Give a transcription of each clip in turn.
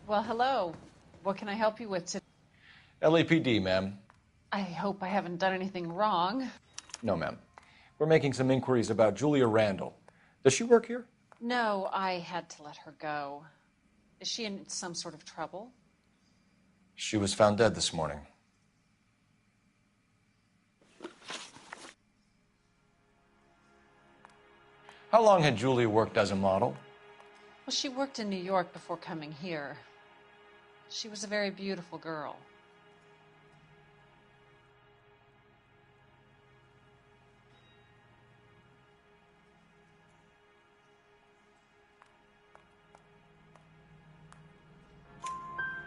Well, hello. What can I help you with today? LAPD, ma'am. I hope I haven't done anything wrong. No, ma'am. We're making some inquiries about Julia Randall. Does she work here? No, I had to let her go. Is she in some sort of trouble? She was found dead this morning. How long had Julia worked as a model? Well, she worked in New York before coming here. She was a very beautiful girl.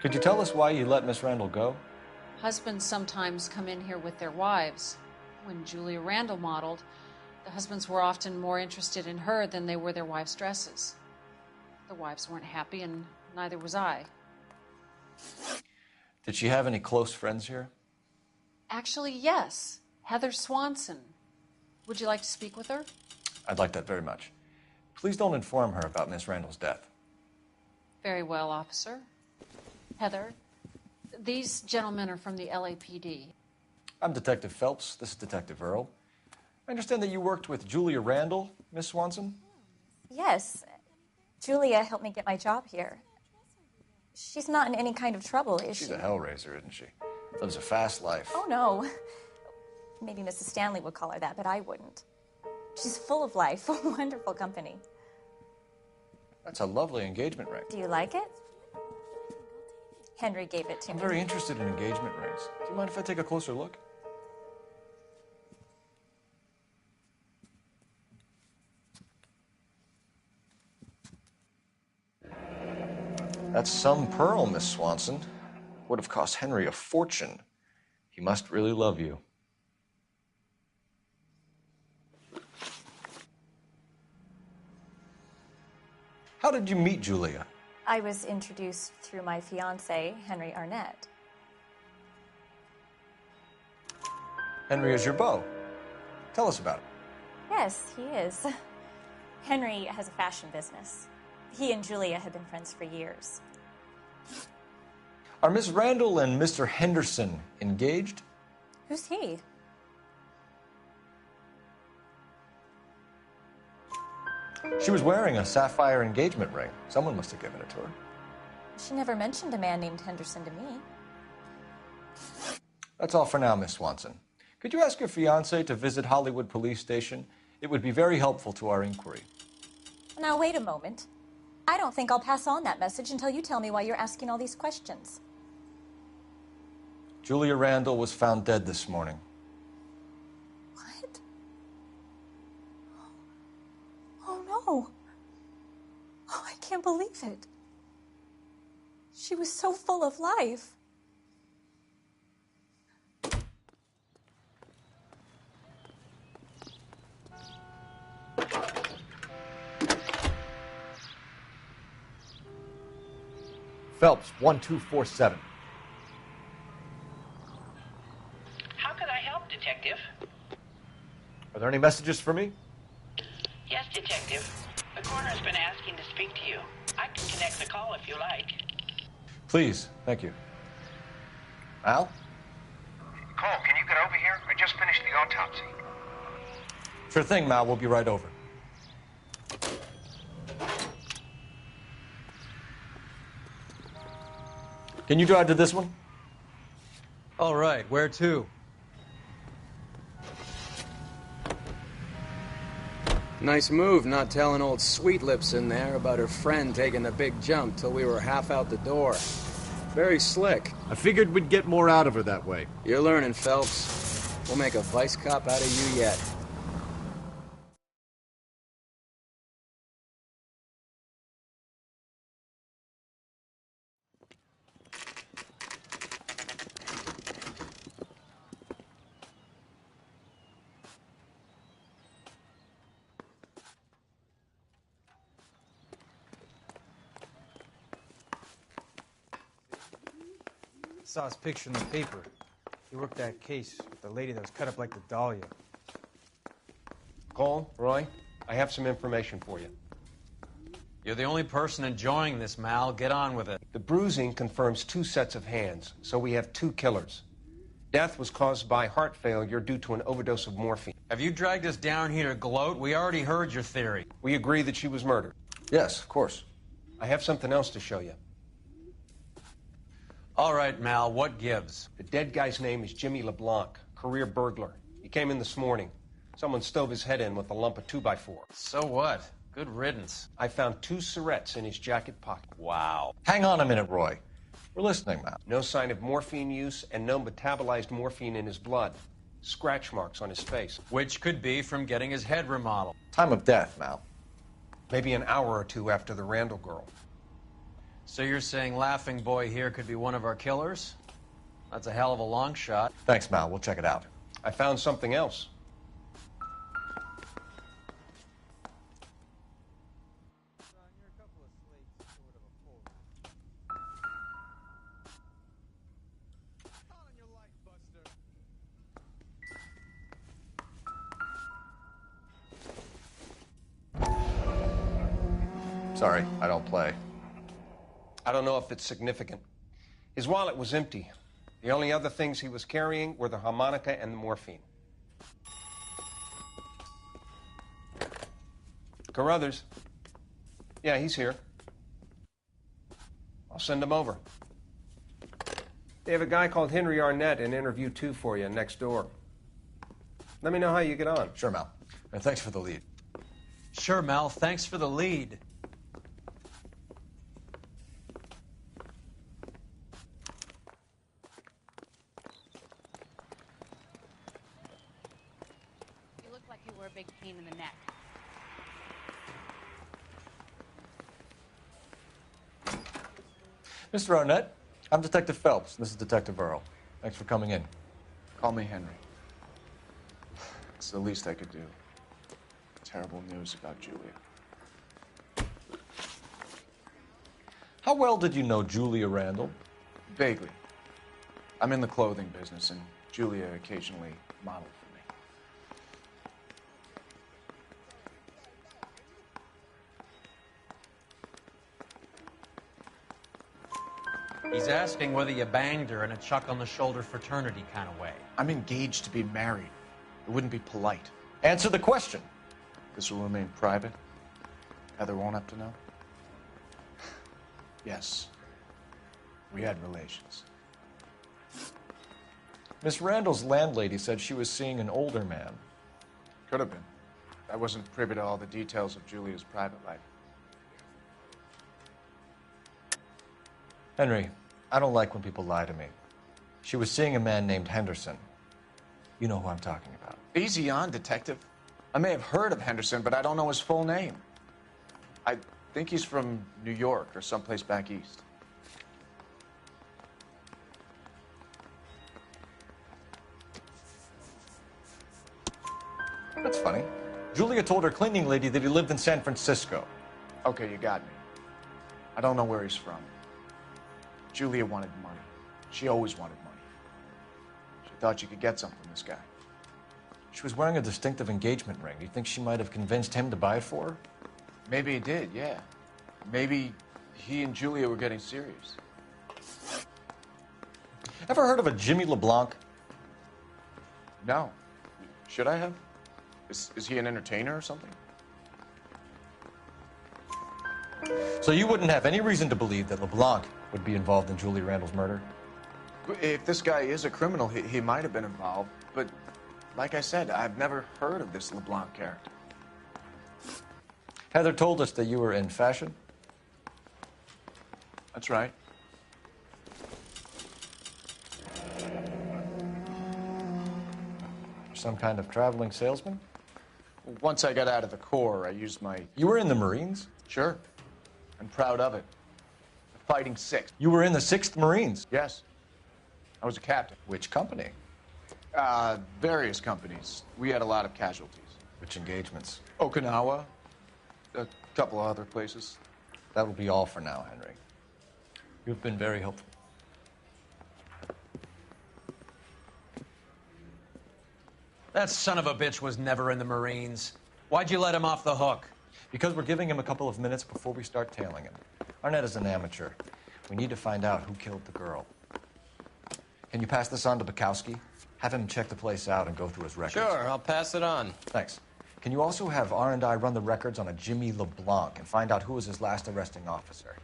Could you tell us why you let Miss Randall go? Husbands sometimes come in here with their wives. When Julia Randall modeled, the husbands were often more interested in her than they were their wives' dresses. The wives weren't happy, and neither was I. Did she have any close friends here? Actually, yes. Heather Swanson. Would you like to speak with her? I'd like that very much. Please don't inform her about Miss Randall's death. Very well, officer. Heather, these gentlemen are from the LAPD. I'm Detective Phelps. This is Detective Earl. I understand that you worked with Julia Randall, Miss Swanson? Yes. Julia helped me get my job here. She's not in any kind of trouble, is she? She's a hellraiser, isn't she? Lives a fast life. Oh, no. Maybe Mrs. Stanley would call her that, but I wouldn't. She's full of life, wonderful company. That's a lovely engagement ring. Do you like it? Henry gave it to I'm me. very interested in engagement rings. Do you mind if I take a closer look? That's some pearl, Miss Swanson. Would have cost Henry a fortune. He must really love you. How did you meet Julia? I was introduced through my fiancé, Henry Arnett. Henry is your beau. Tell us about it. Yes, he is. Henry has a fashion business. He and Julia have been friends for years. Are Miss Randall and Mr. Henderson engaged? Who's he? She was wearing a sapphire engagement ring. Someone must have given it to her. She never mentioned a man named Henderson to me. That's all for now, Miss Swanson. Could you ask your fiancé to visit Hollywood Police Station? It would be very helpful to our inquiry. Now, wait a moment. I don't think I'll pass on that message until you tell me why you're asking all these questions. Julia Randall was found dead this morning. What? Oh, no. Oh, I can't believe it. She was so full of life. Phelps, 1247. How can I help, Detective? Are there any messages for me? Yes, Detective. The coroner's been asking to speak to you. I can connect the call if you like. Please, thank you. Al? Cole, can you get over here? I just finished the autopsy. Sure thing, Mal. We'll be right over. Can you drive to this one? All right, where to? Nice move not telling old Sweet Lips in there about her friend taking the big jump till we were half out the door. Very slick. I figured we'd get more out of her that way. You're learning, Phelps. We'll make a vice cop out of you yet. Saw his picture in the paper. He worked that case with the lady that was cut up like the dahlia. Cole, Roy, I have some information for you. You're the only person enjoying this, Mal. Get on with it. The bruising confirms 2 sets of hands, so we have 2 killers. Death was caused by heart failure due to an overdose of morphine. Have you dragged us down here to gloat? We already heard your theory. We agree that she was murdered. Yes, of course. I have something else to show you. All right, Mal, what gives? The dead guy's name is Jimmy LeBlanc, career burglar. He came in this morning. Someone stove his head in with a lump of 2x4. So what? Good riddance. I found 2 cigarettes in his jacket pocket. Wow. Hang on a minute, Roy. We're listening, Mal. No sign of morphine use and no metabolized morphine in his blood. Scratch marks on his face. Which could be from getting his head remodeled. Time of death, Mal. Maybe an hour or 2 after the Randall girl. So you're saying Laughing Boy here could be one of our killers? That's a hell of a long shot. Thanks, Mal. We'll check it out. I found something else. Sorry, I don't play. I don't know if it's significant. His wallet was empty. The only other things he was carrying were the harmonica and the morphine. Carruthers. Yeah, he's here. I'll send him over. They have a guy called Henry Arnett in interview 2 for you next door. Let me know how you get on. Sure, Mal. And thanks for the lead. Sure, Mal. Thanks for the lead. You look like you were a big pain in the neck. Mr. Arnett, I'm Detective Phelps. This is Detective Earl. Thanks for coming in. Call me Henry. It's the least I could do. Terrible news about Julia. How well did you know Julia Randall? Vaguely. I'm in the clothing business, and Julia occasionally modeled for me. He's asking whether you banged her in a chuck-on-the-shoulder fraternity kind of way. I'm engaged to be married. It wouldn't be polite. Answer the question. This will remain private? Heather won't have to know? Yes. We had relations. Miss Randall's landlady said she was seeing an older man. Could have been. I wasn't privy to all the details of Julia's private life. Henry, I don't like when people lie to me. She was seeing a man named Henderson. You know who I'm talking about. Easy on, Detective. I may have heard of Henderson, but I don't know his full name. I think he's from New York or someplace back east. That's funny. Julia told her cleaning lady that he lived in San Francisco. Okay, you got me. I don't know where he's from. Julia wanted money. She always wanted money. She thought she could get something from this guy. She was wearing a distinctive engagement ring. Do you think she might have convinced him to buy it for her? Maybe he did, yeah. Maybe he and Julia were getting serious. Ever heard of a Jimmy LeBlanc? No. Should I have? Is he an entertainer or something? So you wouldn't have any reason to believe that LeBlanc would be involved in Julie Randall's murder? If this guy is a criminal, he might have been involved. But like I said, I've never heard of this LeBlanc character. Heather told us that you were in fashion. That's right. Some kind of traveling salesman? Once I got out of the Corps, I used my... You were in the Marines? Sure. I'm proud of it. The Fighting Sixth. You were in the 6th Marines? Yes. I was a captain. Which company? Various companies. We had a lot of casualties. Which engagements? Okinawa. A couple of other places. That will be all for now, Henry. You've been very helpful. That son of a bitch was never in the Marines. Why'd you let him off the hook? Because we're giving him a couple of minutes before we start tailing him. Arnett is an amateur. We need to find out who killed the girl. Can you pass this on to Bukowski? Have him check the place out and go through his records. Sure, I'll pass it on. Thanks. Can you also have R&I run the records on a Jimmy LeBlanc and find out who was his last arresting officer?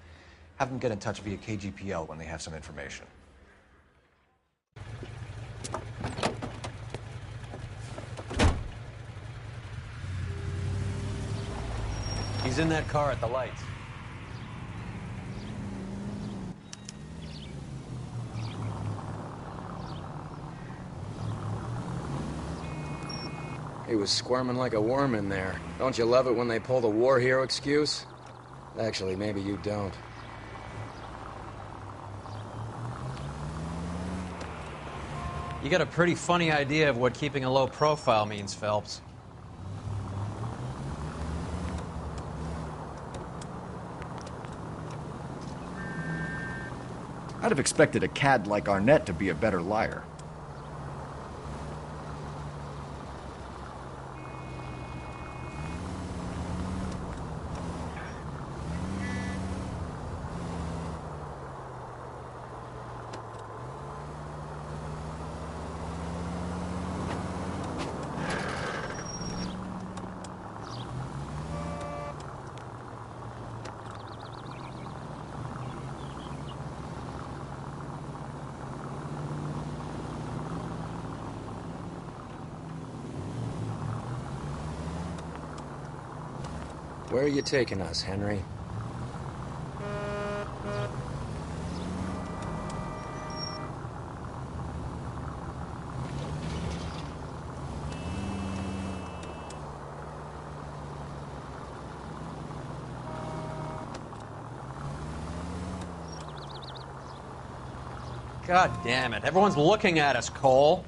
Have them get in touch via KGPL when they have some information. He's in that car at the lights. He was squirming like a worm in there. Don't you love it when they pull the war hero excuse? Actually, maybe you don't. You got a pretty funny idea of what keeping a low profile means, Phelps. I'd have expected a cad like Arnett to be a better liar. Where are you taking us, Henry? God damn it. Everyone's looking at us, Cole.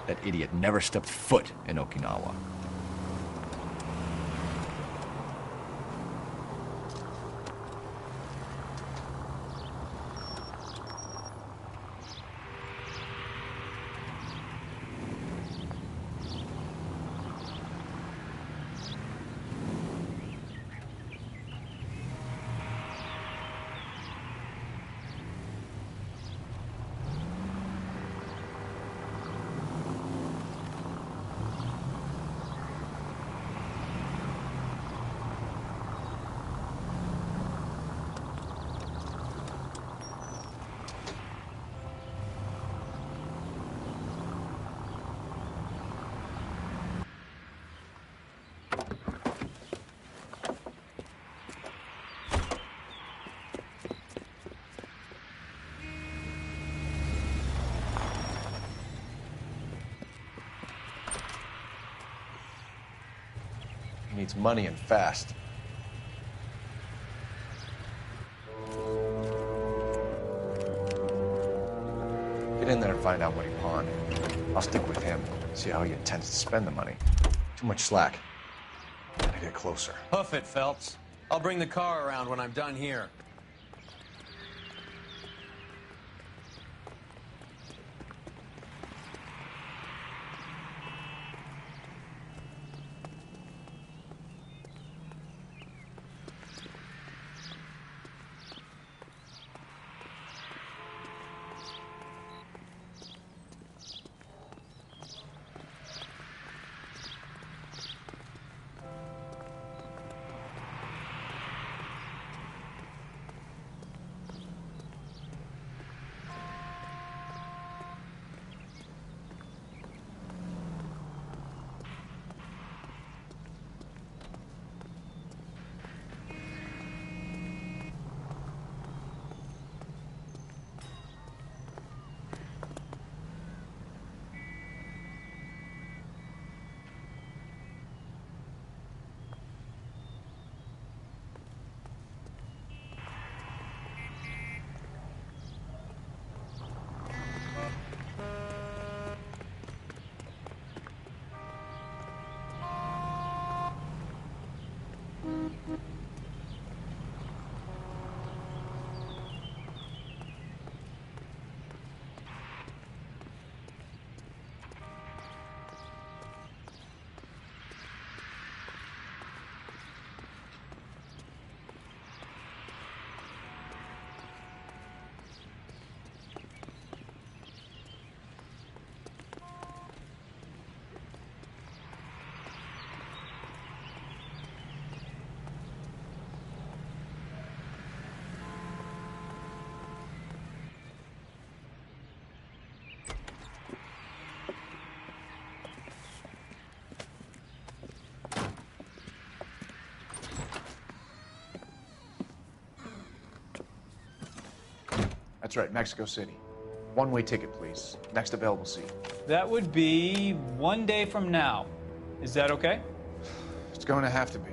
That idiot never stepped foot in Okinawa. He needs money and fast. Get in there and find out what he pawned. I'll stick with him, see how he intends to spend the money. Too much slack. Gotta get closer. Hoof it, Phelps. I'll bring the car around when I'm done here. That's right, Mexico City. One-way ticket, please. Next available seat. That would be 1 day from now. Is that okay? It's going to have to be.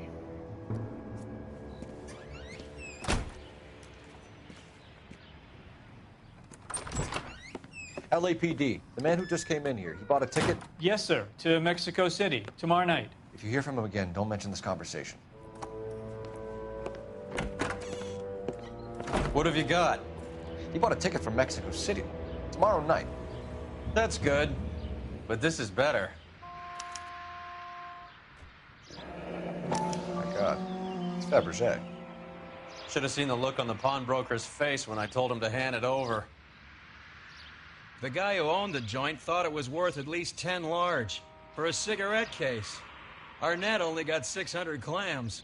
LAPD, the man who just came in here, he bought a ticket? Yes, sir. To Mexico City, tomorrow night. If you hear from him again, don't mention this conversation. What have you got? He bought a ticket from Mexico City tomorrow night. That's good, but this is better. My God, it's Fabergé. Should have seen the look on the pawnbroker's face when I told him to hand it over. The guy who owned the joint thought it was worth at least 10 large for a cigarette case. Arnett only got 600 clams.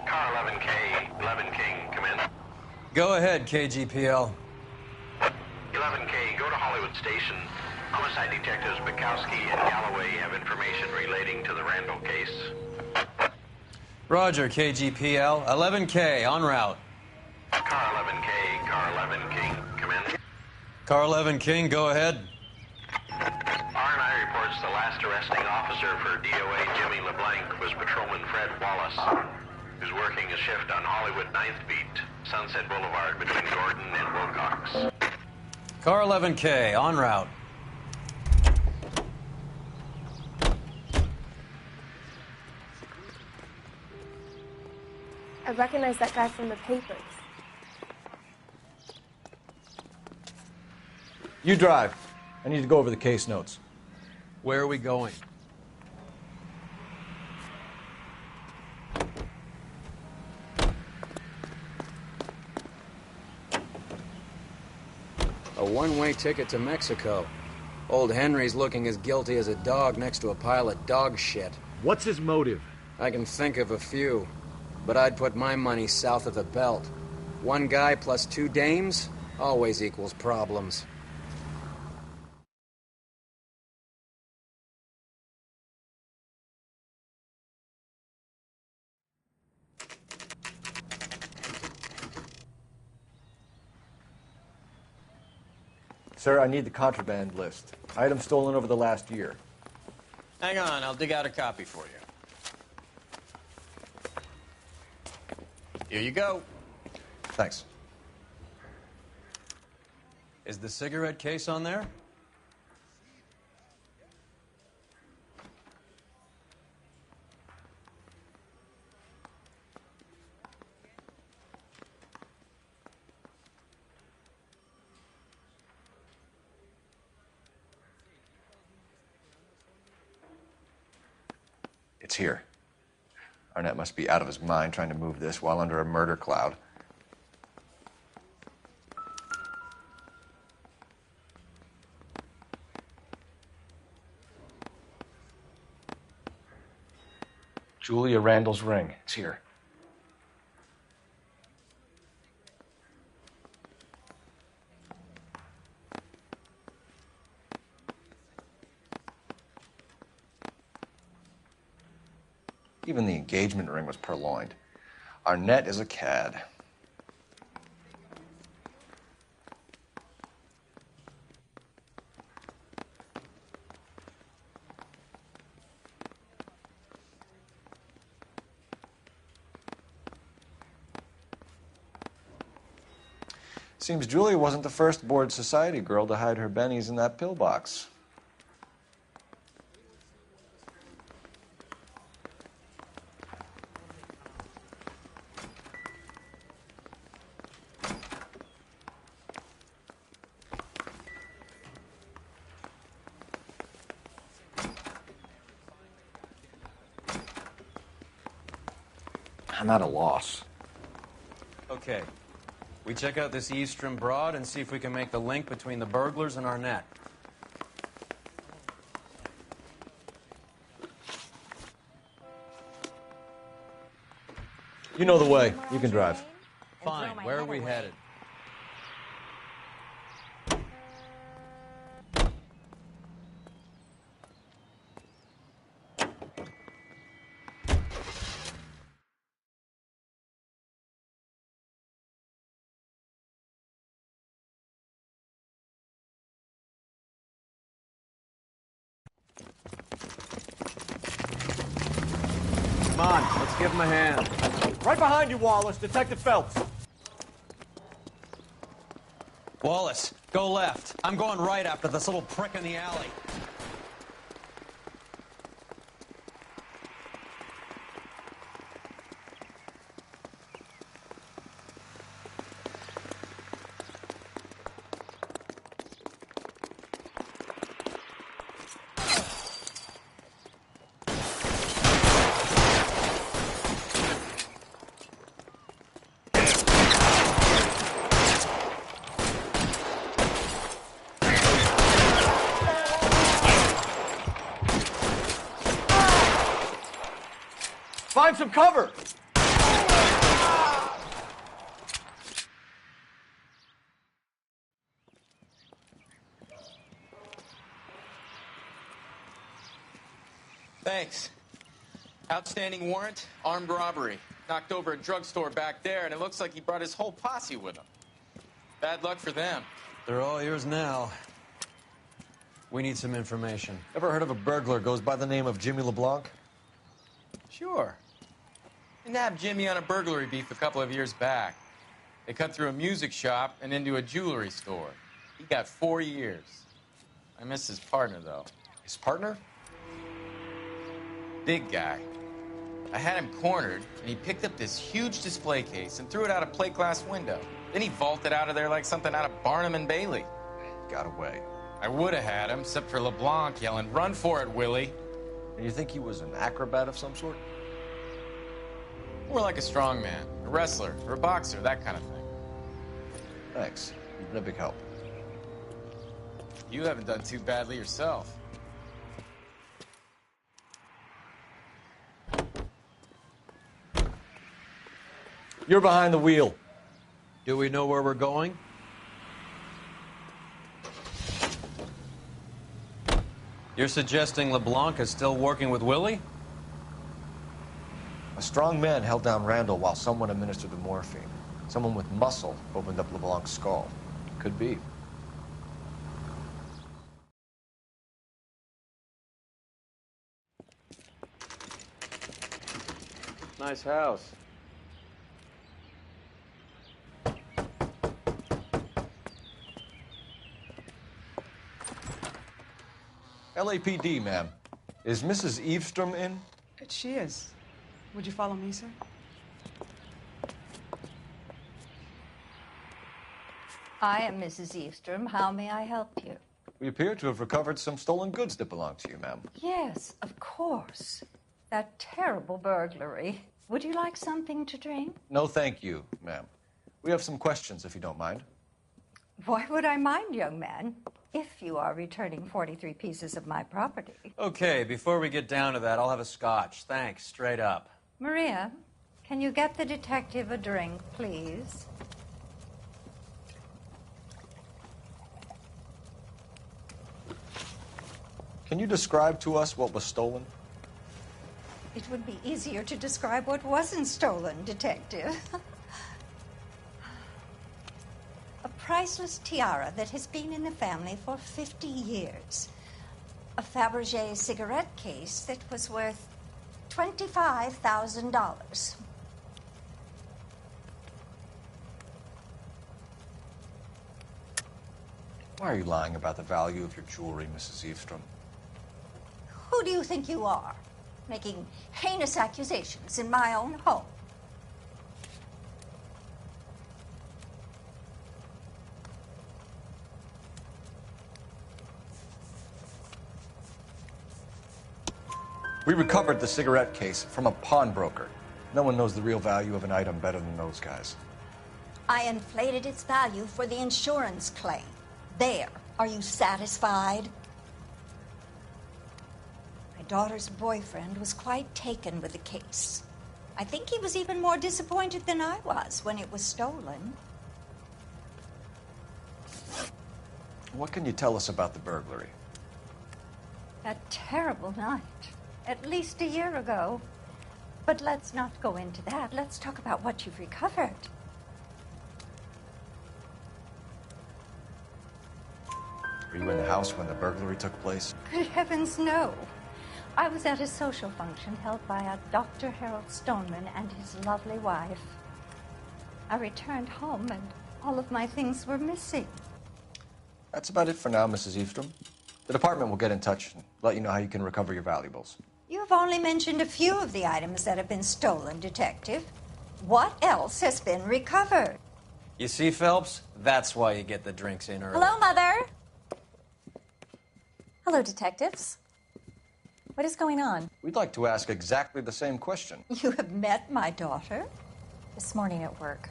Car 11K, 11 King, come in. Go ahead, KGPL. 11K, go to Hollywood Station. Homicide detectives Bukowski and Galloway have information relating to the Randall case. Roger, KGPL. 11K, en route. Car 11K, car 11 King, come in. Car 11 King, go ahead. R&I reports the last arresting officer for DOA Jimmy LeBlanc was Patrolman Fred Wallace, who's working a shift on Hollywood 9th Beat, Sunset Boulevard between Gordon and Wilcox. Car 11K, en route. I recognize that guy from the papers. You drive. I need to go over the case notes. Where are we going? A one-way ticket to Mexico. Old Henry's looking as guilty as a dog next to a pile of dog shit. What's his motive? I can think of a few, but I'd put my money south of the belt. One guy plus two dames always equals problems. Sir, I need the contraband list. Items stolen over the last year. Hang on, I'll dig out a copy for you. Here you go. Thanks. Is the cigarette case on there? It's here. Arnett must be out of his mind trying to move this while under a murder cloud. Julia Randall's ring. It's here. Even the engagement ring was purloined. Arnett is a cad. Seems Julia wasn't the first bored society girl to hide her bennies in that pillbox. I'm at a loss. Okay. We check out this Eastern broad and see if we can make the link between the burglars and Arnett. You know the way. You can drive. Fine. Where are we headed? Come on, let's give him a hand. Right behind you, Wallace. Detective Phelps. Wallace, go left. I'm going right after this little prick in the alley. Find some cover! Thanks. Outstanding warrant, armed robbery. Knocked over a drugstore back there, and it looks like he brought his whole posse with him. Bad luck for them. They're all yours now. We need some information. Ever heard of a burglar goes by the name of Jimmy LeBlanc? Sure. We nabbed Jimmy on a burglary beef a couple of years back. They cut through a music shop and into a jewelry store. He got 4 years. I miss his partner, though. His partner? Big guy. I had him cornered, and he picked up this huge display case and threw it out a plate glass window. Then he vaulted out of there like something out of Barnum and Bailey. Got away. I would have had him, except for LeBlanc yelling, "Run for it, Willie!" And you think he was an acrobat of some sort? More like a strongman, a wrestler, or a boxer, that kind of thing. Thanks. You've been a big help. You haven't done too badly yourself. You're behind the wheel. Do we know where we're going? You're suggesting LeBlanc is still working with Willie? A strong man held down Randall while someone administered the morphine. Someone with muscle opened up LeBlanc's skull. Could be. Nice house. LAPD, ma'am. Is Mrs. Eavestrom in? She is. Would you follow me, sir? I am Mrs. Eavestrom. How may I help you? We appear to have recovered some stolen goods that belong to you, ma'am. Yes, of course. That terrible burglary. Would you like something to drink? No, thank you, ma'am. We have some questions, if you don't mind. Why would I mind, young man, if you are returning 43 pieces of my property? Okay, before we get down to that, I'll have a scotch. Thanks, straight up. Maria, can you get the detective a drink, please? Can you describe to us what was stolen? It would be easier to describe what wasn't stolen, Detective. A priceless tiara that has been in the family for 50 years. A Fabergé cigarette case that was worth $25,000. Why are you lying about the value of your jewelry, Mrs. Eavestrom? Who do you think you are, making heinous accusations in my own home? We recovered the cigarette case from a pawnbroker. No one knows the real value of an item better than those guys. I inflated its value for the insurance claim. There. Are you satisfied? My daughter's boyfriend was quite taken with the case. I think he was even more disappointed than I was when it was stolen. What can you tell us about the burglary? That terrible night. At least a year ago. But let's not go into that. Let's talk about what you've recovered. Were you in the house when the burglary took place? Good heavens, no. I was at a social function held by a Dr. Harold Stoneman and his lovely wife. I returned home and all of my things were missing. That's about it for now, Mrs. Eastrom. The department will get in touch and let you know how you can recover your valuables. You've only mentioned a few of the items that have been stolen, Detective. What else has been recovered? You see, Phelps? That's why you get the drinks in early. Hello, Mother. Hello, detectives. What is going on? We'd like to ask exactly the same question. You have met my daughter? This morning at work.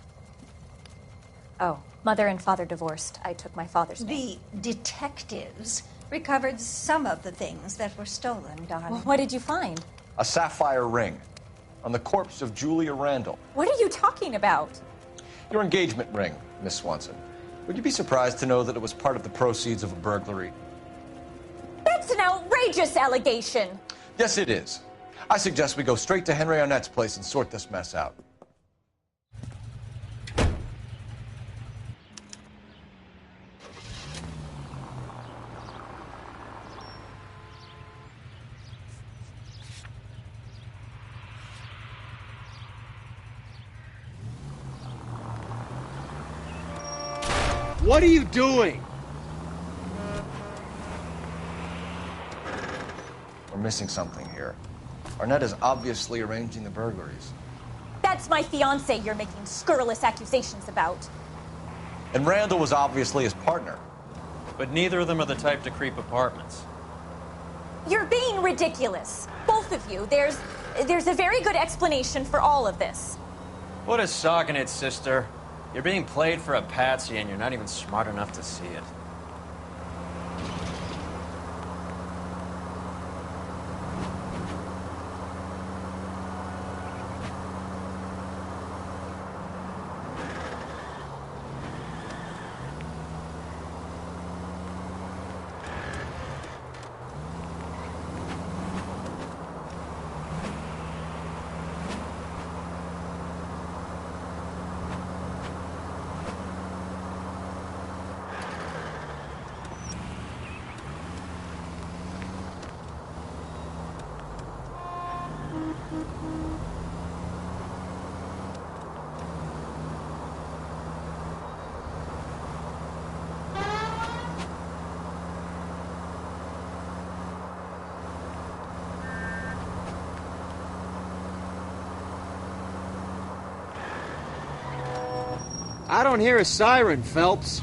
Oh, mother and father divorced. I took my father's name. The detectives recovered some of the things that were stolen, darling. Well, what did you find? A sapphire ring on the corpse of Julia Randall. What are you talking about? Your engagement ring, Miss Swanson. Would you be surprised to know that it was part of the proceeds of a burglary? That's an outrageous allegation. Yes, it is. I suggest we go straight to Henry Arnett's place and sort this mess out. What are you doing? We're missing something here. Arnett is obviously arranging the burglaries. That's my fiancé you're making scurrilous accusations about. And Randall was obviously his partner. But neither of them are the type to creep apartments. You're being ridiculous. Both of you. There's a very good explanation for all of this. What is sogging it, sister? You're being played for a patsy and you're not even smart enough to see it. I don't hear a siren, Phelps.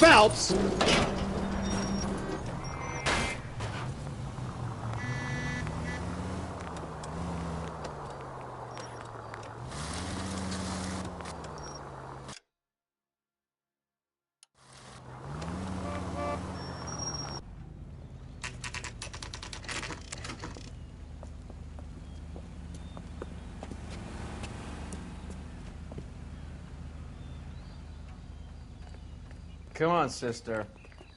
Phelps! Come on, sister.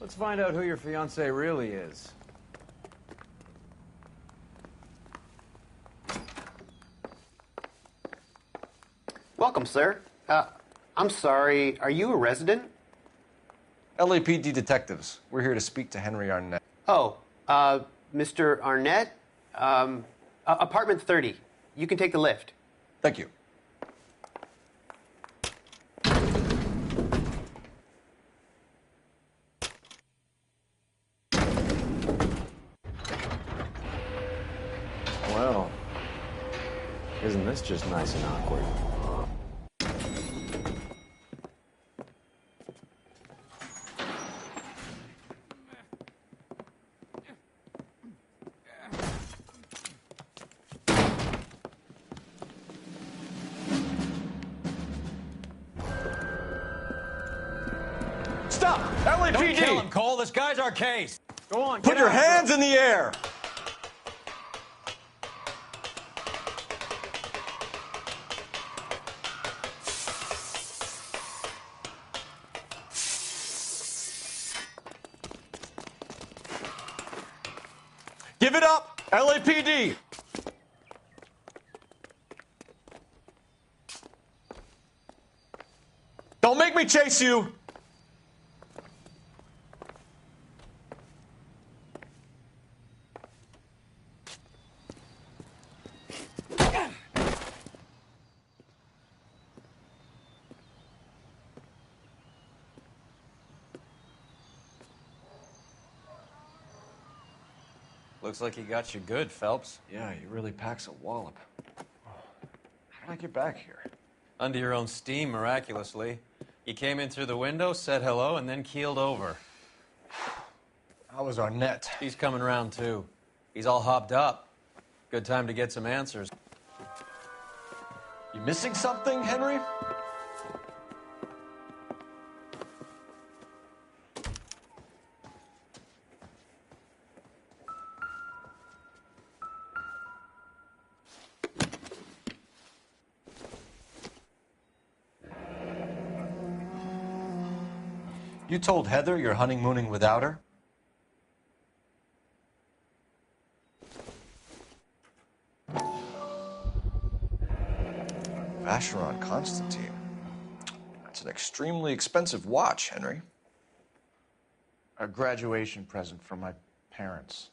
Let's find out who your fiancé really is. Welcome, sir. I'm sorry, are you a resident? LAPD detectives. We're here to speak to Henry Arnett. Oh, Mr. Arnett? Apartment 30. You can take the lift. Thank you. Well, isn't this just nice and awkward? Stop! LAPD! Don't kill him, Cole. This guy's our case. Go on, Put get your out, hands in the air! Give it up! LAPD! Don't make me chase you! Looks like he got you good, Phelps. Yeah, he really packs a wallop. How did I get back here? Under your own steam, miraculously. You came in through the window, said hello, and then keeled over. How was Arnett? He's coming round, too. He's all hopped up. Good time to get some answers. You missing something, Henry? You told Heather you're honeymooning without her? Vacheron Constantine. That's an extremely expensive watch, Henry. A graduation present from my parents.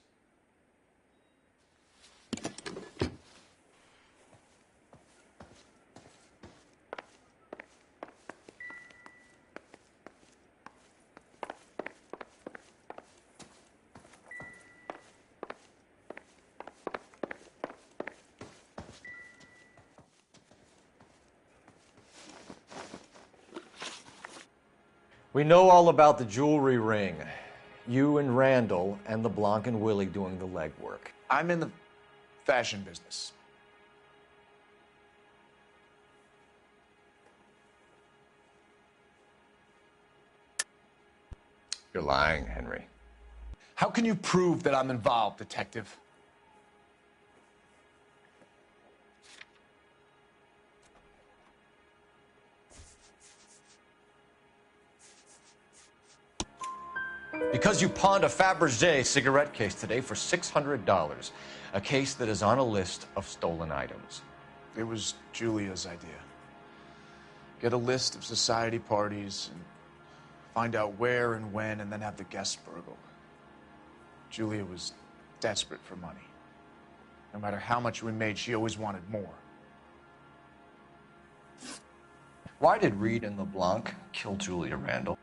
We know all about the jewelry ring. You and Randall and LeBlanc and Willie doing the legwork. I'm in the fashion business. You're lying, Henry. How can you prove that I'm involved, detective? Because you pawned a Fabergé cigarette case today for $600. A case that is on a list of stolen items. It was Julia's idea. Get a list of society parties and find out where and when, and then have the guests burgled. Julia was desperate for money. No matter how much we made, she always wanted more. Why did Reed and LeBlanc kill Julia Randall?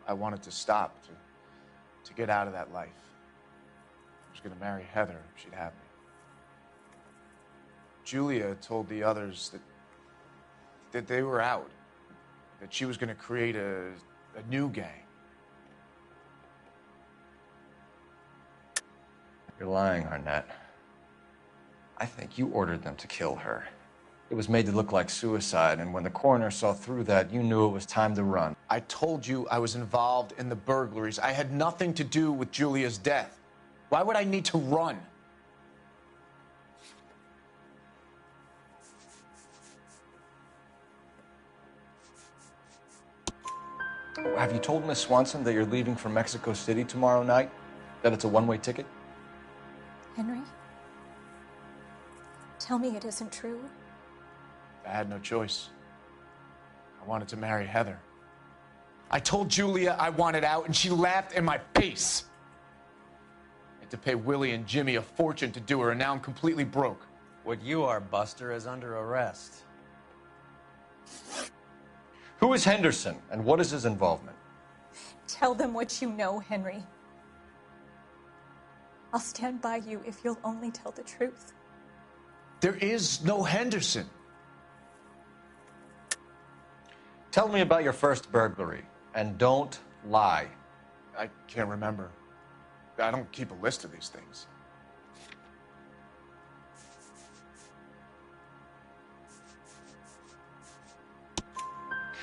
I wanted to stop, to get out of that life. I was going to marry Heather if she'd have me. Julia told the others that they were out, that she was going to create a new gang, You're lying, Arnett. I think you ordered them to kill her. It was made to look like suicide, and when the coroner saw through that, you knew it was time to run. I told you I was involved in the burglaries. I had nothing to do with Julia's death. Why would I need to run? Have you told Miss Swanson that you're leaving for Mexico City tomorrow night? That it's a one-way ticket? Henry? Tell me it isn't true. I had no choice. I wanted to marry Heather. I told Julia I wanted out, and she laughed in my face. I had to pay Willie and Jimmy a fortune to do her, and now I'm completely broke. What you are, Buster, is under arrest. Who is Henderson, and what is his involvement? Tell them what you know, Henry. I'll stand by you if you'll only tell the truth. There is no Henderson. Tell me about your first burglary, and don't lie. I can't remember. I don't keep a list of these things.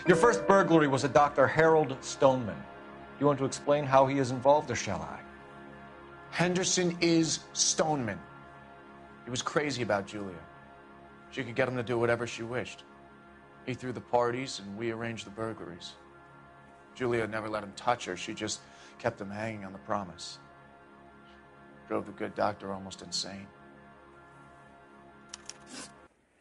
Your first burglary was a Dr. Harold Stoneman. You want to explain how he is involved, or shall I? Henderson is Stoneman. He was crazy about Julia. She could get him to do whatever she wished. He threw the parties, and we arranged the burglaries. Julia never let him touch her. She just kept him hanging on the promise. Drove the good doctor almost insane.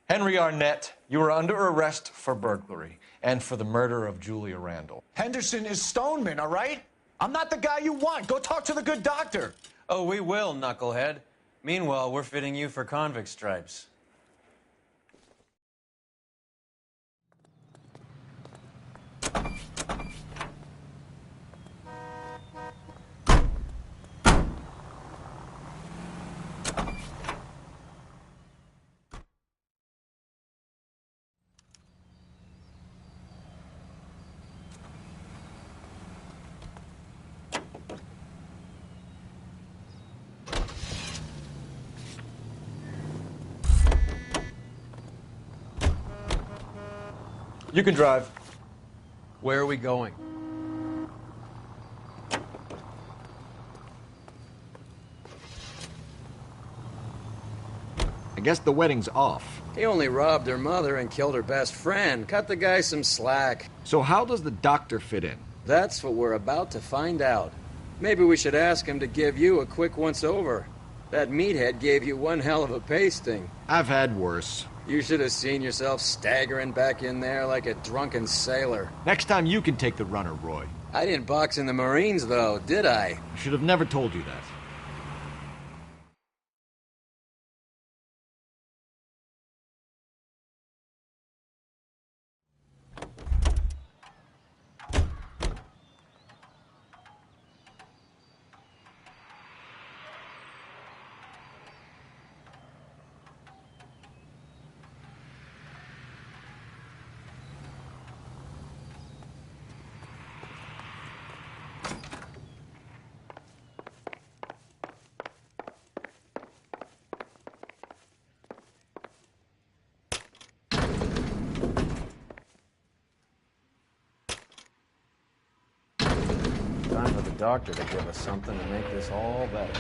Henry Arnett, you are under arrest for burglary and for the murder of Julia Randall. Henderson is Stoneman, all right? I'm not the guy you want. Go talk to the good doctor. Oh, we will, knucklehead. Meanwhile, we're fitting you for convict stripes. You can drive. Where are we going? I guess the wedding's off. He only robbed her mother and killed her best friend. Cut the guy some slack. So how does the doctor fit in? That's what we're about to find out. Maybe we should ask him to give you a quick once-over. That meathead gave you one hell of a pasting. I've had worse. You should have seen yourself staggering back in there like a drunken sailor. Next time you can take the runner, Roy. I didn't box in the Marines, though, did I? I should have never told you that. Time for the doctor to give us something to make this all better.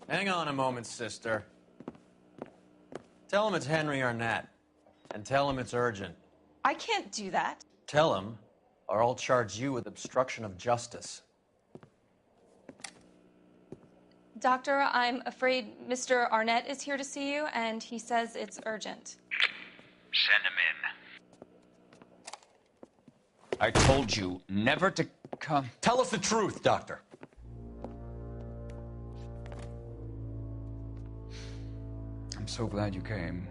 Hang on a moment, sister. Tell him it's Henry Arnett, and tell him it's urgent. I can't do that. Tell him, or I'll charge you with obstruction of justice. Doctor, I'm afraid Mr. Arnett is here to see you, and he says it's urgent. Send him in. I told you never to come. Tell us the truth, Doctor. I'm so glad you came.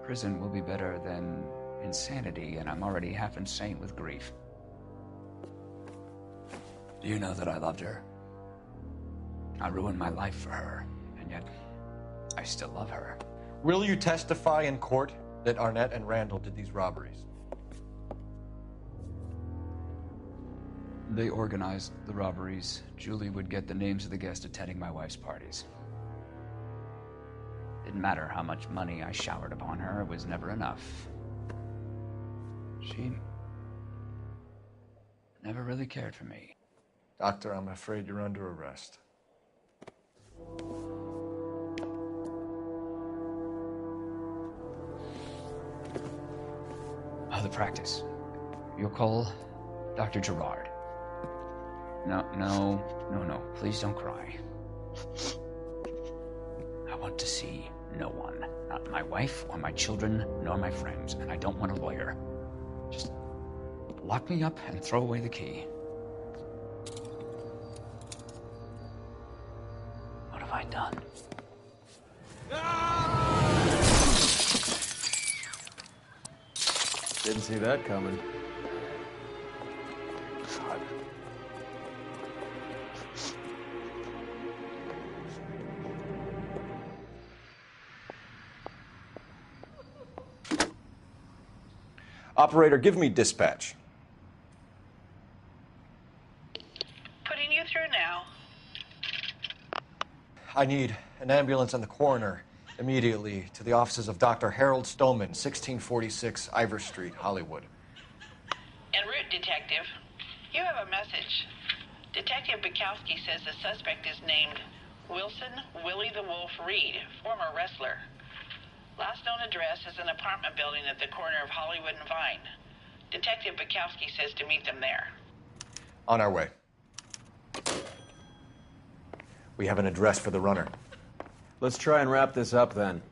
Prison will be better than insanity, and I'm already half insane with grief. Do you know that I loved her? I ruined my life for her, and yet I still love her. Will you testify in court that Arnett and Randall did these robberies? They organized the robberies. Julie would get the names of the guests attending my wife's parties. Didn't matter how much money I showered upon her, it was never enough. She never really cared for me. Doctor, I'm afraid you're under arrest. Oh, the practice. You'll call Dr. Gerard. No. Please don't cry. I want to see no one. Not my wife or my children, nor my friends. And I don't want a lawyer. Just lock me up and throw away the key. What have I done? Didn't see that coming. God. Operator, give me dispatch. Putting you through now. I need an ambulance and the coroner immediately to the offices of Dr. Harold Stoneman, 1646 Ivor Street, Hollywood. En route, Detective. You have a message. Detective Bukowski says the suspect is named Wilson Willie the Wolf Reed, former wrestler. Last known address is an apartment building at the corner of Hollywood and Vine. Detective Bukowski says to meet them there. On our way. We have an address for the runner. Let's try and wrap this up then.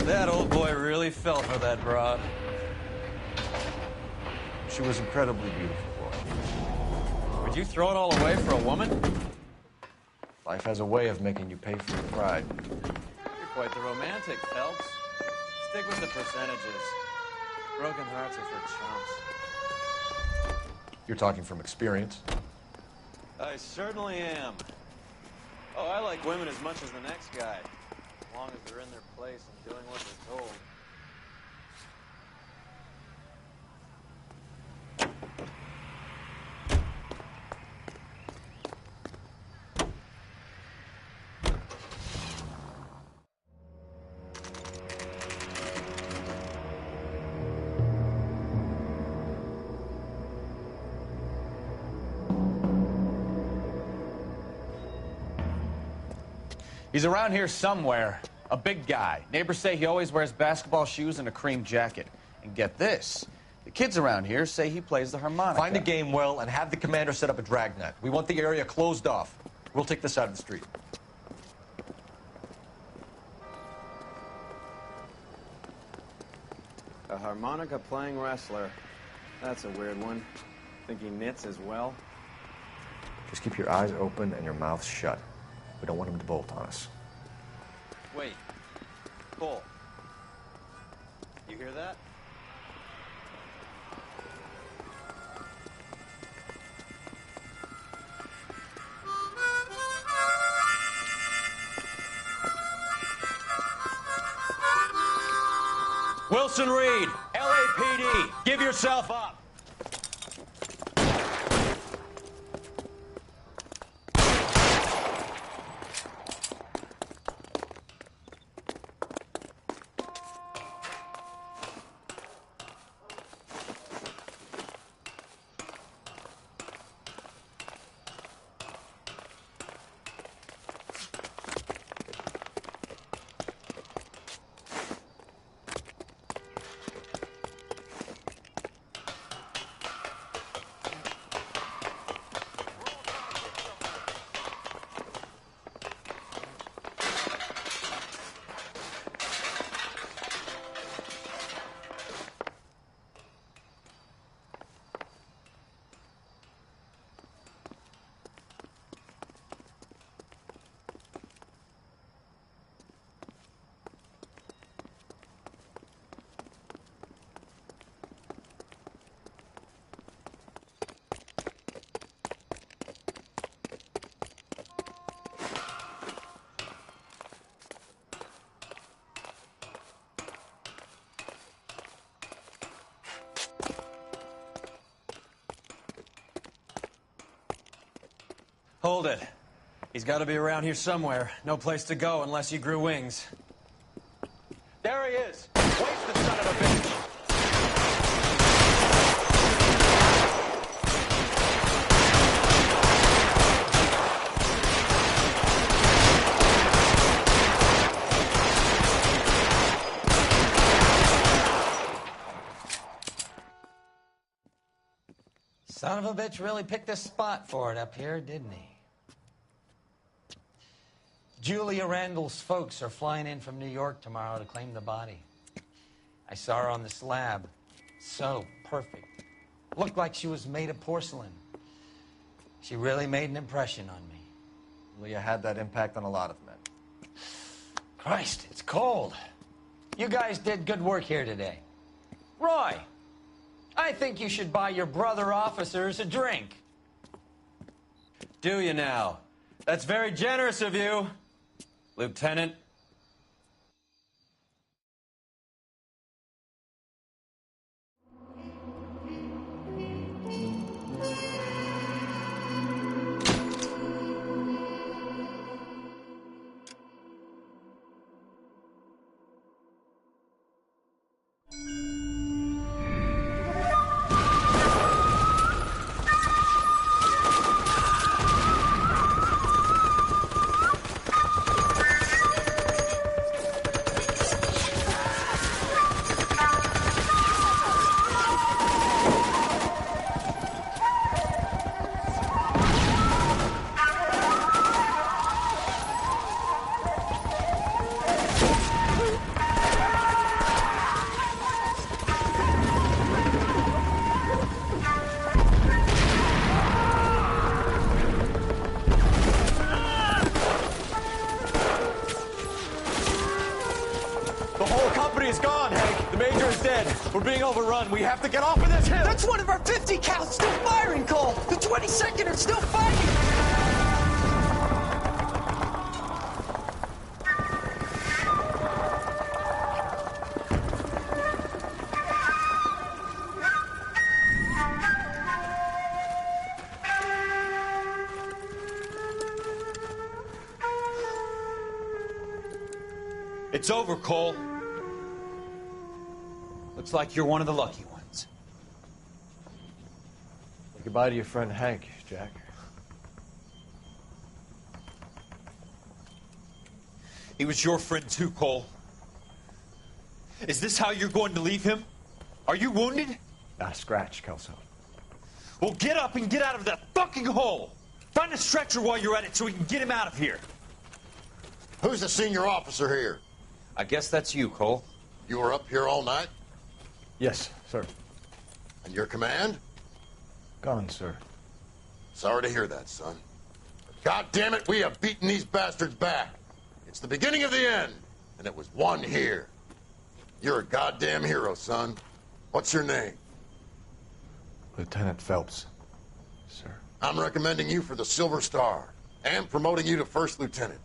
That old boy really fell for that broad. She was incredibly beautiful. Would you throw it all away for a woman? Life has a way of making you pay for your pride. You're quite the romantic, Phelps. Stick with the percentages. Broken hearts are for chumps. You're talking from experience. I certainly am. Oh, I like women as much as the next guy. As long as they're in their place and doing what they're told. He's around here somewhere. A big guy. Neighbors say he always wears basketball shoes and a cream jacket. And get this, the kids around here say he plays the harmonica. Find a game well and have the commander set up a dragnet. We want the area closed off. We'll take this side of the street. A harmonica playing wrestler. That's a weird one. Think he knits as well? Just keep your eyes open and your mouth shut. We don't want him to bolt on us. Wait. Cole. You hear that? Wilson Reed, LAPD, give yourself up. Hold it. He's got to be around here somewhere. No place to go unless he grew wings. There he is. Waste the son of a bitch. Son of a bitch really picked a spot for it up here, didn't he? Julia Randall's folks are flying in from New York tomorrow to claim the body. I saw her on the slab. So perfect. Looked like she was made of porcelain. She really made an impression on me. Julia had that impact on a lot of men. Christ, it's cold. You guys did good work here today. Roy, I think you should buy your brother officers a drink. Do you now? That's very generous of you, Lieutenant. We're being overrun. We have to get off of this hill. That's one of our 50 cals still firing, Cole. The 22nd are still fighting. It's over, Cole. Looks like you're one of the lucky ones. Say goodbye to your friend Hank, Jack. He was your friend too, Cole. Is this how you're going to leave him? Are you wounded? Scratch, Kelso. Well, get up and get out of that fucking hole. Find a stretcher while you're at it so we can get him out of here. Who's the senior officer here? I guess that's you, Cole. You were up here all night? Yes, sir. And your command? Gone, sir. Sorry to hear that, son. God damn it, we have beaten these bastards back. It's the beginning of the end, and it was one here. You're a goddamn hero, son. What's your name? Lieutenant Phelps, sir. I'm recommending you for the Silver Star and promoting you to first lieutenant.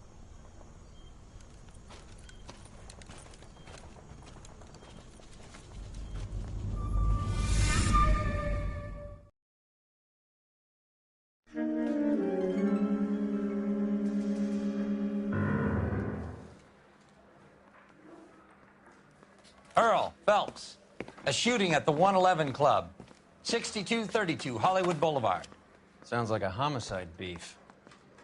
Earl Phelps, a shooting at the 111 Club, 6232 Hollywood Boulevard. Sounds like a homicide beef.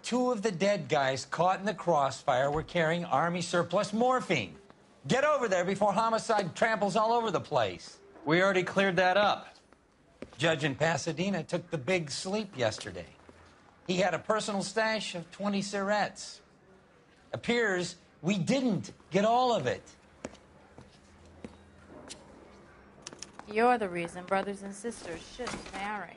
Two of the dead guys caught in the crossfire were carrying Army surplus morphine. Get over there before homicide tramples all over the place. We already cleared that up. Judge in Pasadena took the big sleep yesterday. He had a personal stash of 20 cigarettes. Appears we didn't get all of it. You're the reason brothers and sisters shouldn't marry.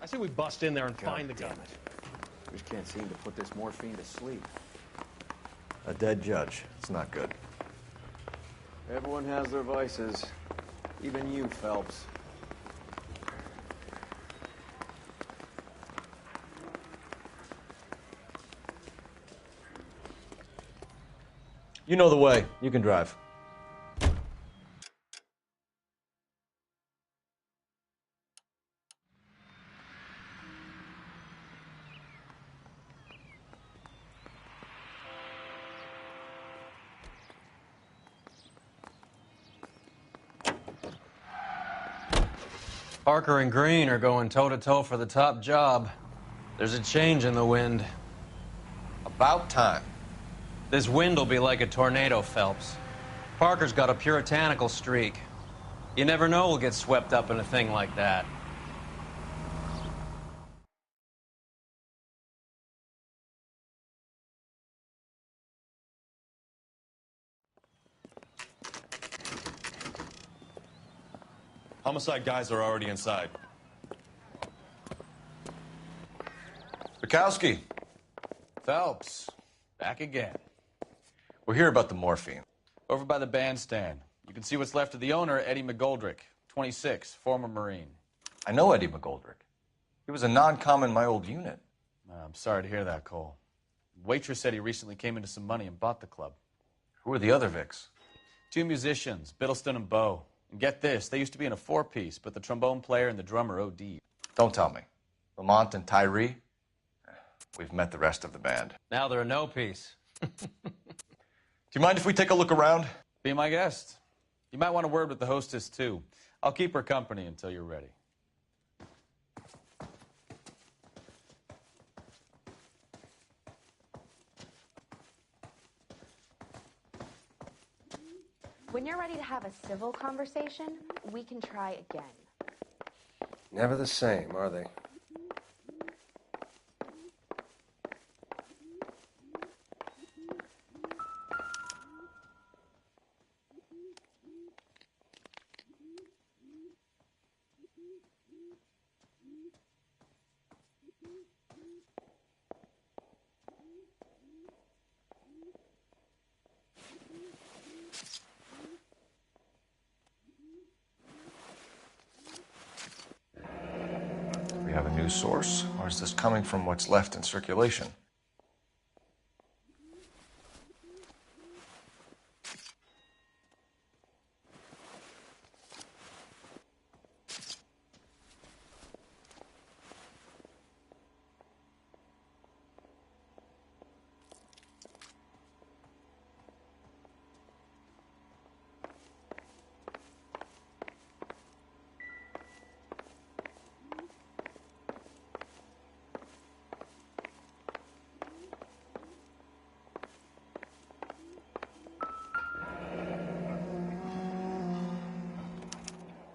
say we bust in there and find the guy. We just can't seem to put this morphine to sleep. A dead judge. It's not good. Everyone has their vices. Even you, Phelps. You know the way. You can drive. Parker and Green are going toe-to-toe for the top job. There's a change in the wind. About time. This wind will be like a tornado, Phelps. Parker's got a puritanical streak. You never know we'll get swept up in a thing like that. Homicide guys are already inside. Bukowski. Phelps, back again. We're here about the morphine. Over by the bandstand. You can see what's left of the owner, Eddie McGoldrick, 26, former Marine. I know Eddie McGoldrick. He was a non-com in my old unit. I'm sorry to hear that, Cole. Waitress said he recently came into some money and bought the club. Who are the other Vics? 2 musicians, Biddleston and Bowe. And get this, they used to be in a 4-piece, but the trombone player and the drummer OD'd. Don't tell me. Lamont and Tyree? We've met the rest of the band. Now they're a no-piece. Do you mind if we take a look around? Be my guest. You might want a word with the hostess, too. I'll keep her company until you're ready. When you're ready to have a civil conversation, we can try again. Never the same, are they? We have a new source, or is this coming from what's left in circulation?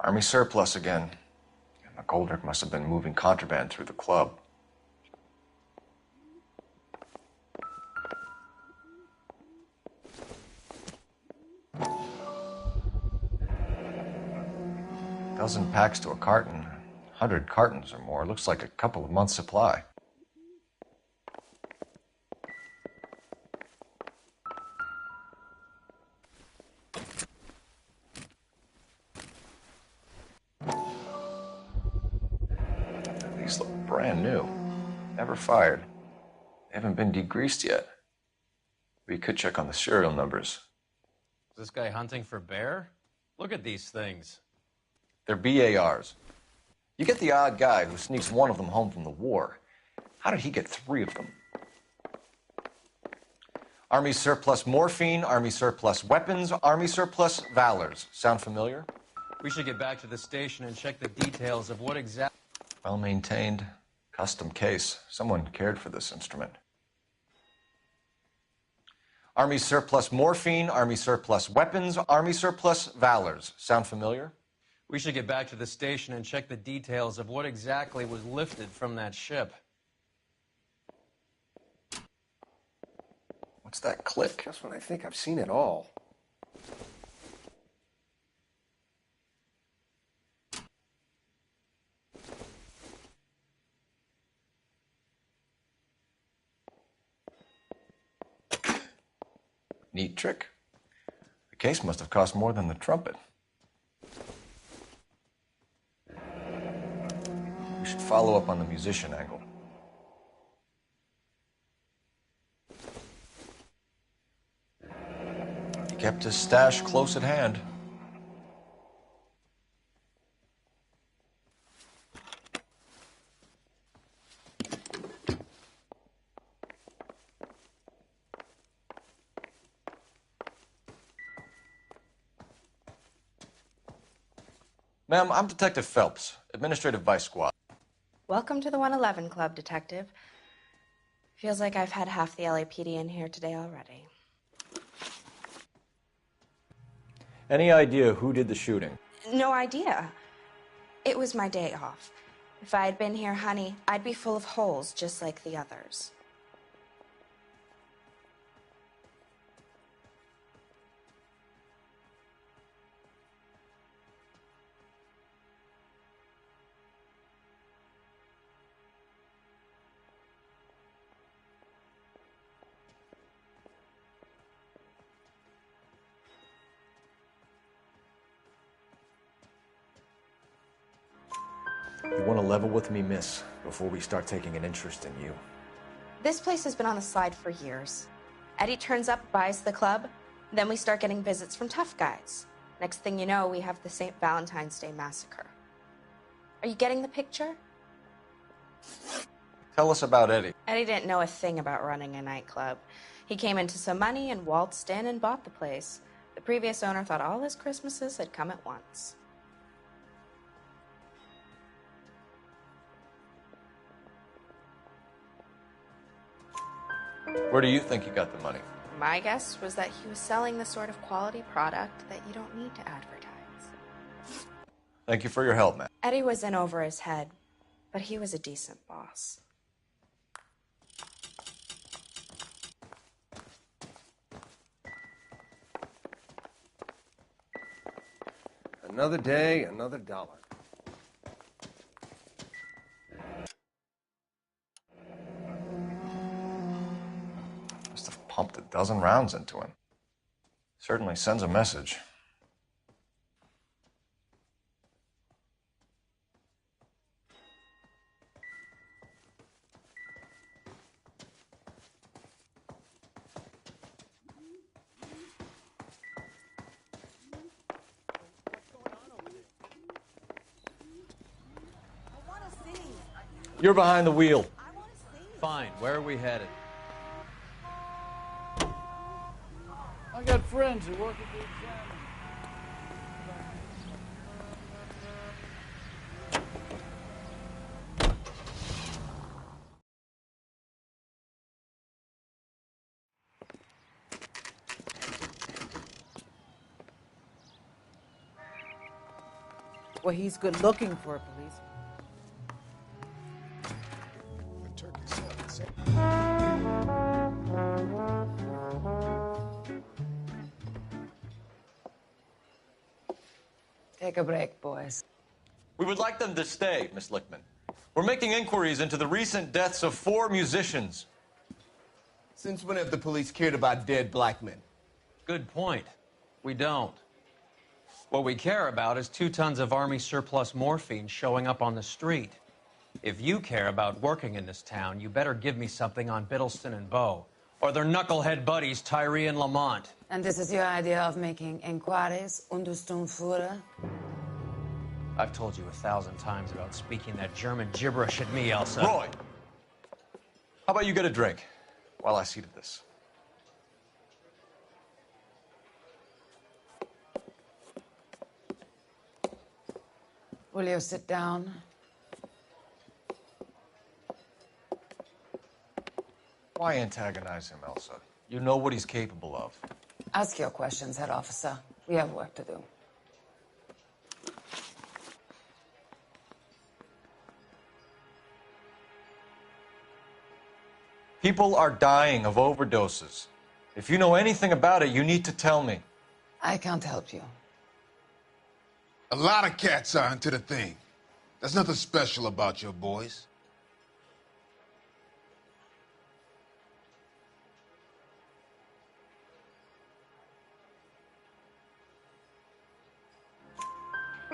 Army surplus again. McGoldrick must have been moving contraband through the club. Dozen packs to a carton. 100 cartons or more. Looks like a couple of months' supply. These look brand new. Never fired. They haven't been degreased yet. We could check on the serial numbers. Is this guy hunting for bear? Look at these things. They're BARs. You get the odd guy who sneaks one of them home from the war. How did he get 3 of them? Army surplus morphine, Army surplus weapons, Army surplus valors. Sound familiar? We should get back to the station and check the details of what exactly... Well maintained, custom case. Someone cared for this instrument. Army surplus morphine, Army surplus weapons, Army surplus valors. Sound familiar? We should get back to the station and check the details of what exactly was lifted from that ship. What's that click? Just when I think I've seen it all. trick? The case must have cost more than the trumpet. We should follow up on the musician angle. He kept his stash close at hand. Ma'am, I'm Detective Phelps, Administrative Vice Squad. Welcome to the 111 Club, Detective. Feels like I've had half the LAPD in here today already. Any idea who did the shooting? No idea. It was my day off. If I had been here, honey, I'd be full of holes just like the others. You want to level with me, miss, before we start taking an interest in you. This place has been on the slide for years. Eddie turns up, buys the club, then we start getting visits from tough guys. Next thing you know, we have the St. Valentine's Day massacre. Are you getting the picture? Tell us about Eddie. Eddie didn't know a thing about running a nightclub. He came into some money and waltzed in and bought the place. The previous owner thought all his Christmases had come at once. Where do you think he got the money? My guess was that he was selling the sort of quality product that you don't need to advertise. Thank you for your help, man. Eddie was in over his head, but he was a decent boss. Another day, another dollar. Must have pumped a dozen rounds into him. Certainly sends a message. You're behind the wheel. Fine, where are we headed? I got friends who work at the exam. Well, he's good looking for a policeman. Take a break, boys. We would like them to stay, Miss Lickman. We're making inquiries into the recent deaths of 4 musicians. Since when have the police cared about dead black men? Good point. We don't. What we care about is 2 tons of Army surplus morphine showing up on the street. If you care about working in this town, you better give me something on Biddleston and Bow, or their knucklehead buddies, Tyree and Lamont. And this is your idea of making inquiries, Untersturmführer? I've told you 1,000 times about speaking that German gibberish at me, Elsa. Roy! How about you get a drink while I see to this? Will you sit down? Why antagonize him, Elsa? You know what he's capable of. Ask your questions, head officer. We have work to do. People are dying of overdoses. If you know anything about it, you need to tell me. I can't help you. A lot of cats are into the thing. There's nothing special about your boys.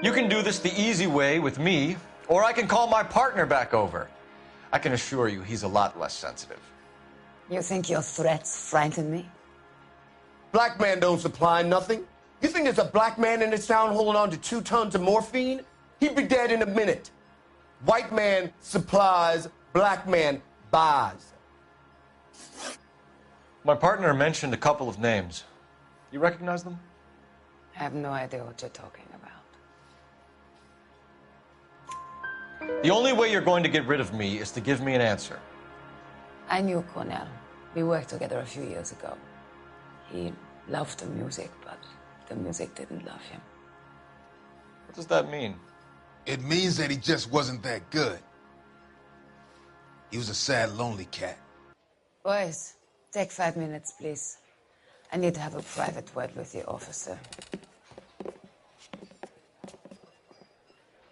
You can do this the easy way with me, or I can call my partner back over. I can assure you he's a lot less sensitive. You think your threats frighten me? Black man don't supply nothing. You think there's a black man in this town holding on to 2 tons of morphine? He'd be dead in a minute. White man supplies, black man buys. My partner mentioned a couple of names. You recognize them? I have no idea what you're talking about. The only way you're going to get rid of me is to give me an answer. I knew Cornell. We worked together a few years ago. He loved the music, but the music didn't love him. What does that mean? It means that he just wasn't that good. He was a sad, lonely cat. Boys, take 5 minutes, please. I need to have a private word with the officer.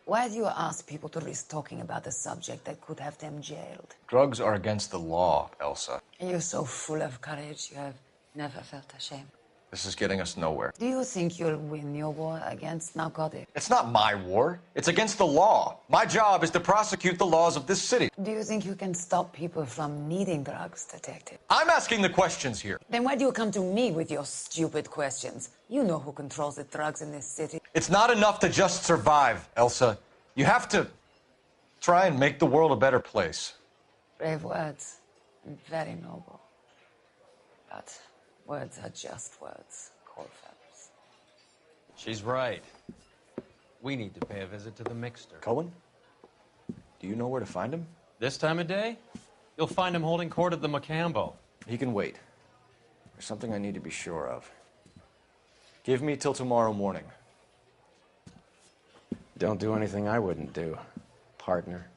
Why do you ask people to risk talking about a subject that could have them jailed? Drugs are against the law, Elsa. And you're so full of courage, you have never felt ashamed. This is getting us nowhere. Do you think you'll win your war against narcotics? It's not my war. It's against the law. My job is to prosecute the laws of this city. Do you think you can stop people from needing drugs, Detective? I'm asking the questions here. Then why do you come to me with your stupid questions? You know who controls the drugs in this city. It's not enough to just survive, Elsa. You have to try and make the world a better place. Brave words, and very noble. But words are just words, Coldfellows. She's right. We need to pay a visit to the Mixter. Cohen? Do you know where to find him? This time of day? You'll find him holding court at the Macambo. He can wait. There's something I need to be sure of. Give me till tomorrow morning. Don't do anything I wouldn't do, partner.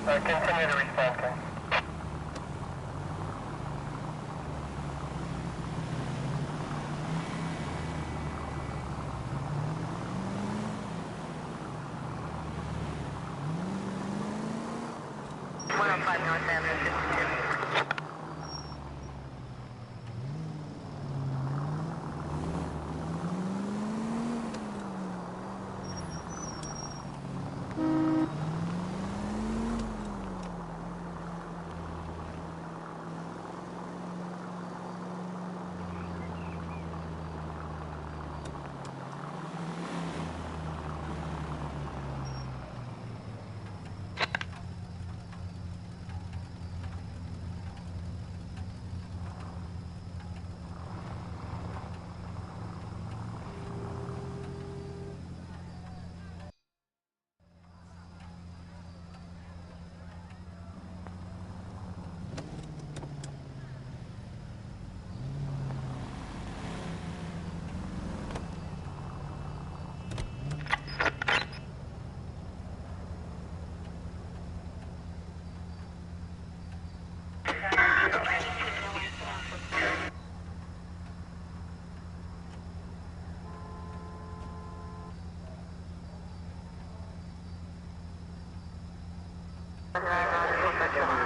Continue to respond, Ken. North Avenue 52.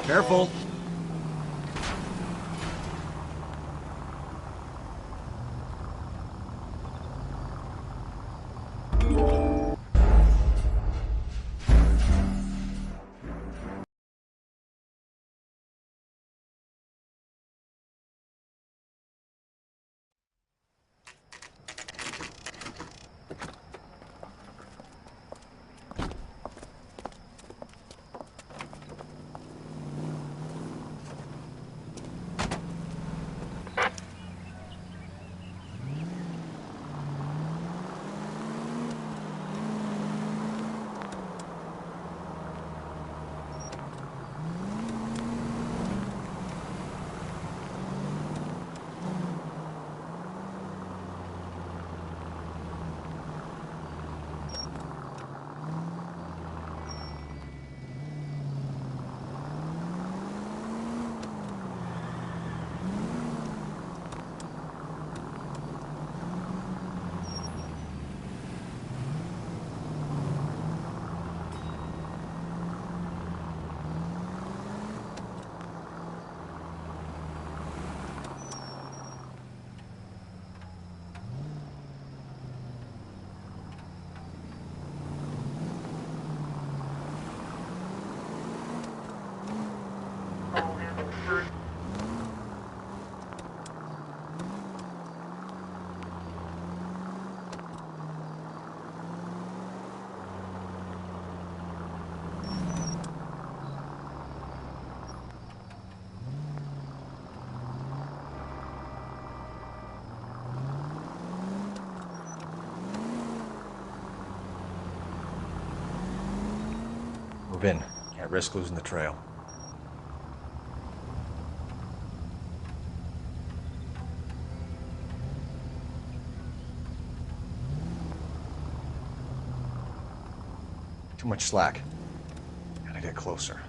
Careful. Move in. Can't risk losing the trail. Too much slack. Gotta get closer.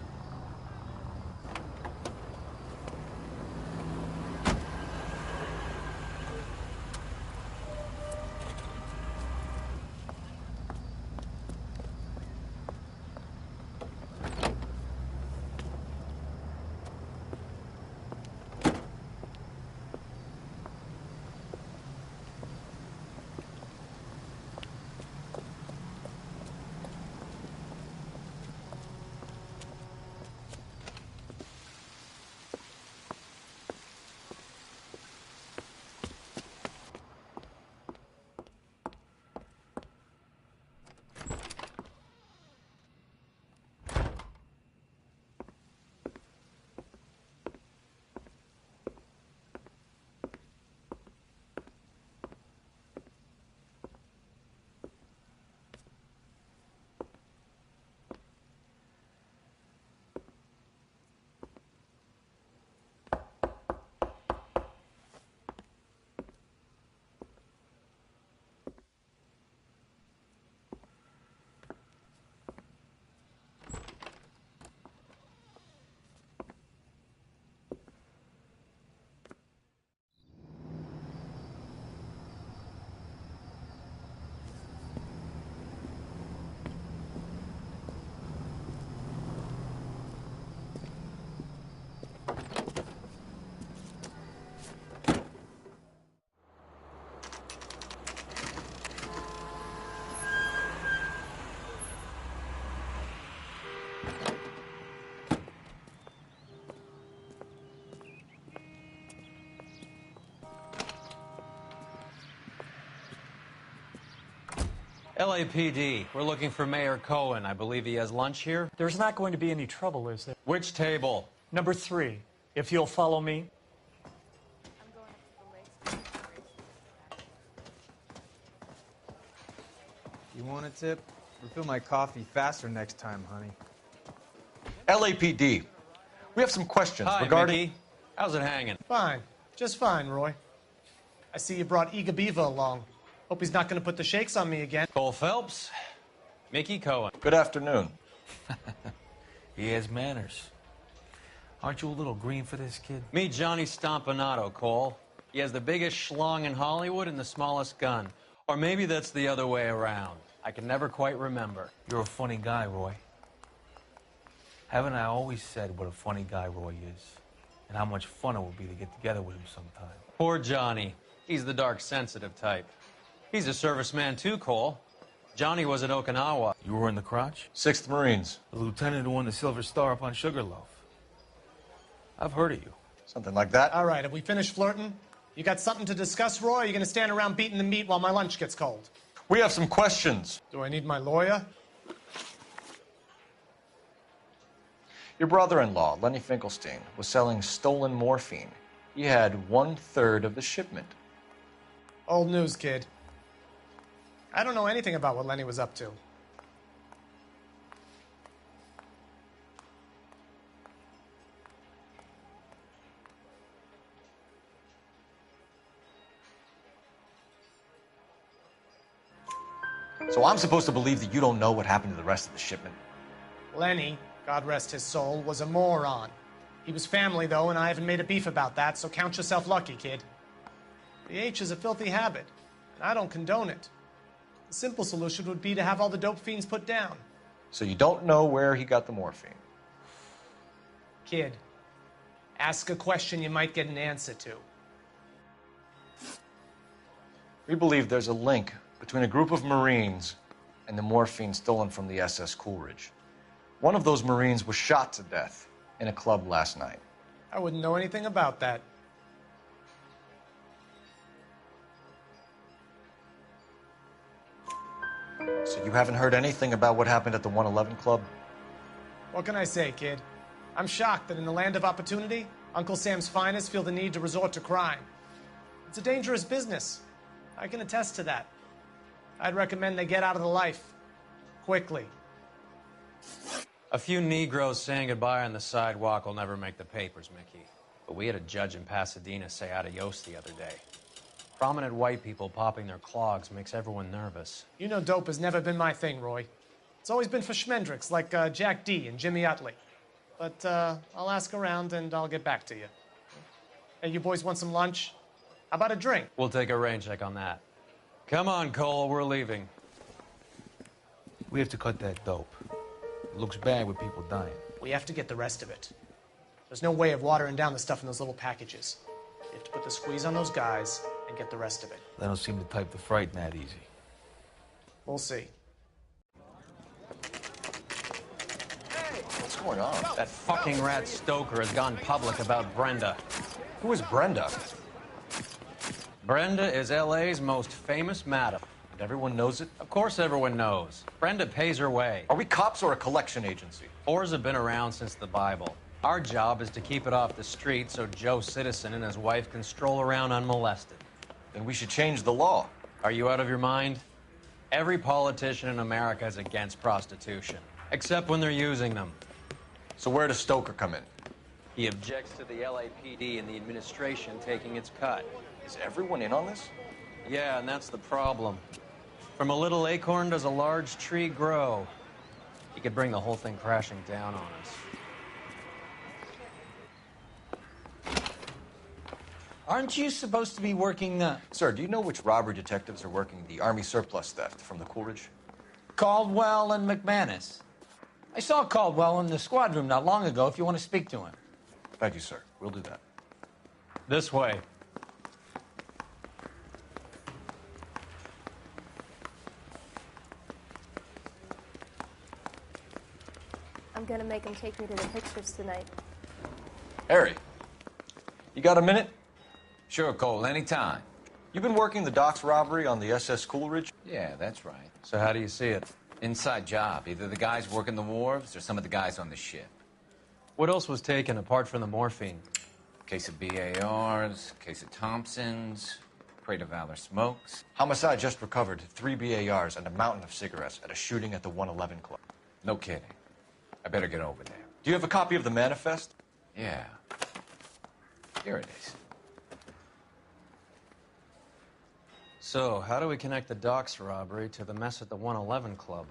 LAPD, we're looking for Mayor Cohen. I believe he has lunch here. There's not going to be any trouble, is there? Which table? Number 3, if you'll follow me. You want a tip? Refill my coffee faster next time, honey. LAPD, we have some questions Hi, regarding... Mickey. How's it hanging? Fine. Just fine, Roy. I see you brought Iga Beaver along. Hope he's not going to put the shakes on me again. Cole Phelps, Mickey Cohen. Good afternoon. He has manners. Aren't you a little green for this kid? Meet Johnny Stompanato, Cole. He has the biggest schlong in Hollywood and the smallest gun. Or maybe that's the other way around. I can never quite remember. You're a funny guy, Roy. Haven't I always said what a funny guy Roy is? And how much fun it would be to get together with him sometime. Poor Johnny. He's the dark, sensitive type. He's a serviceman too, Cole. Johnny was at Okinawa. You were in the crotch? 6th Marines. The lieutenant who won the Silver Star up on Sugarloaf. I've heard of you. Something like that. All right, have we finished flirting? You got something to discuss, Roy, or are you going to stand around beating the meat while my lunch gets cold? We have some questions. Do I need my lawyer? Your brother-in-law, Lenny Finkelstein, was selling stolen morphine. He had 1/3 of the shipment. Old news, kid. I don't know anything about what Lenny was up to. So I'm supposed to believe that you don't know what happened to the rest of the shipment? Lenny, God rest his soul, was a moron. He was family, though, and I haven't made a beef about that, so count yourself lucky, kid. The H is a filthy habit, and I don't condone it. The simple solution would be to have all the dope fiends put down. So you don't know where he got the morphine? Kid, ask a question you might get an answer to. We believe there's a link between a group of Marines and the morphine stolen from the SS Coolidge. One of those Marines was shot to death in a club last night. I wouldn't know anything about that. So you haven't heard anything about what happened at the 111 Club? What can I say, kid? I'm shocked that in the land of opportunity, Uncle Sam's finest feel the need to resort to crime. It's a dangerous business. I can attest to that. I'd recommend they get out of the life. Quickly. A few Negroes saying goodbye on the sidewalk will never make the papers, Mickey. But we had a judge in Pasadena say adios the other day. Prominent white people popping their clogs makes everyone nervous. You know dope has never been my thing, Roy. It's always been for schmendricks like Jack D. and Jimmy Utley. But I'll ask around and I'll get back to you. Hey, you boys want some lunch? How about a drink? We'll take a rain check on that. Come on, Cole, we're leaving. We have to cut that dope. It looks bad with people dying. We have to get the rest of it. There's no way of watering down the stuff in those little packages. You have to put the squeeze on those guys and get the rest of it. They don't seem the type to frighten that easy. We'll see. What's going on? That fucking rat Stoker has gone public about Brenda. Who is Brenda? Brenda is LA's most famous madam. And everyone knows it? Of course everyone knows. Brenda pays her way. Are we cops or a collection agency? Whores have been around since the Bible. Our job is to keep it off the street so Joe Citizen and his wife can stroll around unmolested. Then we should change the law. Are you out of your mind? Every politician in America is against prostitution, except when they're using them. So where does Stoker come in? He objects to the LAPD and the administration taking its cut. Is everyone in on this? Yeah, and that's the problem. From a little acorn does a large tree grow. He could bring the whole thing crashing down on us. Aren't you supposed to be working the... Sir, do you know which robbery detectives are working the Army surplus theft from the Coolidge? Caldwell and McManus. I saw Caldwell in the squad room not long ago if you want to speak to him. Thank you, sir. We'll do that. This way. I'm gonna make him take me to the pictures tonight. Harry, you got a minute? Sure, Cole, anytime. You've been working the docks robbery on the SS Coolidge? Yeah, that's right. So how do you see it? Inside job. Either the guys working the wharves or some of the guys on the ship. What else was taken apart from the morphine? Case of BARs, case of Thompsons, crate of Valor smokes. Homicide just recovered 3 BARs and a mountain of cigarettes at a shooting at the 111 Club. No kidding. I better get over there. Do you have a copy of the manifest? Yeah. Here it is. So, how do we connect the docks robbery to the mess at the 111 Club?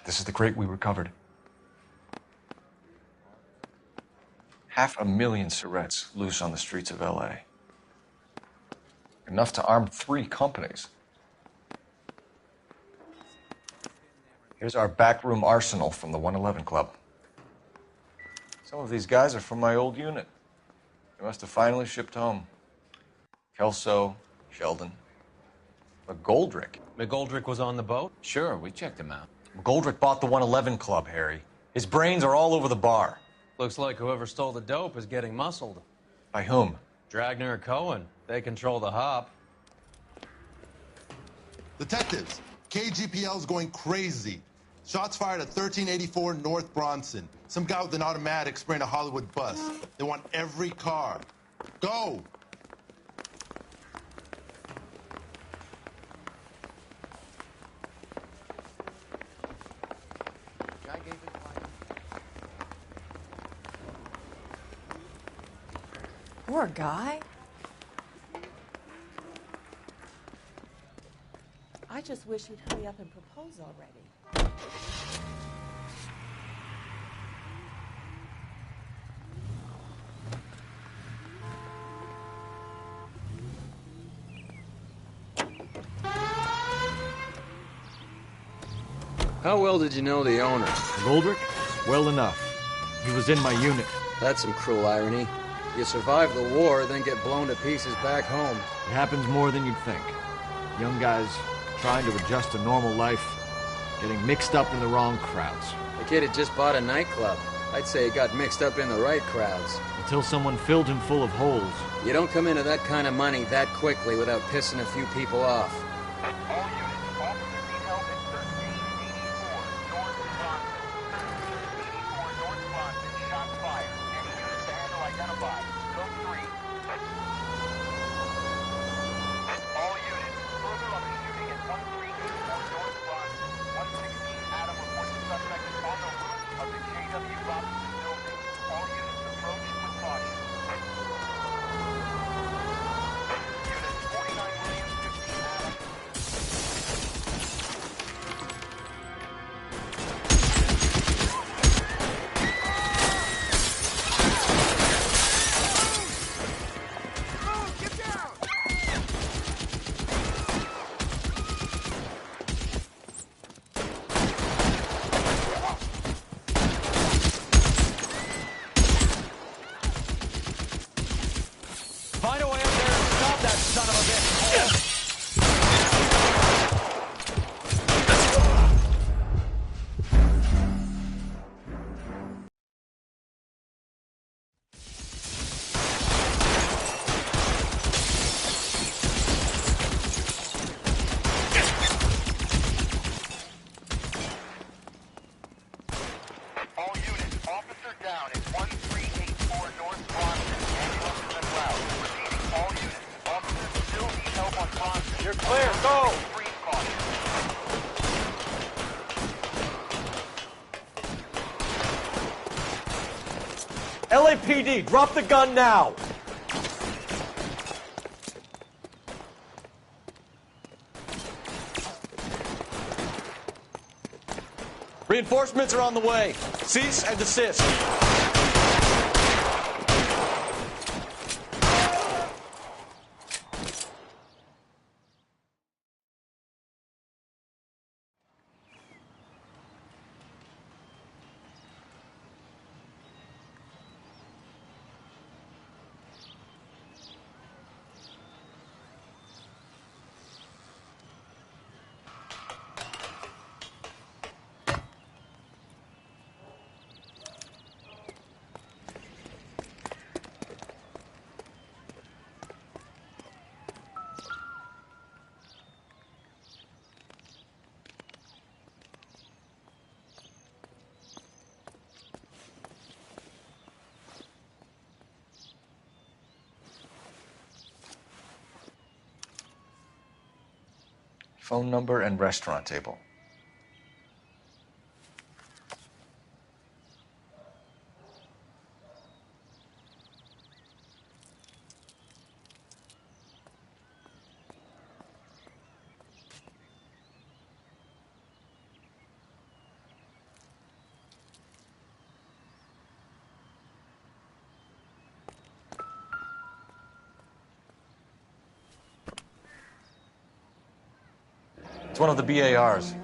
This is the crate we recovered. 500,000 Surrettes loose on the streets of L.A. Enough to arm 3 companies. Here's our backroom arsenal from the 111 Club. Some of these guys are from my old unit. They must have finally shipped home. Kelso, Sheldon. McGoldrick. McGoldrick was on the boat? Sure, we checked him out. McGoldrick bought the 111 Club, Harry. His brains are all over the bar. Looks like whoever stole the dope is getting muscled. By whom? Dragner and Cohen. They control the hop. Detectives, KGPL's going crazy. Shots fired at 1384 North Bronson. Some guy with an automatic spraying a Hollywood bus. They want every car. Go! Poor guy. I just wish he'd hurry up and propose already. How well did you know the owner? Goldrick? Well enough. He was in my unit. That's some cruel irony. You survive the war, then get blown to pieces back home. It happens more than you'd think. Young guys trying to adjust to normal life, getting mixed up in the wrong crowds. The kid had just bought a nightclub. I'd say he got mixed up in the right crowds. Until someone filled him full of holes. You don't come into that kind of money that quickly without pissing a few people off. Find a way up there and stop that son of a bitch. All units, officer down at 1384 North Bronson. Ambulances en route. Repeating, all units, officers still need help on Bronson. You're clear, go! Extreme caution. LAPD, drop the gun now! Reinforcements are on the way. Cease and desist. Phone number and restaurant table. It's one of the BARs.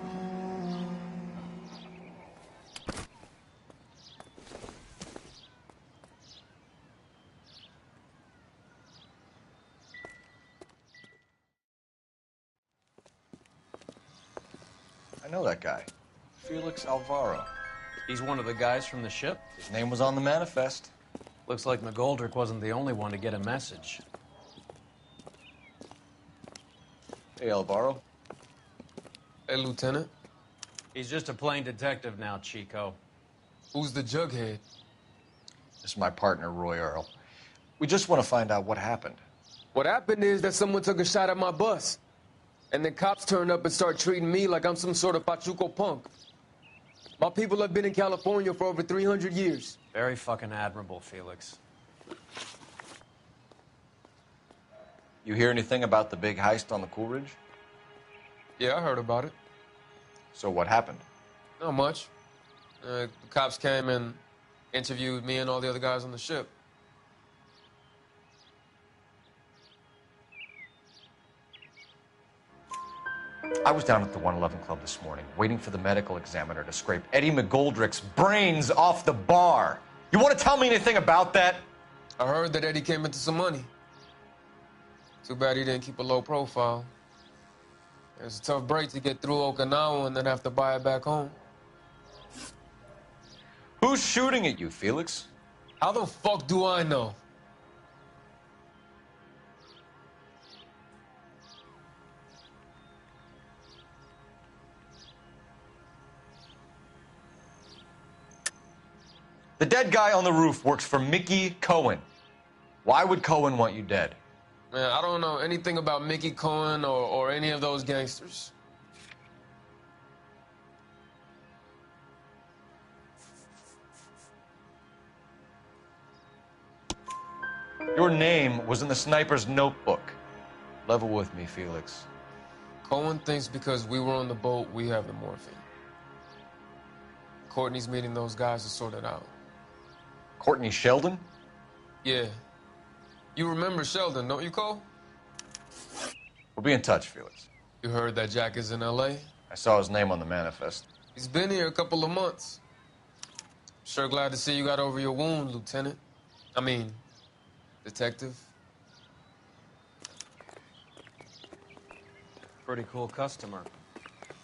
I know that guy. Felix Alvaro. He's one of the guys from the ship? His name was on the manifest. Looks like McGoldrick wasn't the only one to get a message. Hey, Alvaro. Hey, Lieutenant. He's just a plain detective now, Chico. Who's the jughead? This is my partner, Roy Earl. We just want to find out what happened. What happened is that someone took a shot at my bus. And then cops turned up and start treating me like I'm some sort of Pachuco punk. My people have been in California for over 300 years. Very fucking admirable, Felix. You hear anything about the big heist on the Coolidge? Yeah, I heard about it. So what happened? Not much. The cops came and interviewed me and all the other guys on the ship. I was down at the 111 Club this morning, waiting for the medical examiner to scrape Eddie McGoldrick's brains off the bar. You want to tell me anything about that? I heard that Eddie came into some money. Too bad he didn't keep a low profile. It was a tough break to get through Okinawa and then have to buy it back home. Who's shooting at you, Felix? How the fuck do I know? The dead guy on the roof works for Mickey Cohen. Why would Cohen want you dead? Man, I don't know anything about Mickey Cohen or any of those gangsters. Your name was in the sniper's notebook. Level with me, Felix. Cohen thinks because we were on the boat, we have the morphine. Courtney's meeting those guys to sort it out. Courtney Sheldon? Yeah. You remember Sheldon, don't you, Cole? We'll be in touch, Felix. You heard that Jack is in L.A.? I saw his name on the manifest. He's been here a couple of months. Sure glad to see you got over your wound, Lieutenant. I mean, Detective. Pretty cool customer.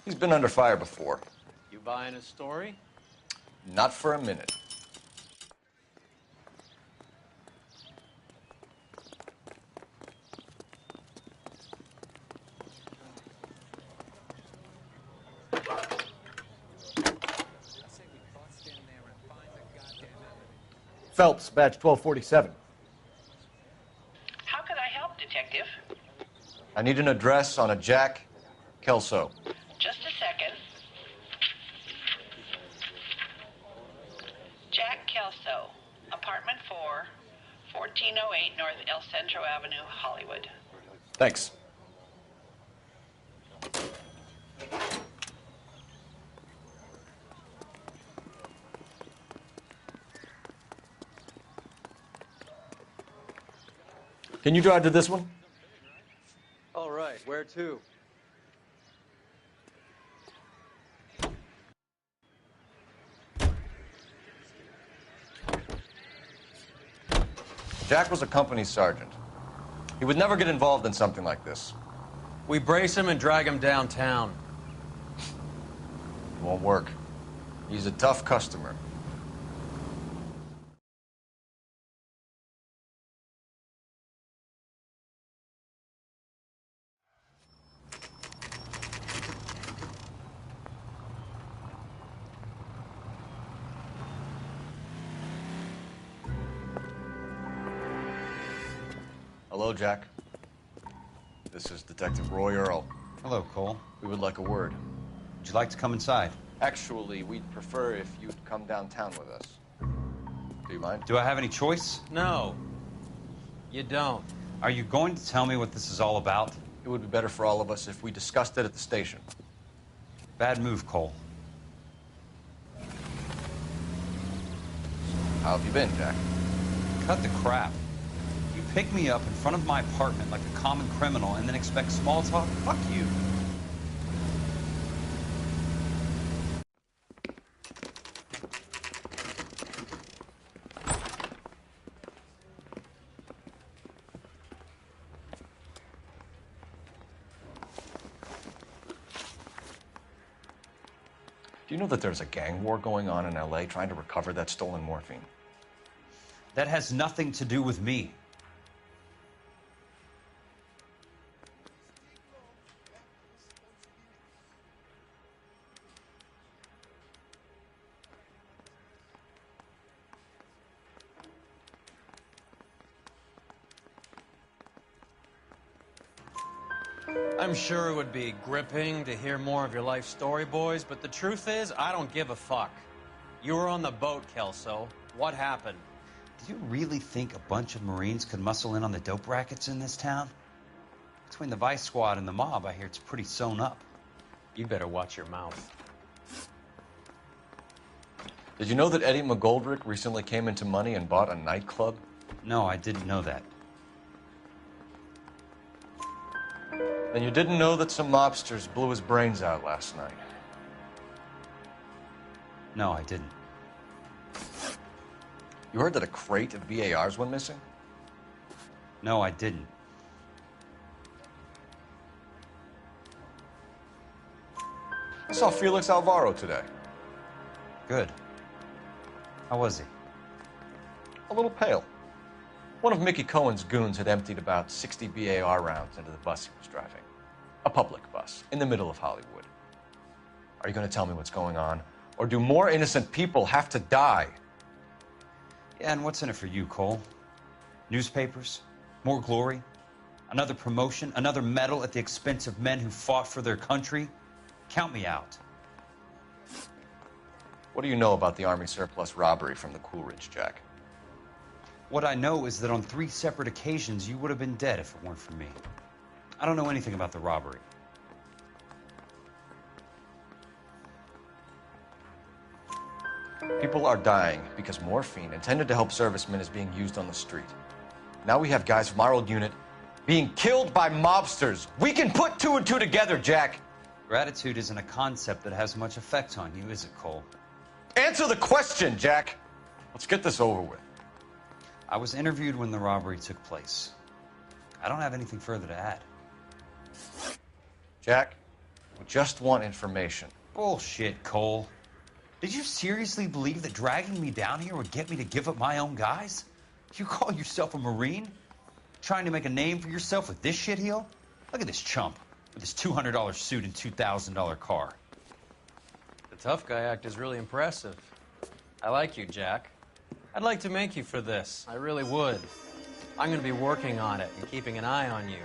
He's been under fire before. You buying his story? Not for a minute. Phelps, badge 1247. How can I help, Detective? I need an address on a Jack Kelso. Just a second. Jack Kelso, apartment 4, 1408 North El Centro Avenue, Hollywood. Thanks. Can you drive to this one? All right, where to? Jack was a company sergeant. He would never get involved in something like this. We brace him and drag him downtown. It won't work. He's a tough customer. Hello, Jack. This is Detective Roy Earl. Hello, Cole. We would like a word. Would you like to come inside? Actually, we'd prefer if you'd come downtown with us. Do you mind? Do I have any choice? No. You don't. Are you going to tell me what this is all about? It would be better for all of us if we discussed it at the station. Bad move, Cole. How have you been, Jack? Cut the crap. You pick me up in front of my apartment like a common criminal and then expect small talk? Fuck you. Do you know that there's a gang war going on in LA trying to recover that stolen morphine? That has nothing to do with me. I'm sure it would be gripping to hear more of your life story, boys, but the truth is, I don't give a fuck. You were on the boat, Kelso. What happened? Do you really think a bunch of Marines could muscle in on the dope rackets in this town? Between the Vice Squad and the mob, I hear it's pretty sewn up. You better watch your mouth. Did you know that Eddie McGoldrick recently came into money and bought a nightclub? No, I didn't know that. And you didn't know that some mobsters blew his brains out last night? No, I didn't. You heard that a crate of BARs went missing? No, I didn't. I saw Felix Alvaro today. Good. How was he? A little pale. One of Mickey Cohen's goons had emptied about 60 BAR rounds into the bus he was driving. A public bus, in the middle of Hollywood. Are you going to tell me what's going on? Or do more innocent people have to die? Yeah, and what's in it for you, Cole? Newspapers? More glory? Another promotion? Another medal at the expense of men who fought for their country? Count me out. What do you know about the Army surplus robbery from the Coolidge, Jack? What I know is that on 3 separate occasions, you would have been dead if it weren't for me. I don't know anything about the robbery. People are dying because morphine intended to help servicemen is being used on the street. Now we have guys from our old unit being killed by mobsters. We can put 2 and 2 together, Jack. Gratitude isn't a concept that has much effect on you, is it, Cole? Answer the question, Jack. Let's get this over with. I was interviewed when the robbery took place. I don't have anything further to add. Jack, we just want information. Bullshit, Cole. Did you seriously believe that dragging me down here would get me to give up my own guys? You call yourself a Marine? Trying to make a name for yourself with this shitheel? Look at this chump with his $200 suit and $2,000 car. The tough guy act is really impressive. I like you, Jack. I'd like to make you for this. I really would. I'm going to be working on it and keeping an eye on you.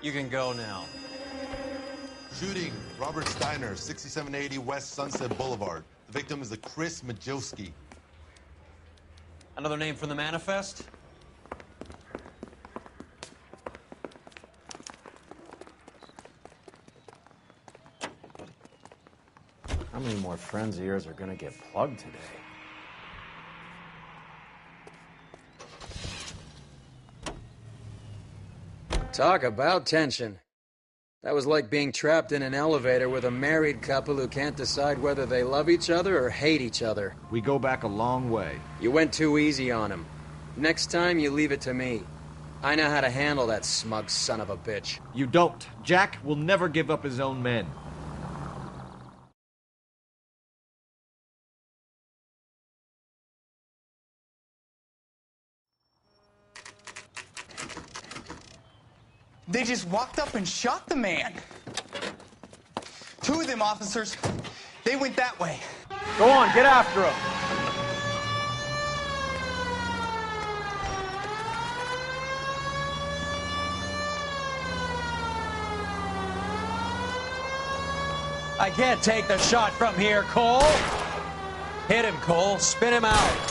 You can go now. Shooting, Robert Steiner, 6780 West Sunset Boulevard. The victim is a Chris Majewski. Another name from the manifest? How many more friends of yours are gonna get plugged today? Talk about tension. That was like being trapped in an elevator with a married couple who can't decide whether they love each other or hate each other. We go back a long way. You went too easy on him. Next time, you leave it to me. I know how to handle that smug son of a bitch. You don't. Jack will never give up his own men. They just walked up and shot the man. 2 of them officers, they went that way. Go on, get after him. I can't take the shot from here, Cole. Hit him, Cole. Spin him out.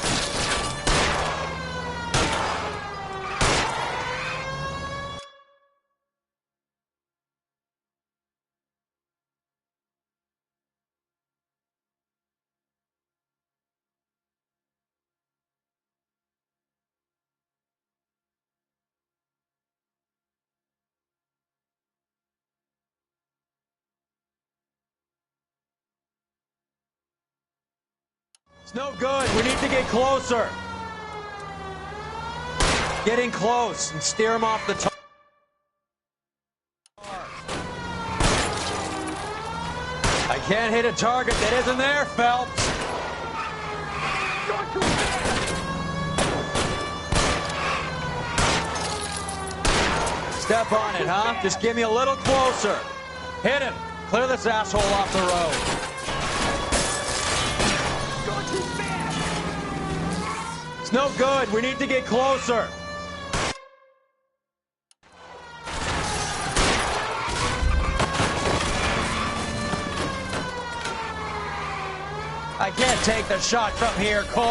It's no good. We need to get closer. Getting close and steer him off the top. I can't hit a target that isn't there, Phelps. Step on it, huh? Just give me a little closer. Hit him. Clear this asshole off the road. Going too fast. It's no good. We need to get closer. I can't take the shot from here, Cole.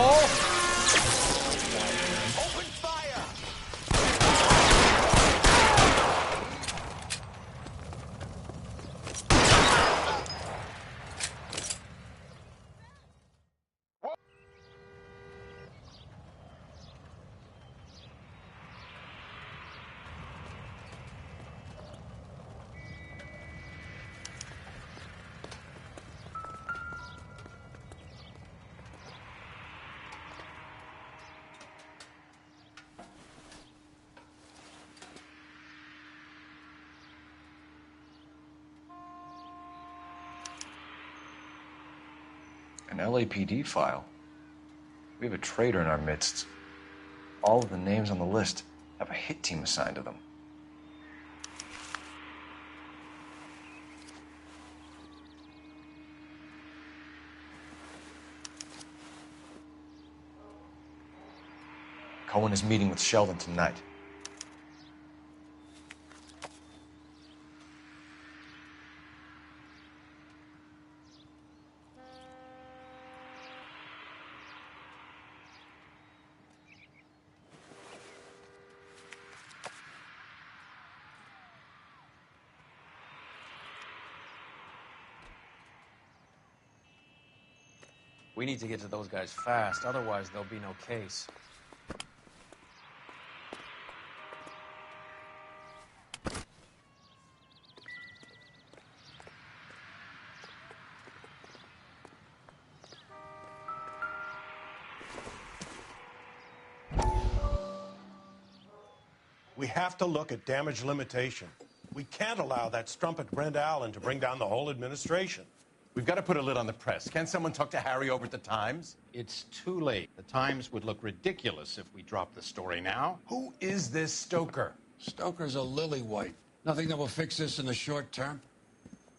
Open fire. An LAPD file. We have a traitor in our midst. All of the names on the list have a hit team assigned to them. Cohen is meeting with Sheldon tonight. We need to get to those guys fast, otherwise there'll be no case. We have to look at damage limitation. We can't allow that strumpet Brent Allen to bring down the whole administration. We've got to put a lid on the press. Can't someone talk to Harry over at the Times? It's too late. The Times would look ridiculous if we dropped the story now. Who is this Stoker? Stoker's a lily-white. Nothing that will fix this in the short term?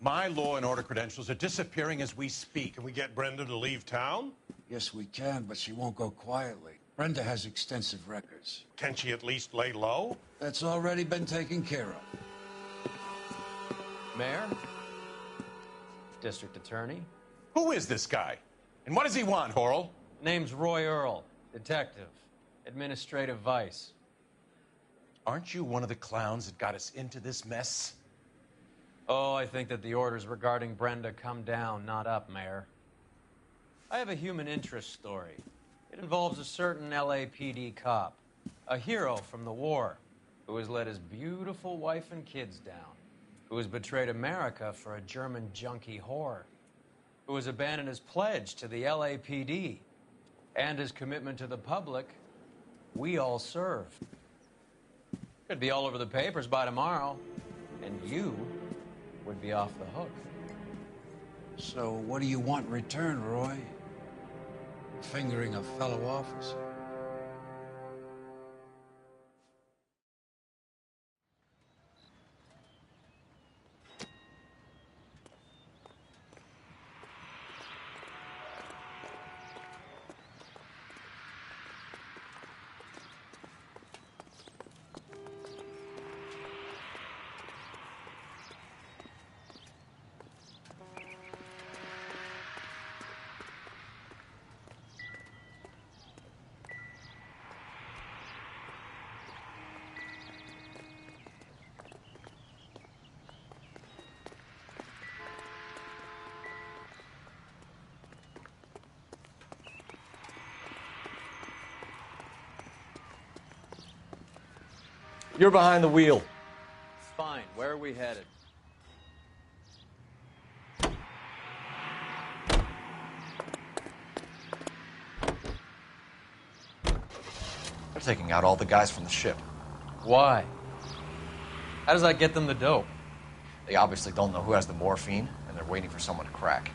My law and order credentials are disappearing as we speak. Can we get Brenda to leave town? Yes, we can, but she won't go quietly. Brenda has extensive records. Can she at least lay low? That's already been taken care of. Mayor? District Attorney? Who is this guy? And what does he want, Horrell? Name's Roy Earl, detective, administrative vice. Aren't you one of the clowns that got us into this mess? Oh, I think that the orders regarding Brenda come down, not up, Mayor. I have a human interest story. It involves a certain LAPD cop, a hero from the war, who has let his beautiful wife and kids down, who has betrayed America for a German junkie whore, who has abandoned his pledge to the LAPD and his commitment to the public we all serve. Could be all over the papers by tomorrow, and you would be off the hook. So what do you want in return, Roy? Fingering a fellow officer? You're behind the wheel. Fine. Where are we headed? They're taking out all the guys from the ship. Why? How does that get them the dope? They obviously don't know who has the morphine, and they're waiting for someone to crack.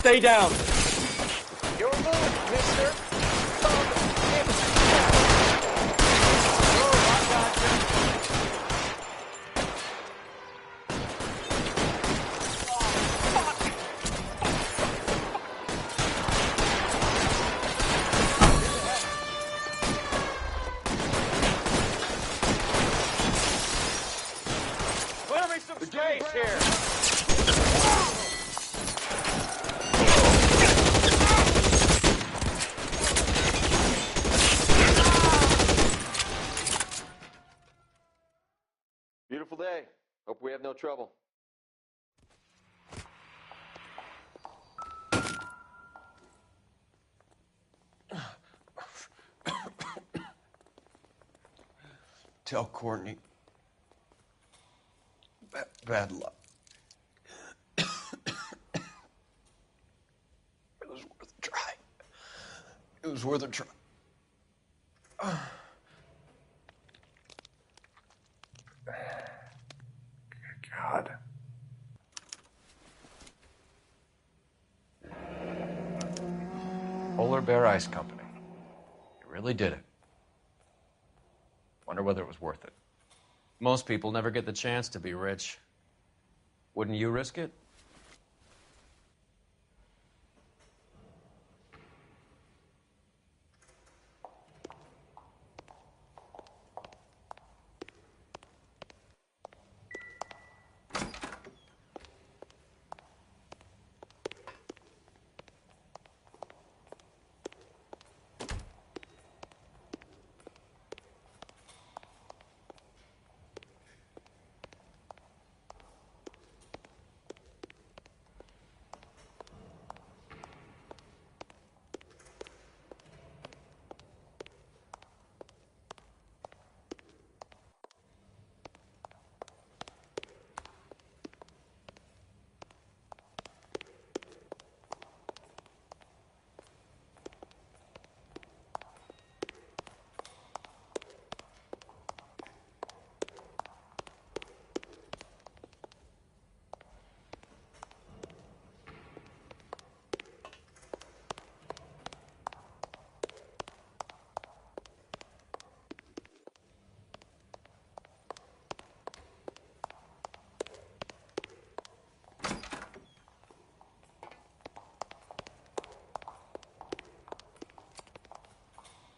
Stay down. Your move, mister. Clear me some space here. Beautiful day. Hope we have no trouble. Tell Courtney. Bad luck. It was worth a try. It was worth a try. God. Polar Bear Ice Company. You really did it. Wonder whether it was worth it. Most people never get the chance to be rich. Wouldn't you risk it?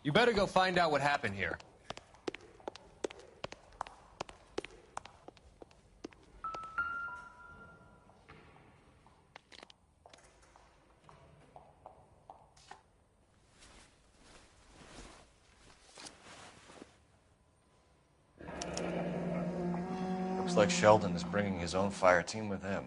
You better go find out what happened here. Looks like Sheldon is bringing his own fire team with him.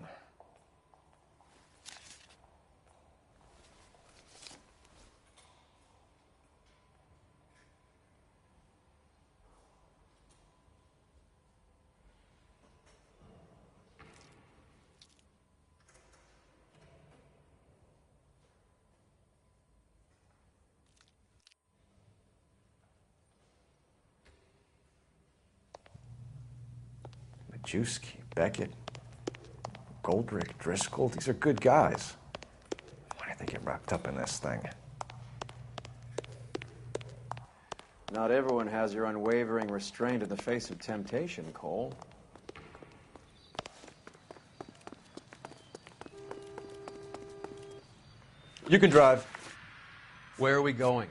Majewski, Beckett, Goldrick, Driscoll, these are good guys. Why did they get wrapped up in this thing? Not everyone has your unwavering restraint in the face of temptation, Cole. You can drive. Where are we going?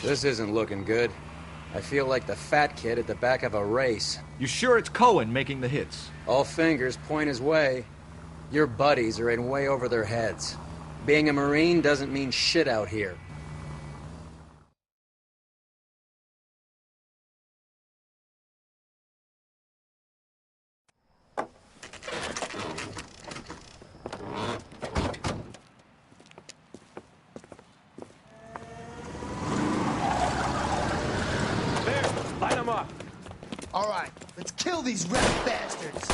This isn't looking good. I feel like the fat kid at the back of a race. You sure it's Cohen making the hits? All fingers point his way. Your buddies are in way over their heads. Being a Marine doesn't mean shit out here. Light them up. All right, let's kill these rat bastards.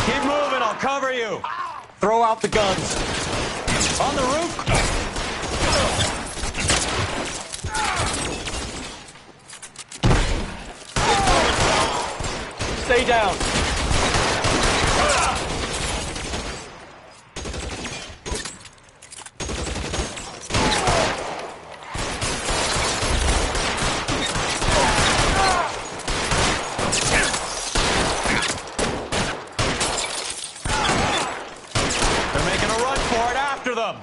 Keep moving, I'll cover you. Throw out the guns. On the roof. Stay down. They're making a run for it after them.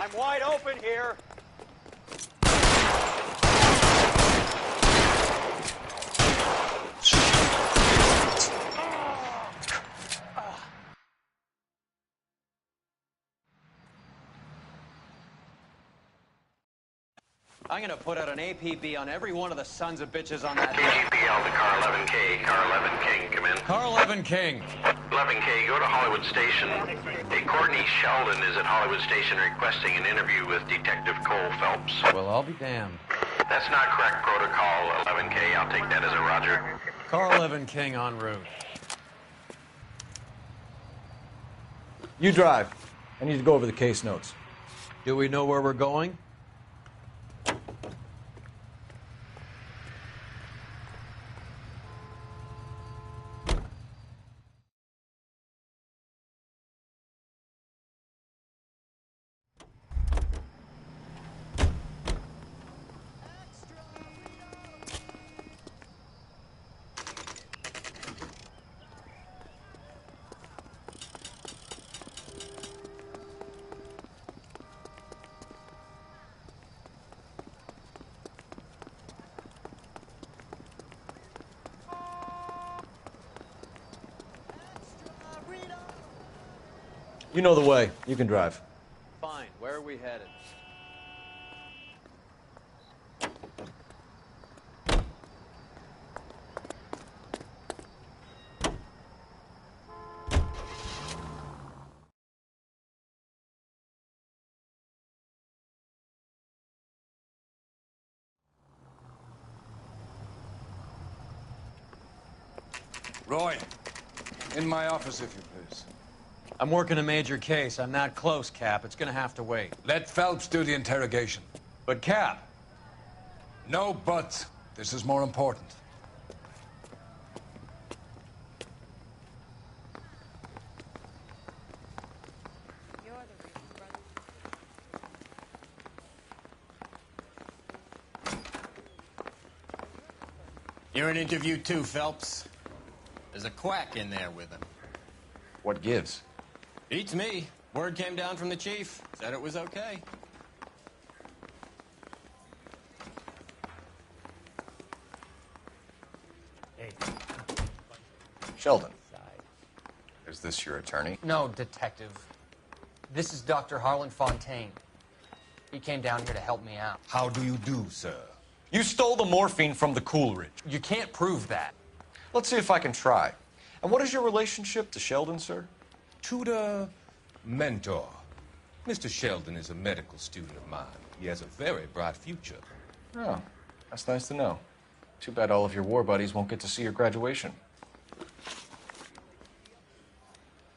I'm wide open here. I'm gonna put out an APB on every one of the sons of bitches on that. KGPL to car 11K. Car 11 King, come in. Car 11 King. 11K, go to Hollywood Station. Hey, Courtney Sheldon is at Hollywood Station requesting an interview with Detective Cole Phelps. Well, I'll be damned. That's not correct protocol, 11K. I'll take that as a roger. Car 11 King en route. You drive. I need to go over the case notes. Do we know where we're going? You know the way. You can drive. Fine. Where are we headed? Roy, in my office, if you please. I'm working a major case. I'm not close, Cap. It's gonna have to wait. Let Phelps do the interrogation. But, Cap. No buts. This is more important. You're in interview too, Phelps. There's a quack in there with him. What gives? Beats me. Word came down from the chief. Said it was okay. Hey. Sheldon. Is this your attorney? No, detective. This is Dr. Harlan Fontaine. He came down here to help me out. How do you do, sir? You stole the morphine from the Coolidge. You can't prove that. Let's see if I can try. And what is your relationship to Sheldon, sir? Tutor, mentor. Mr. Sheldon is a medical student of mine. He has a very bright future. Oh, that's nice to know. Too bad all of your war buddies won't get to see your graduation.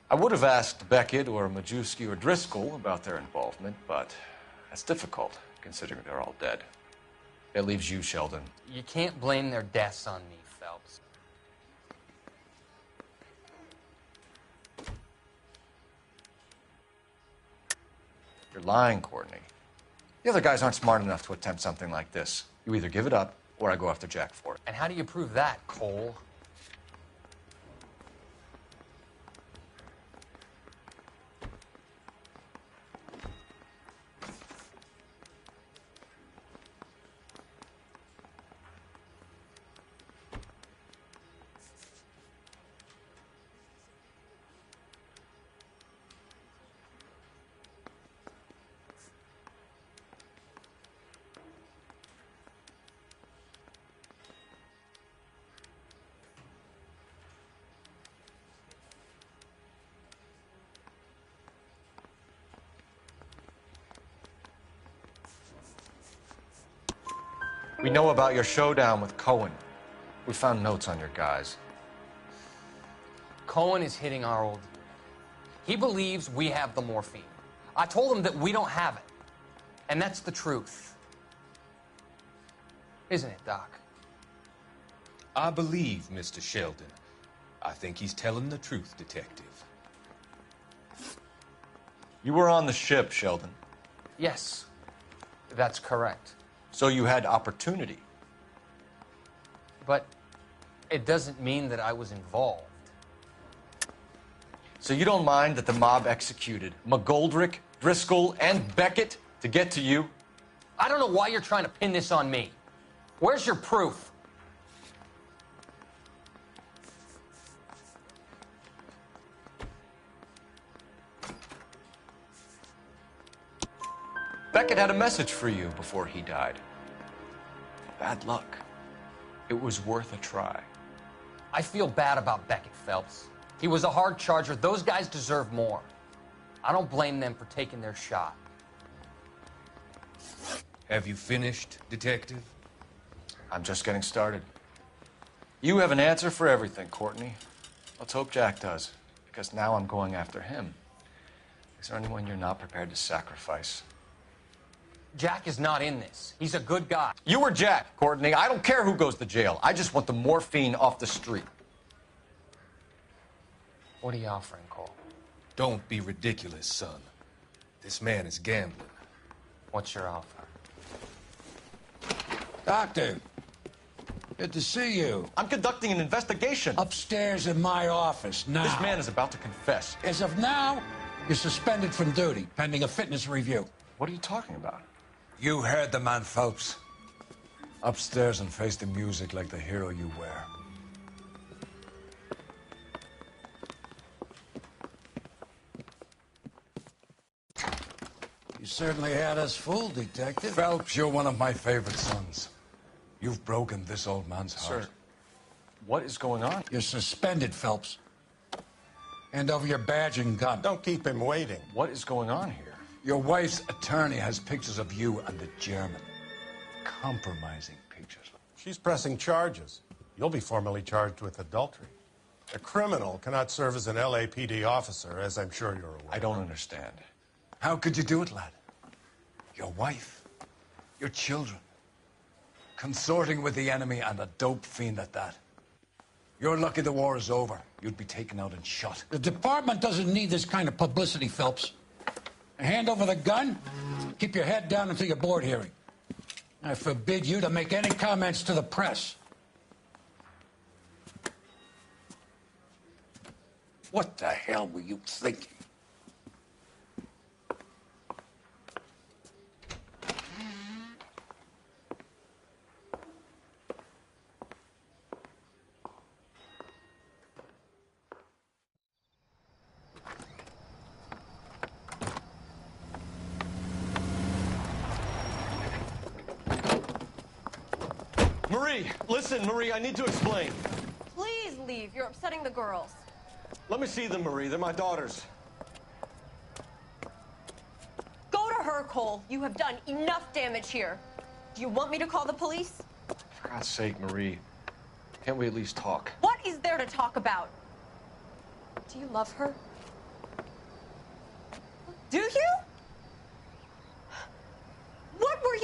I would have asked Beckett or Majewski or Driscoll about their involvement, but that's difficult. considering they're all dead. It leaves you, Sheldon. You can't blame their deaths on me, Phelps. You're lying, Courtney. The other guys aren't smart enough to attempt something like this. You either give it up, or I go after Jack for it. And how do you prove that, Cole? We know about your showdown with Cohen. We found notes on your guys. Cohen is hitting our old unit. He believes we have the morphine. I told him that we don't have it. And that's the truth. Isn't it, Doc? I believe Mr. Sheldon. I think he's telling the truth, Detective. You were on the ship, Sheldon. Yes, that's correct. So you had opportunity. But it doesn't mean that I was involved. So you don't mind that the mob executed McGoldrick, Driscoll, and Beckett to get to you? I don't know why you're trying to pin this on me. Where's your proof? Beckett had a message for you before he died. Bad luck. It was worth a try. I feel bad about Beckett, Phelps. He was a hard charger. Those guys deserve more. I don't blame them for taking their shot. Have you finished, Detective? I'm just getting started. You have an answer for everything, Courtney. Let's hope Jack does, because now I'm going after him. Is there anyone you're not prepared to sacrifice? Jack is not in this. He's a good guy. You were Jack, Courtney. I don't care who goes to jail. I just want the morphine off the street. What are you offering, Cole? Don't be ridiculous, son. This man is gambling. What's your offer? Doctor, good to see you. I'm conducting an investigation. Upstairs in my office now. This man is about to confess. As of now, you're suspended from duty, pending a fitness review. What are you talking about? You heard the man, Phelps. Upstairs and face the music like the hero you were. You certainly had us fooled, Detective. Phelps, you're one of my favorite sons. You've broken this old man's heart. Sir, what is going on? You're suspended, Phelps. Hand over your badge and gun. Don't keep him waiting. What is going on here? Your wife's attorney has pictures of you and the German. Compromising pictures. She's pressing charges. You'll be formally charged with adultery. A criminal cannot serve as an LAPD officer, as I'm sure you're aware. I don't understand. How could you do it, lad? Your wife, your children, consorting with the enemy and a dope fiend at that. You're lucky the war is over. You'd be taken out and shot. The department doesn't need this kind of publicity, Phelps. Hand over the gun, keep your head down until your board hearing. I forbid you to make any comments to the press. What the hell were you thinking? Marie, listen, Marie, I need to explain. Please leave. You're upsetting the girls. Let me see them, Marie. They're my daughters. Go to her, Cole. You have done enough damage here. Do you want me to call the police? For God's sake, Marie, can't we at least talk? What is there to talk about? Do you love her? Do you? What were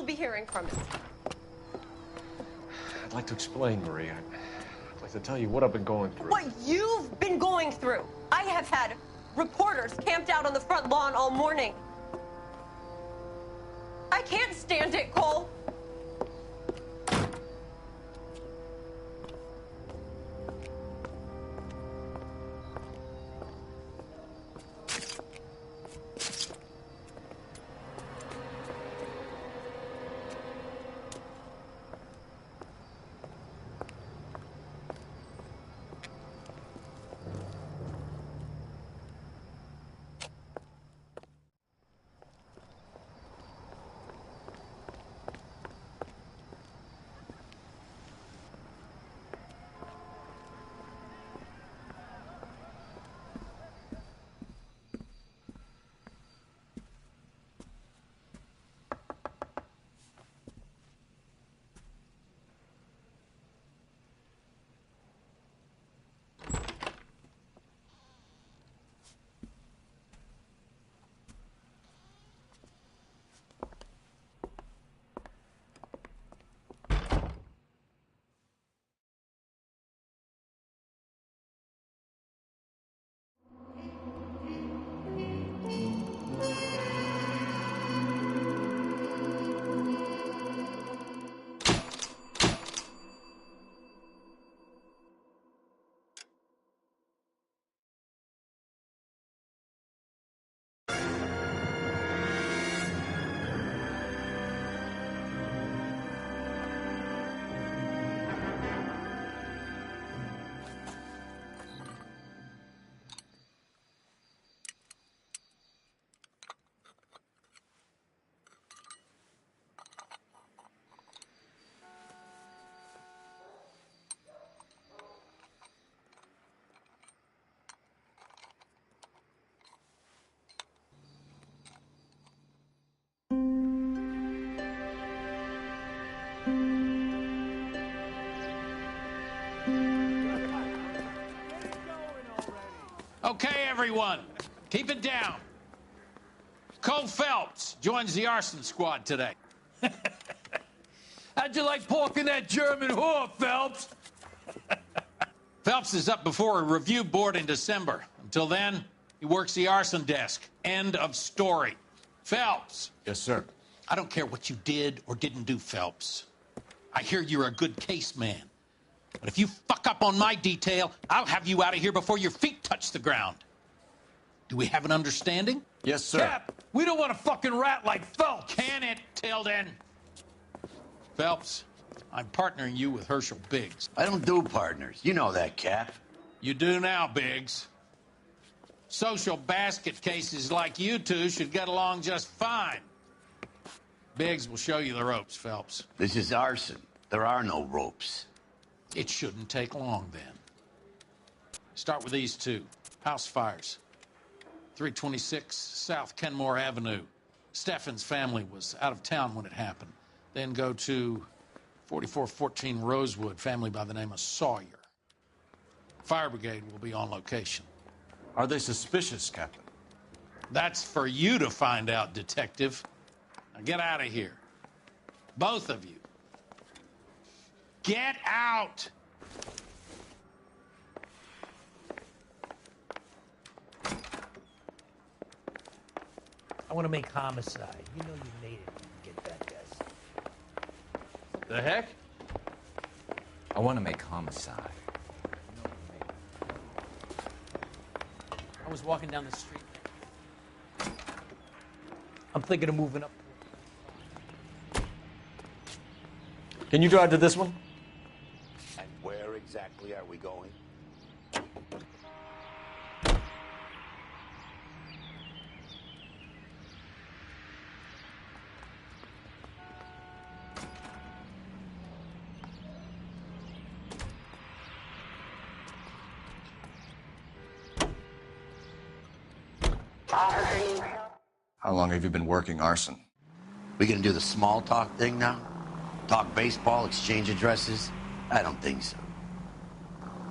will be hearing from it. I'd like to explain, Marie. I'd like to tell you what I've been going through. What you've been going through. I have had reporters camped out on the front lawn all morning. I can't stand it, Cole. Okay, everyone, keep it down. Cole Phelps joins the arson squad today. How'd you like porking that German whore, Phelps? Phelps is up before a review board in December. Until then, he works the arson desk. End of story. Phelps. Yes, sir. I don't care what you did or didn't do, Phelps. I hear you're a good case man. But if you fuck up on my detail, I'll have you out of here before your feet touch the ground. Do we have an understanding? Yes, sir. Cap, we don't want a fucking rat like Phelps. Can it, Tilden? Phelps, I'm partnering you with Herschel Biggs. I don't do partners. You know that, Cap. You do now, Biggs. Social basket cases like you two should get along just fine. Biggs will show you the ropes, Phelps. This is arson. There are no ropes. It shouldn't take long, then. Start with these two. House fires. 326 South Kenmore Avenue. Steffen's family was out of town when it happened. Then go to 4414 Rosewood, family by the name of Sawyer. Fire brigade will be on location. Are they suspicious, Captain? That's for you to find out, Detective. Now get out of here. Both of you. Get out! I want to make homicide. You know you made it when you get that guess. The heck? I want to make homicide. I was walking down the street. I'm thinking of moving up. Can you drive to this one? And where exactly are we going? How long have you been working arson? We gonna do the small talk thing now? Talk baseball, exchange addresses? I don't think so.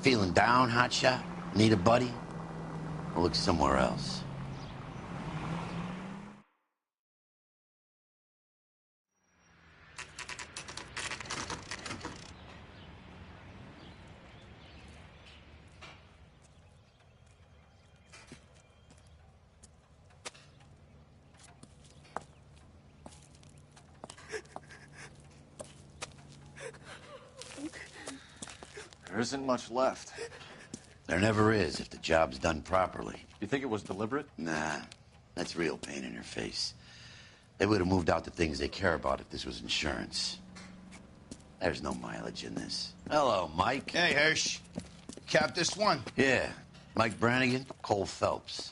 Feeling down, hotshot? Need a buddy? I'll look somewhere else. There isn't much left. There never is if the job's done properly. You think it was deliberate? Nah, that's real pain in her face. They would have moved out the things they care about if this was insurance. There's no mileage in this. Hello, Mike. Hey, Hirsch. Cap this one. Yeah, Mike Brannigan, Cole Phelps.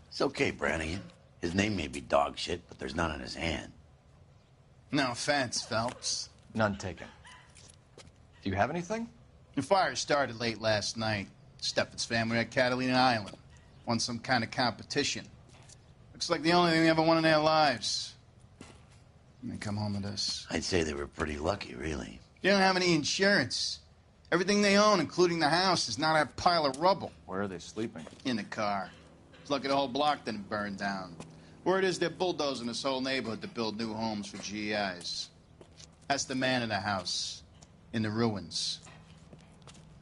It's okay, Brannigan. His name may be dog shit, but there's none in his hand. No offense, Phelps. None taken. Do you have anything? The fire started late last night. Steffen's family at Catalina Island. Won some kind of competition. Looks like the only thing they ever won in their lives. And they come home to this. I'd say they were pretty lucky, really. They don't have any insurance. Everything they own, including the house, is not a pile of rubble. Where are they sleeping? In the car. It's lucky the whole block didn't burn down. Word is they're bulldozing this whole neighborhood to build new homes for GIs. That's the man in the house. In the ruins.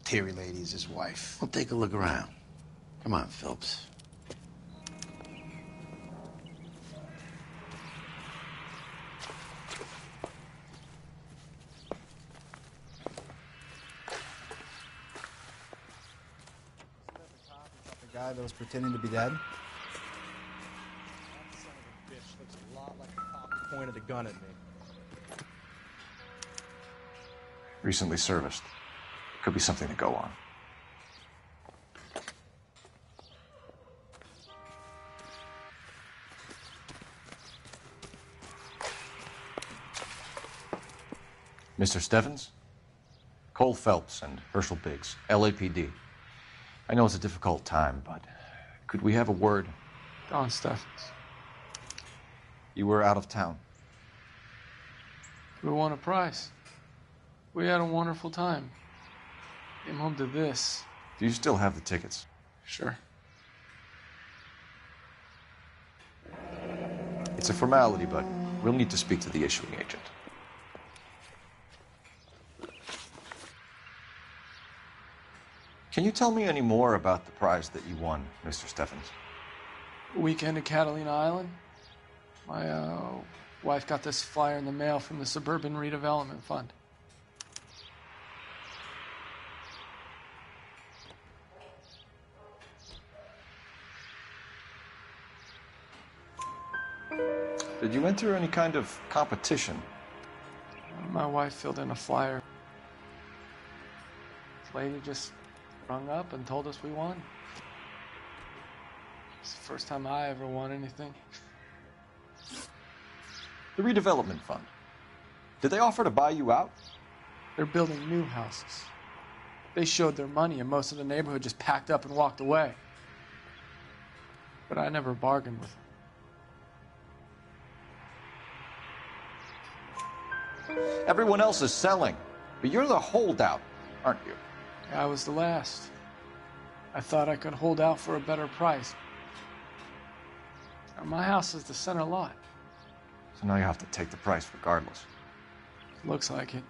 Terry lady's his wife. We'll take a look around. Come on, Phelps. The guy that was pretending to be dead? That son of a bitch looks a lot like the cop who pointed a gun at me. Recently serviced. Could be something to go on. Mr. Steffens? Cole Phelps and Herschel Biggs, LAPD. I know it's a difficult time, but could we have a word? Don Steffens. You were out of town. We won a prize. We had a wonderful time. Came home to this. Do you still have the tickets? Sure. It's a formality, but we'll need to speak to the issuing agent. Can you tell me any more about the prize that you won, Mr. Steffens? Weekend at Catalina Island. My wife got this flyer in the mail from the Suburban Redevelopment Fund. Did you enter any kind of competition? My wife filled in a flyer. This lady just rung up and told us we won. It's the first time I ever won anything. The redevelopment fund. Did they offer to buy you out? They're building new houses. They showed their money and most of the neighborhood just packed up and walked away. But I never bargained with them. Everyone else is selling, but you're the holdout, aren't you? I was the last. I thought I could hold out for a better price. My house is the center lot. So now you have to take the price regardless. Looks like it.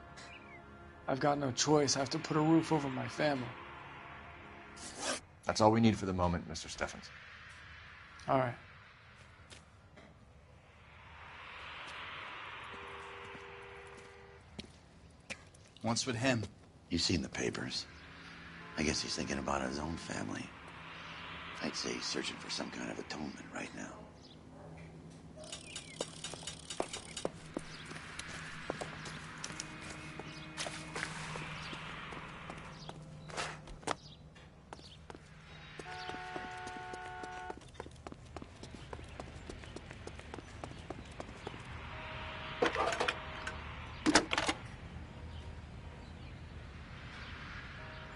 I've got no choice. I have to put a roof over my family. That's all we need for the moment, Mr. Steffens. All right. What's with him? You've seen the papers. I guess he's thinking about his own family. I'd say he's searching for some kind of atonement right now.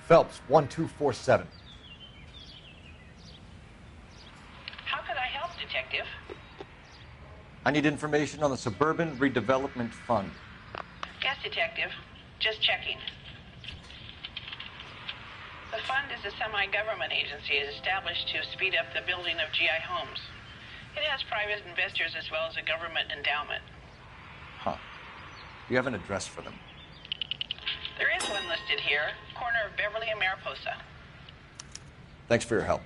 Phelps, 1247. How can I help, Detective? I need information on the Suburban Redevelopment Fund. Yes, Detective. Just checking. The fund is a semi-government agency established to speed up the building of GI homes. It has private investors as well as a government endowment. Huh. Do you have an address for them? There is one listed here, corner of Beverly and Mariposa. Thanks for your help.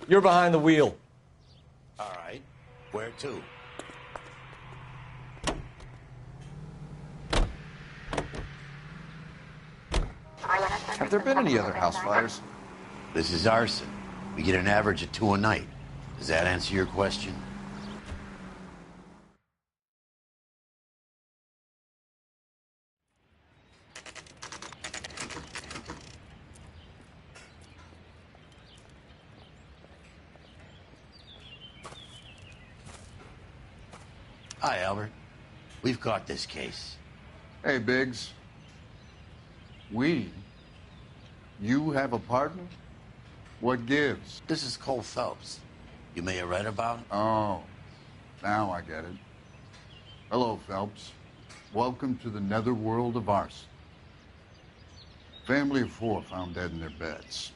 You're behind the wheel. All right. Where to? Have there been any other house fires? This is arson. We get an average of 2 a night. Does that answer your question? Hi, Albert. We've caught this case. Hey, Biggs. We? You have a partner? What gives? This is Cole Phelps. You may have read about him. Oh, now I get it. Hello, Phelps. Welcome to the netherworld of arson. Family of 4 found dead in their beds.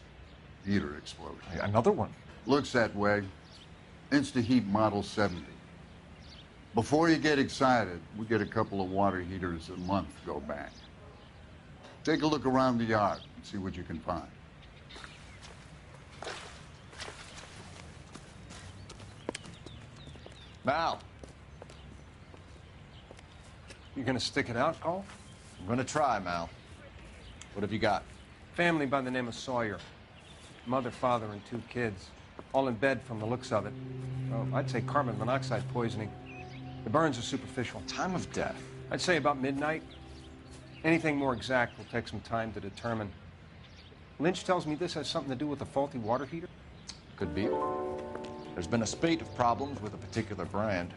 Heater exploded. Another one? Looks that way. Insta-Heat Model 70. Before you get excited, we get a couple of water heaters a month go back. Take a look around the yard and see what you can find. Mal. You gonna stick it out, Cole? I'm gonna try, Mal. What have you got? Family by the name of Sawyer. Mother, father, and 2 kids. All in bed from the looks of it. Well, I'd say carbon monoxide poisoning. The burns are superficial. Time of death? I'd say about midnight. Anything more exact will take some time to determine. Lynch tells me this has something to do with a faulty water heater. Could be. There's been a spate of problems with a particular brand.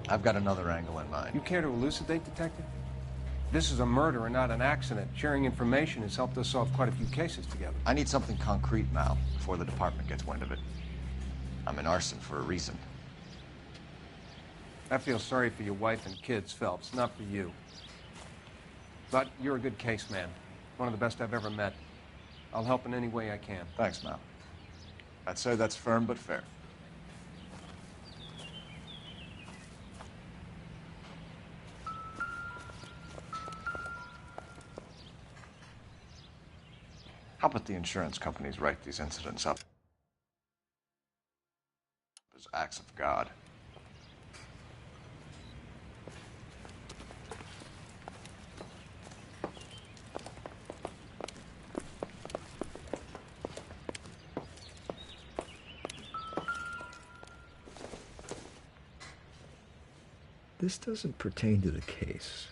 I've got another angle in mind. You care to elucidate, Detective? This is a murder and not an accident. Sharing information has helped us solve quite a few cases together. I need something concrete, Mal, before the department gets wind of it. I'm in arson for a reason. I feel sorry for your wife and kids, Phelps, not for you. But you're a good case man. One of the best I've ever met. I'll help in any way I can. Thanks, Mal. I'd say that's firm but fair. How about the insurance companies write these incidents up as acts of God? This doesn't pertain to the case.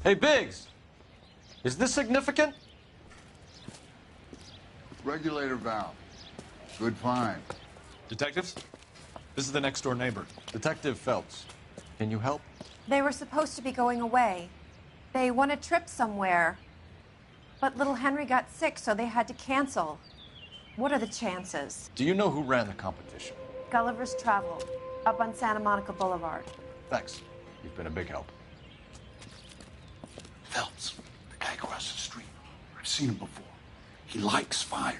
Hey, Biggs! Is this significant? Regulator valve. Good find. Detectives? This is the next door neighbor. Detective Phelps. Can you help? They were supposed to be going away. They won a trip somewhere. But little Henry got sick, so they had to cancel. What are the chances? Do you know who ran the competition? Gulliver's Travel, up on Santa Monica Boulevard. Thanks. You've been a big help. Phelps, the guy across the street. I've seen him before. He likes fire.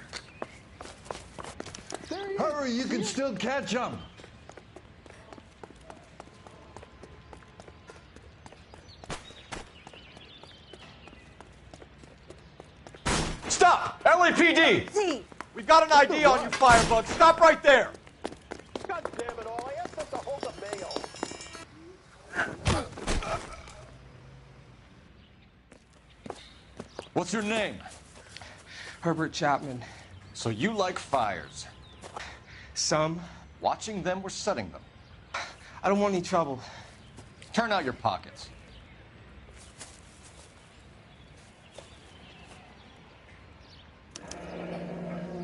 Hurry, you can still catch him. Stop! LAPD! See. We've got an ID on you, Firebug. Stop right there! God damn it all, I asked them to hold the bail. What's your name? Herbert Chapman. So you like fires? Some. Watching them or setting them? I don't want any trouble. Turn out your pockets.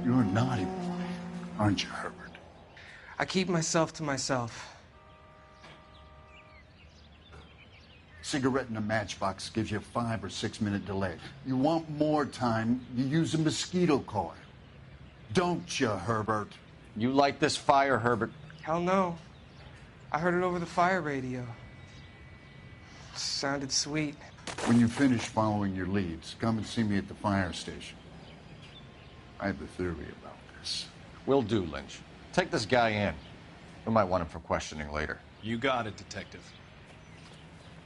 You're a naughty boy, aren't you, Herbert? I keep myself to myself. Cigarette in a matchbox gives you a 5 or 6 minute delay. You want more time, you use a mosquito coil. Don't you, Herbert? You like this fire, Herbert? Hell no. I heard it over the fire radio. Sounded sweet. When you finish following your leads, come and see me at the fire station. I have a theory about this. Will do, Lynch. Take this guy in. We might want him for questioning later. You got it, Detective.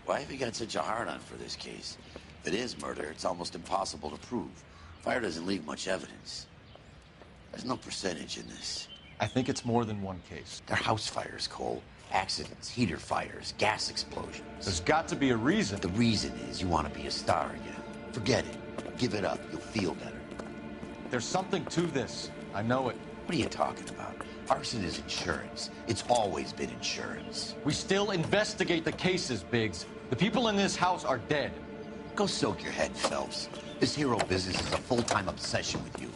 Why have you got such a hard-on for this case? If it is murder, it's almost impossible to prove. Fire doesn't leave much evidence. There's no percentage in this. I think it's more than one case. They're house fires, Cole. Accidents, heater fires, gas explosions. There's got to be a reason. The reason is you want to be a star again. Forget it. Give it up. You'll feel better. There's something to this. I know it. What are you talking about? Arson is insurance. It's always been insurance. We still investigate the cases, Biggs. The people in this house are dead. Go soak your head, Phelps. This hero business is a full-time obsession with you.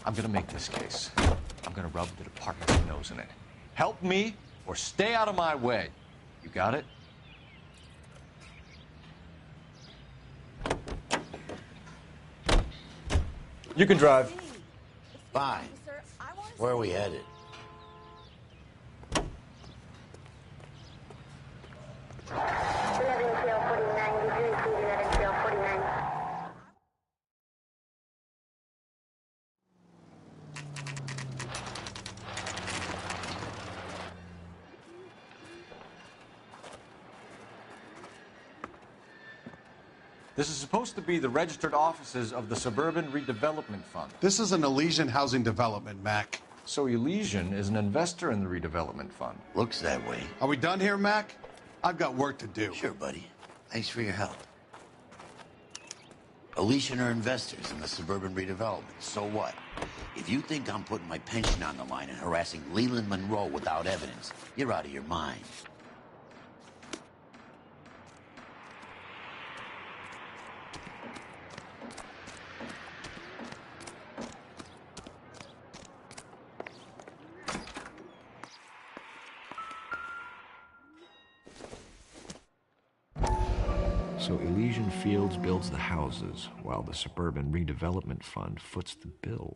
I'm gonna make this case. I'm gonna rub the department's nose in it. Help me or stay out of my way. You got it? You can drive. Fine. Where are we headed? This is supposed to be the registered offices of the Suburban Redevelopment Fund. This is an Elysian housing development, Mac. So Elysian is an investor in the redevelopment fund. Looks that way. Are we done here, Mac? I've got work to do. Sure, buddy. Thanks for your help. Elysian are investors in the suburban redevelopment. So what? If you think I'm putting my pension on the line and harassing Leland Monroe without evidence, you're out of your mind. So Elysian Fields builds the houses, while the Suburban Redevelopment Fund foots the bill.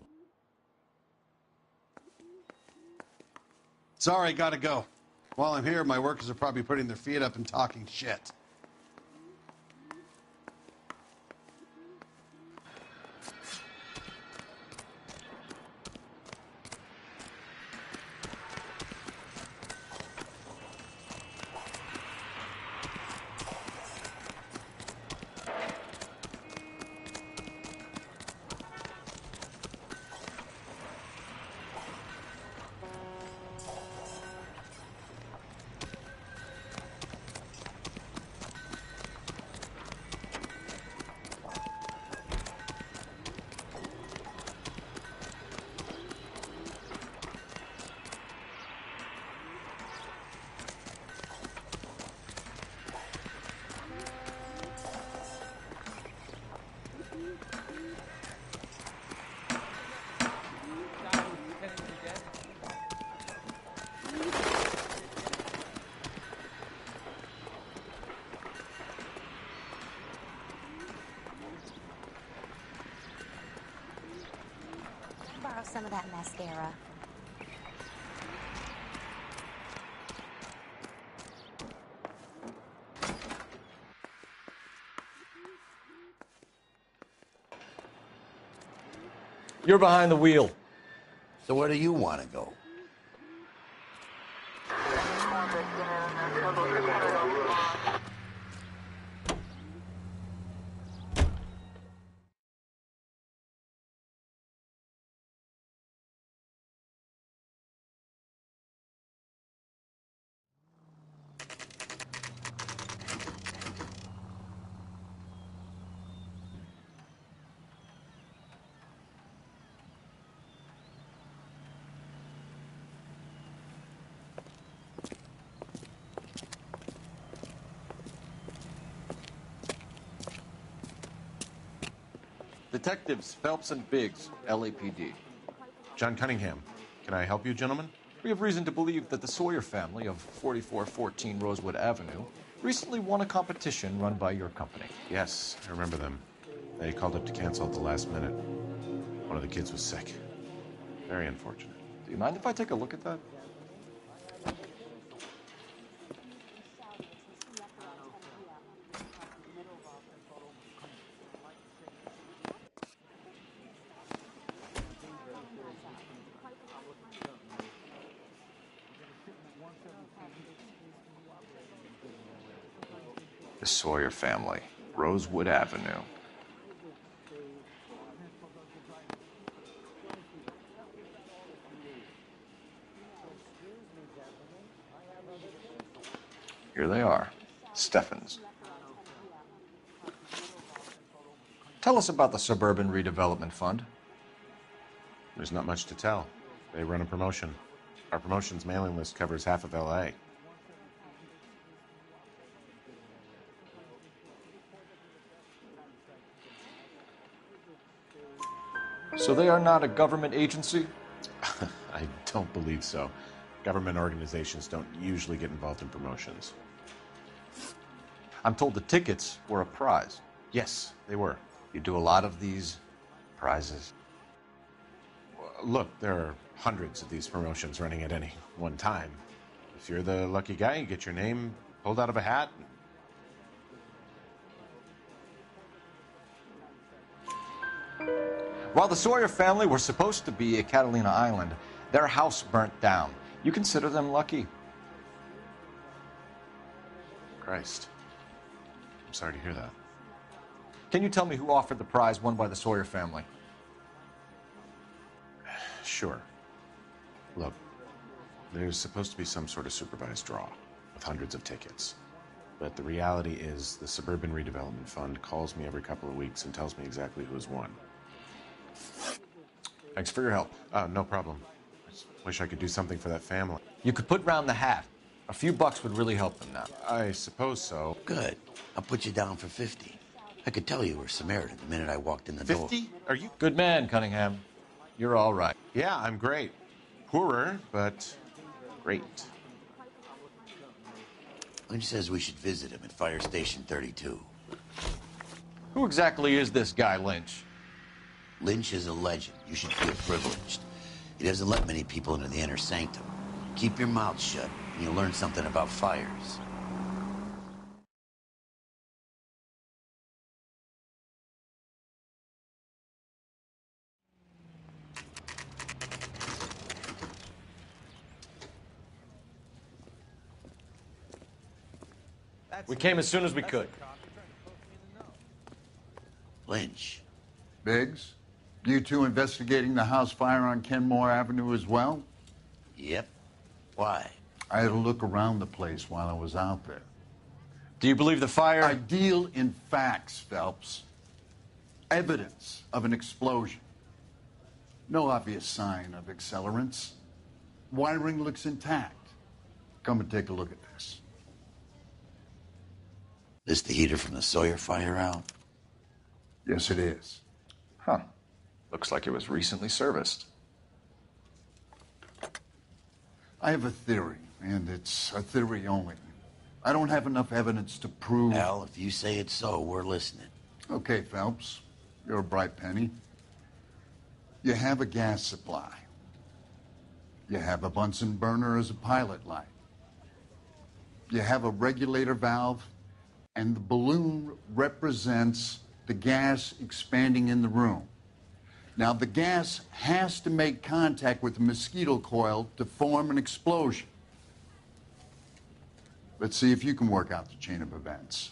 Sorry, gotta go. While I'm here, my workers are probably putting their feet up and talking shit. some of that mascara. You're behind the wheel. So where do you want to go? Detectives Phelps and Biggs, LAPD. John Cunningham. Can I help you, gentlemen? We have reason to believe that the Sawyer family of 4414 Rosewood Avenue recently won a competition run by your company. Yes, I remember them. They called up to cancel at the last minute. One of the kids was sick. Very unfortunate. Do you mind if I take a look at that? The Sawyer family, Rosewood Avenue. Here they are, Steffens. Tell us about the Suburban Redevelopment Fund. There's not much to tell. They run a promotion. Our promotion's mailing list covers half of L.A. So they are not a government agency? I don't believe so. Government organizations don't usually get involved in promotions. I'm told the tickets were a prize. Yes, they were. You do a lot of these prizes? Look, there are hundreds of these promotions running at any one time. If you're the lucky guy, you get your name pulled out of a hat. While the Sawyer family were supposed to be at Catalina Island, their house burnt down. You consider them lucky? Christ. I'm sorry to hear that. Can you tell me who offered the prize won by the Sawyer family? Sure. Look, there's supposed to be some sort of supervised draw with hundreds of tickets. But the reality is the Suburban Redevelopment Fund calls me every couple of weeks and tells me exactly who has won. Thanks for your help. No problem. I just wish I could do something for that family. You could put round the hat. A few bucks would really help them now. I suppose so. Good. I'll put you down for 50. I could tell you were Samaritan the minute I walked in the door. 50? Are you? Good man, Cunningham. You're all right. Yeah, I'm great. Poorer, but great. Lynch says we should visit him at Fire Station 32. Who exactly is this guy, Lynch? Lynch is a legend. You should feel privileged. He doesn't let many people into the inner sanctum. Keep your mouth shut, and you'll learn something about fires. We came as soon as we could. Lynch. Biggs, you two investigating the house fire on Kenmore Avenue as well? Yep. Why? I had a look around the place while I was out there. Do you believe the fire? I deal in facts, Phelps. Evidence of an explosion. No obvious sign of accelerants. Wiring looks intact. Come and take a look at this. This the heater from the Sawyer fire out? Yes, it is. Huh. Looks like it was recently serviced. I have a theory, and it's a theory only. I don't have enough evidence to prove... Al, if you say it's so, we're listening. Okay, Phelps. You're a bright penny. You have a gas supply. You have a Bunsen burner as a pilot light. You have a regulator valve, and the balloon represents the gas expanding in the room. Now, the gas has to make contact with the mosquito coil to form an explosion. Let's see if you can work out the chain of events.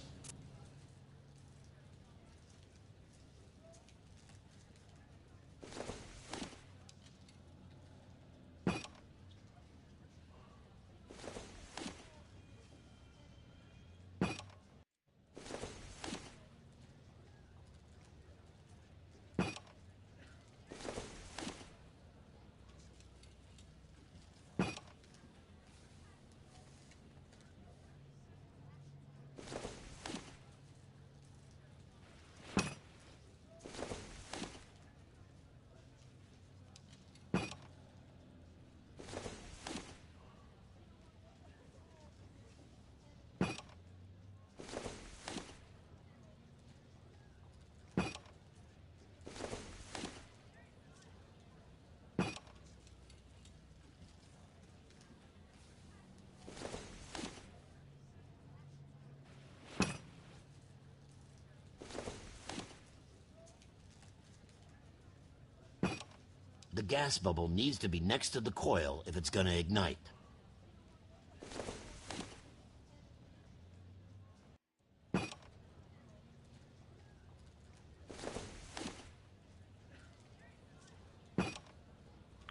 The gas bubble needs to be next to the coil if it's gonna ignite.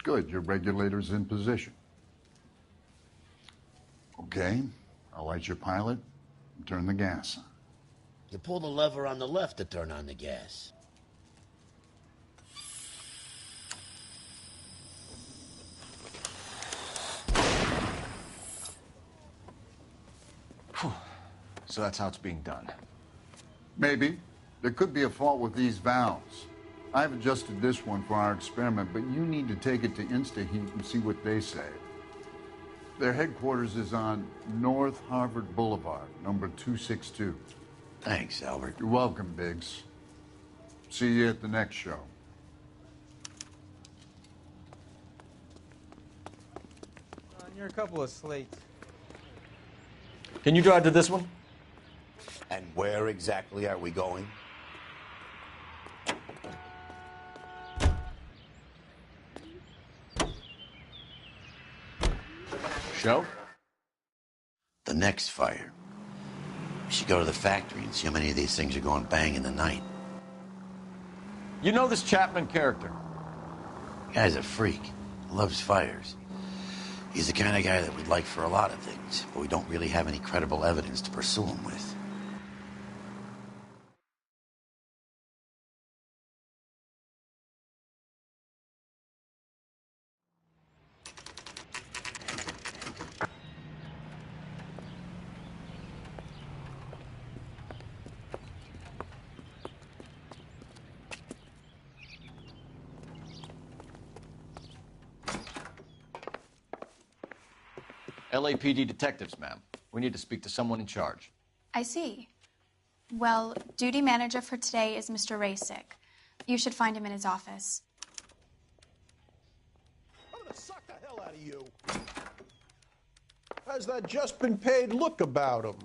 Good, your regulator's in position. Okay, I'll light your pilot and turn the gas on. You pull the lever on the left to turn on the gas. So that's how it's being done. Maybe. There could be a fault with these valves. I've adjusted this one for our experiment, but you need to take it to InstaHeat and see what they say. Their headquarters is on North Harvard Boulevard, number 262. Thanks, Albert. You're welcome, Biggs. See you at the next show. You're a couple of slates. Can you drive to this one? And where exactly are we going? Show? The next fire. We should go to the factory and see how many of these things are going bang in the night. You know this Chapman character? Guy's a freak. Loves fires. He's the kind of guy that we'd like for a lot of things, but we don't really have any credible evidence to pursue him with. LAPD detectives, ma'am. We need to speak to someone in charge. I see. Well, duty manager for today is Mr. Rasick. You should find him in his office. I'm gonna suck the hell out of you. How's that just been paid look about him?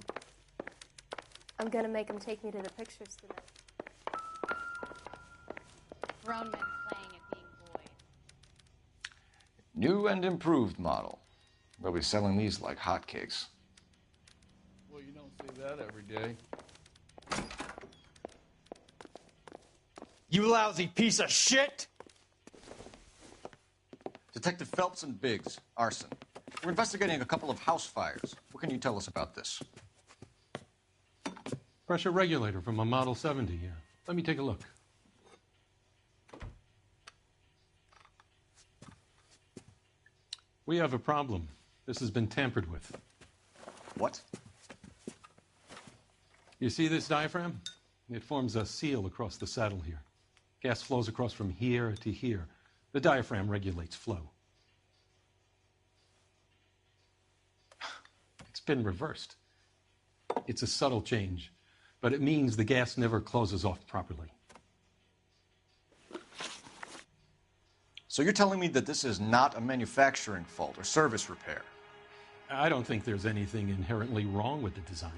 I'm gonna make him take me to the pictures tonight. Grown men playing at being boys. New and improved model. They'll be selling these like hotcakes. Well, you don't see that every day. You lousy piece of shit! Detective Phelps and Biggs, arson. We're investigating a couple of house fires. What can you tell us about this? Pressure regulator from a Model 70 here. Let me take a look. We have a problem. This has been tampered with. What? You see this diaphragm? It forms a seal across the saddle here. Gas flows across from here to here. The diaphragm regulates flow. It's been reversed. It's a subtle change, but it means the gas never closes off properly. So you're telling me that this is not a manufacturing fault or service repair? I don't think there's anything inherently wrong with the design.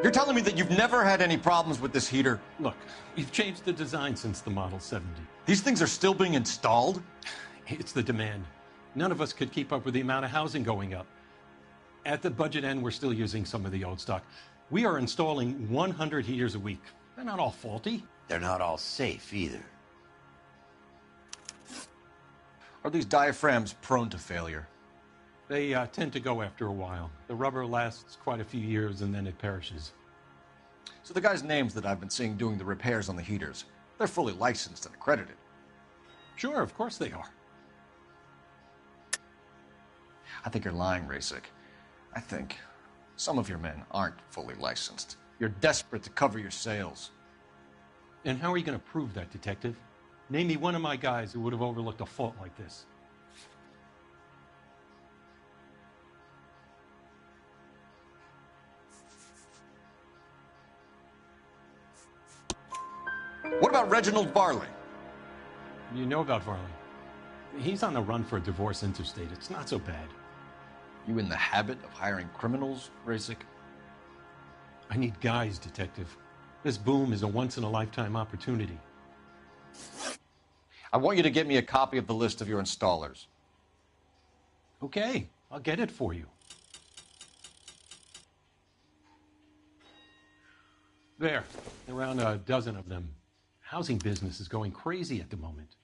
You're telling me that you've never had any problems with this heater? Look, we've changed the design since the Model 70. These things are still being installed? It's the demand. None of us could keep up with the amount of housing going up. At the budget end, we're still using some of the old stock. We are installing 100 heaters a week. They're not all faulty. They're not all safe either. Are these diaphragms prone to failure? They tend to go after a while. The rubber lasts quite a few years and then it perishes. So the guys' names that I've been seeing doing the repairs on the heaters, they're fully licensed and accredited. Sure, of course they are. I think you're lying, Rasic. I think some of your men aren't fully licensed. You're desperate to cover your sales. And how are you going to prove that, Detective? Name me one of my guys who would have overlooked a fault like this. What about Reginald Varley? You know about Varley. He's on the run for a divorce interstate. It's not so bad. You in the habit of hiring criminals, Rasic? I need guys, Detective. This boom is a once-in-a-lifetime opportunity. I want you to get me a copy of the list of your installers. Okay, I'll get it for you. There, around a dozen of them. Housing business is going crazy at the moment.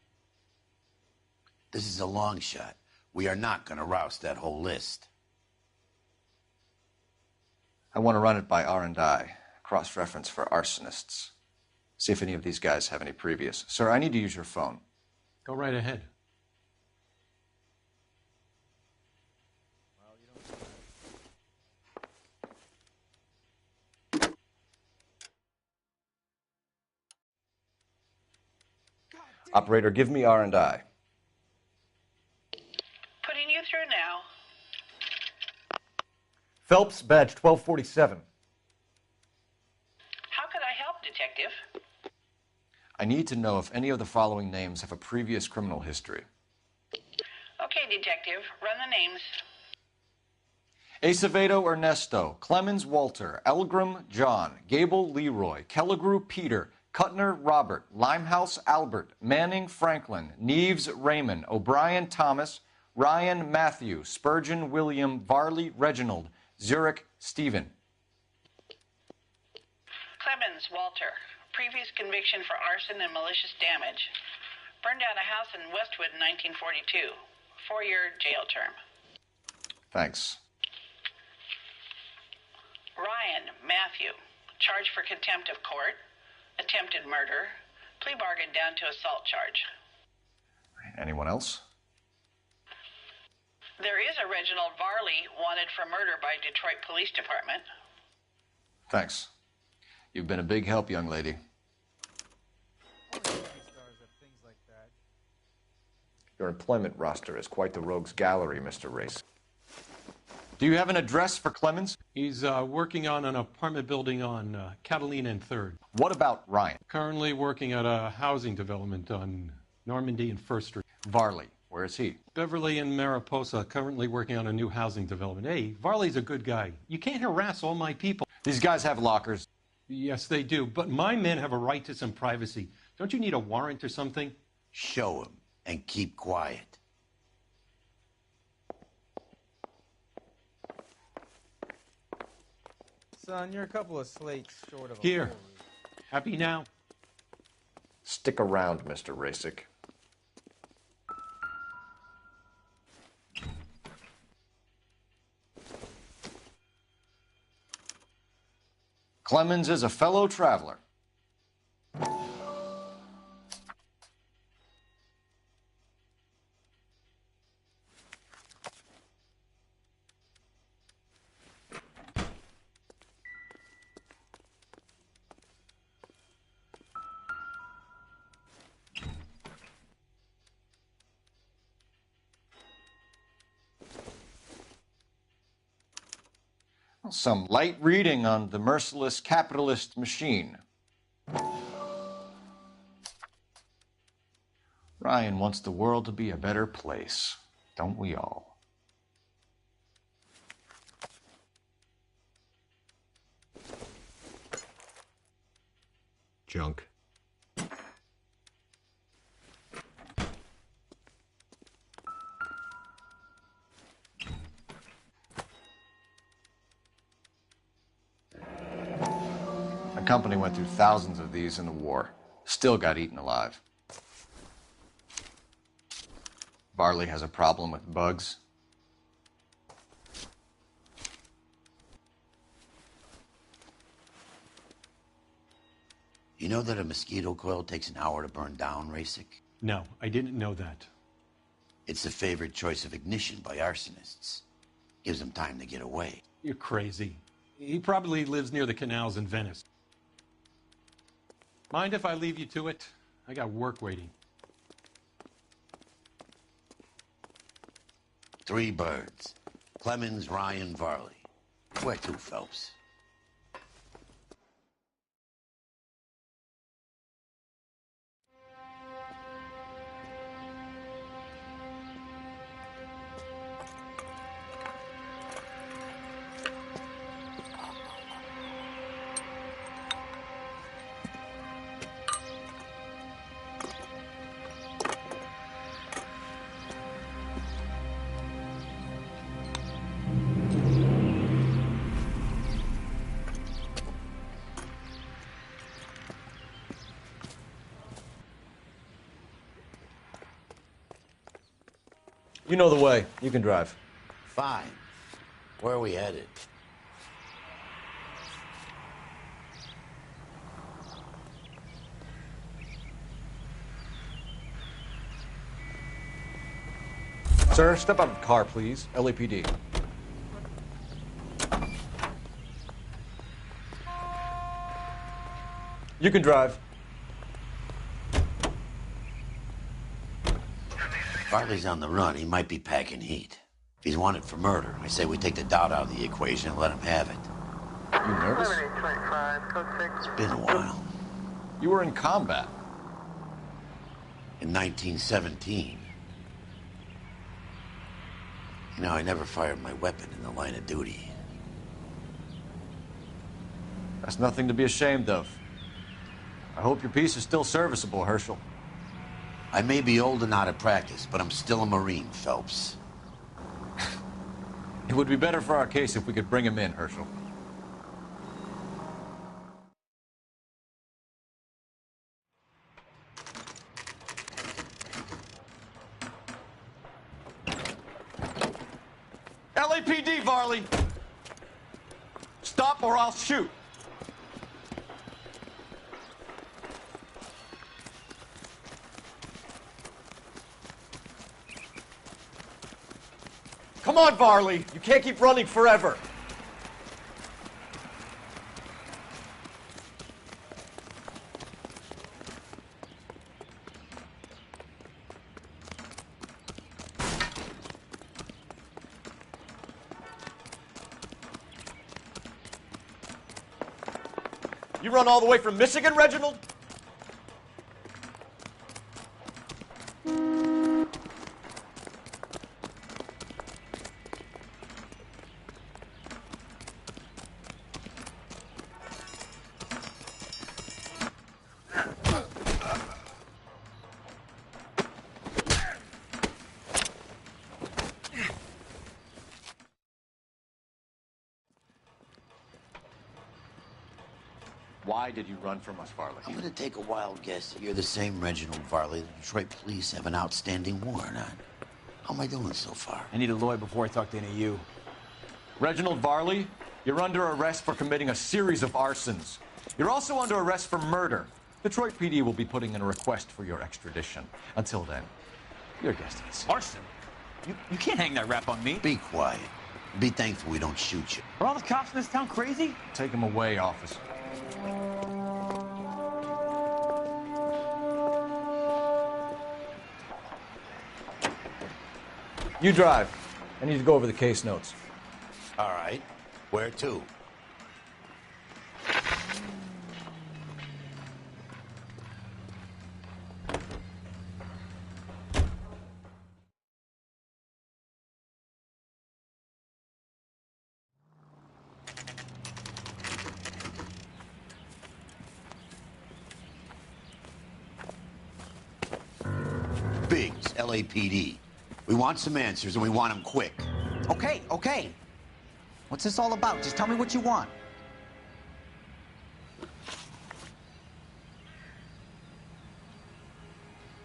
This is a long shot. We are not going to roust that whole list. I want to run it by R&I, cross-reference for arsonists. See if any of these guys have any previous. Sir, I need to use your phone. Go right ahead. Operator, give me R&I. Putting you through now. Phelps, badge 1247. How could I help, Detective? I need to know if any of the following names have a previous criminal history. Okay, Detective, run the names. Acevedo Ernesto, Clemens Walter, Elgram John, Gable Leroy, Kelligrew Peter, Cutner Robert, Limehouse Albert, Manning Franklin, Neves Raymond, O'Brien Thomas, Ryan Matthew, Spurgeon William, Varley Reginald, Zurich Stephen. Clemens Walter, previous conviction for arson and malicious damage. Burned down a house in Westwood in 1942. 4-year jail term. Thanks. Ryan Matthew, charged for contempt of court, attempted murder, plea bargain down to assault charge. Anyone else? There is a Reginald Varley wanted for murder by Detroit Police Department. Thanks. You've been a big help, young lady. Your employment roster is quite the rogues gallery, Mr. Race. Do you have an address for Clemens? He's working on an apartment building on Catalina and 3rd. What about Ryan? Currently working at a housing development on Normandy and 1st Street. Varley, where is he? Beverly and Mariposa, currently working on a new housing development. Hey, Varley's a good guy. You can't harass all my people. These guys have lockers. Yes, they do, but my men have a right to some privacy. Don't you need a warrant or something? Show him and keep quiet. Son, you're a couple of slates short of a Here. full Happy now? Stick around, Mr. Rasic. Clemens is a fellow traveler. Some light reading on the merciless capitalist machine. Ryan wants the world to be a better place, don't we all? Junk. My company went through thousands of these in the war. Still got eaten alive. Varley has a problem with bugs. You know that a mosquito coil takes an hour to burn down, Rasic? No, I didn't know that. It's the favorite choice of ignition by arsonists. Gives them time to get away. You're crazy. He probably lives near the canals in Venice. Mind if I leave you to it? I got work waiting. 3 birds. Clemens, Ryan, Varley. Where to, Phelps? You know the way. You can drive. Fine. Where are we headed? Sir, step out of the car, please. LAPD. You can drive. Varley's on the run. He might be packing heat. If he's wanted for murder, I say we take the doubt out of the equation and let him have it. You nervous? It's been a while. You were in combat. In 1917. You know, I never fired my weapon in the line of duty. That's nothing to be ashamed of. I hope your piece is still serviceable, Herschel. I may be old and out of practice, but I'm still a Marine, Phelps. It would be better for our case if we could bring him in, Herschel. LAPD, Varley! Stop or I'll shoot! Come on, Varley! You can't keep running forever! You run all the way from Michigan, Reginald? Why did you run from us, Varley? I'm gonna take a wild guess that you're the same Reginald Varley the Detroit police have an outstanding warrant on. How am I doing so far? I need a lawyer before I talk to any of you. Reginald Varley, you're under arrest for committing a series of arsons. You're also under arrest for murder. Detroit PD will be putting in a request for your extradition. Until then, your guest is Arson? You can't hang that rap on me. Be quiet. Be thankful we don't shoot you. Are all the cops in this town crazy? Take him away, officer. You drive. I need to go over the case notes. All right. Where to? Biggs, LAPD. We want some answers, and we want them quick. Okay, okay. What's this all about? Just tell me what you want.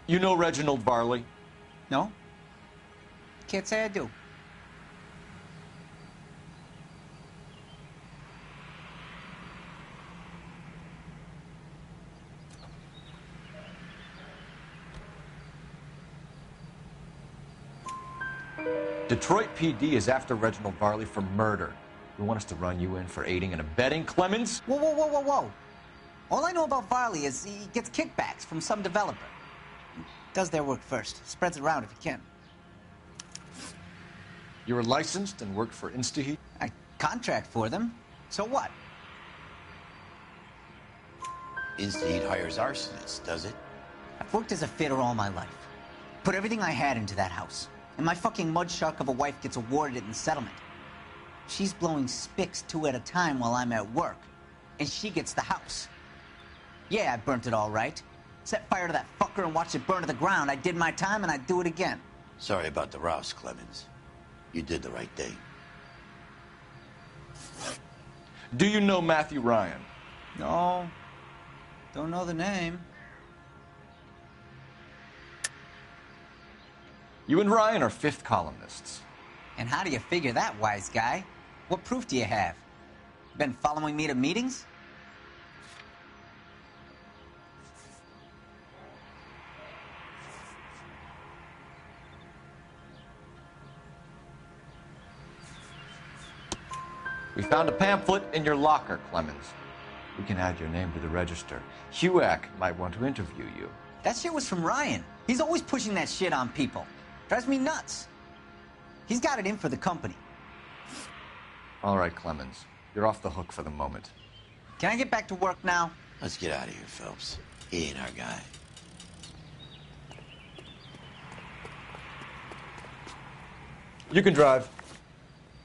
You know Reginald Varley? No? Can't say I do. Detroit PD is after Reginald Varley for murder. You want us to run you in for aiding and abetting, Clemens? Whoa, whoa, whoa, whoa, whoa. All I know about Varley is he gets kickbacks from some developer. He does their work first. Spreads it around if he can. You were licensed and worked for InstaHeat? I contract for them. So what? InstaHeat hires arsonists, does it? I've worked as a fitter all my life. Put everything I had into that house. And my fucking mud shark of a wife gets awarded it in settlement. She's blowing spics 2 at a time while I'm at work. And she gets the house. Yeah, I burnt it all right. Set fire to that fucker and watched it burn to the ground. I did my time and I'd do it again. Sorry about the rouse, Clemens. You did the right thing. Do you know Matthew Ryan? No. Don't know the name. You and Ryan are fifth columnists. And how do you figure that, wise guy? What proof do you have? Been following me to meetings? We found a pamphlet in your locker, Clemens. We can add your name to the register. HUAC might want to interview you. That shit was from Ryan. He's always pushing that shit on people. Drives me nuts. He's got it in for the company. All right, Clemens. You're off the hook for the moment. Can I get back to work now? Let's get out of here, Phelps. He ain't our guy. You can drive.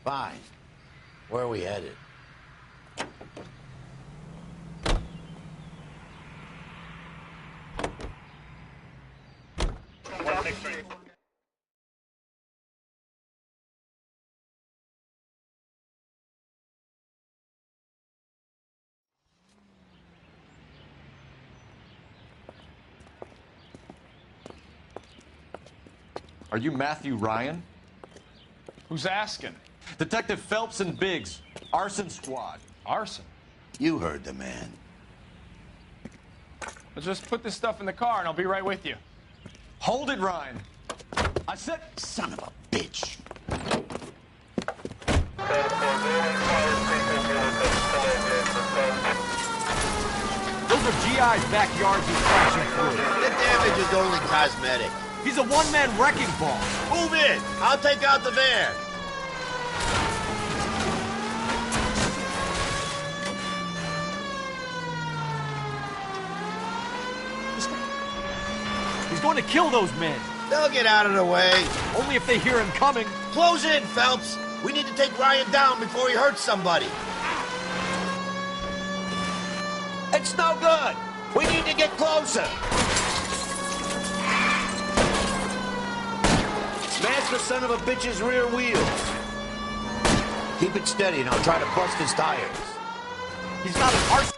Fine. Where are we headed? Are you Matthew Ryan? Who's asking? Detective Phelps and Biggs, arson squad. Arson? You heard the man. Let's just put this stuff in the car and I'll be right with you. Hold it, Ryan. I said... Son of a bitch. Those are GI's backyards he's crashing through. The damage is only cosmetic. He's a one-man wrecking ball. Move in. I'll take out the van. He's going to kill those men. They'll get out of the way. Only if they hear him coming. Close in, Phelps. We need to take Ryan down before he hurts somebody. It's no good. We need to get closer. Smash the son of a bitch's rear wheels. Keep it steady and I'll try to bust his tires. He's not an arson.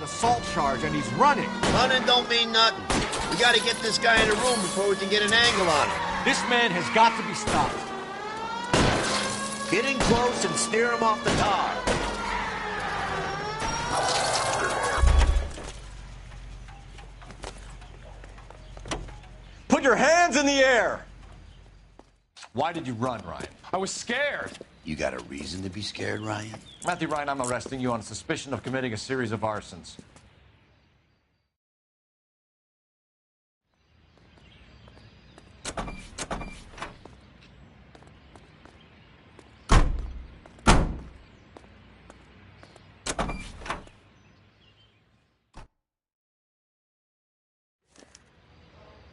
an assault charge and he's running. Running don't mean nothing. We gotta get this guy in a room before we can get an angle on him. This man has got to be stopped. Get in close and steer him off the tar. Put your hands in the air! Why did you run, Ryan? I was scared. You got a reason to be scared, Ryan? Matthew Ryan, I'm arresting you on suspicion of committing a series of arsons.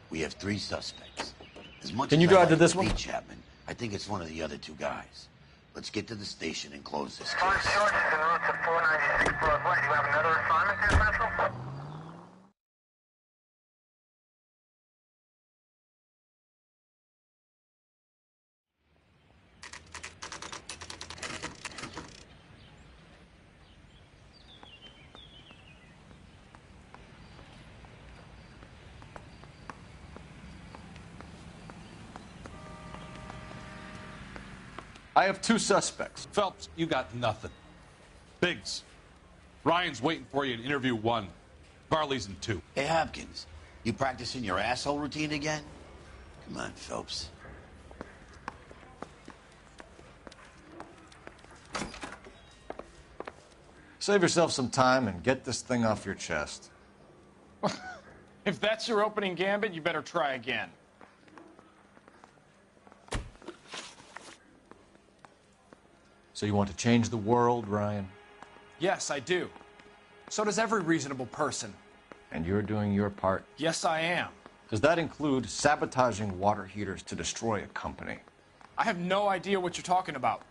We have 3 suspects. As much Can as you I drive like to this Lee one? Chapman, I think it's one of the other 2 guys. Let's get to the station and close this case. George is en route to 496 Broadway. Do you have another assignment here, Central? I have 2 suspects. Phelps, you got nothing. Biggs, Ryan's waiting for you in interview 1. Varley's in 2. Hey, Hopkins, you practicing your asshole routine again? Come on, Phelps. Save yourself some time and get this thing off your chest. If that's your opening gambit, you better try again. So you want to change the world, Ryan? Yes, I do. So does every reasonable person. And you're doing your part? Yes, I am. Does that include sabotaging water heaters to destroy a company? I have no idea what you're talking about.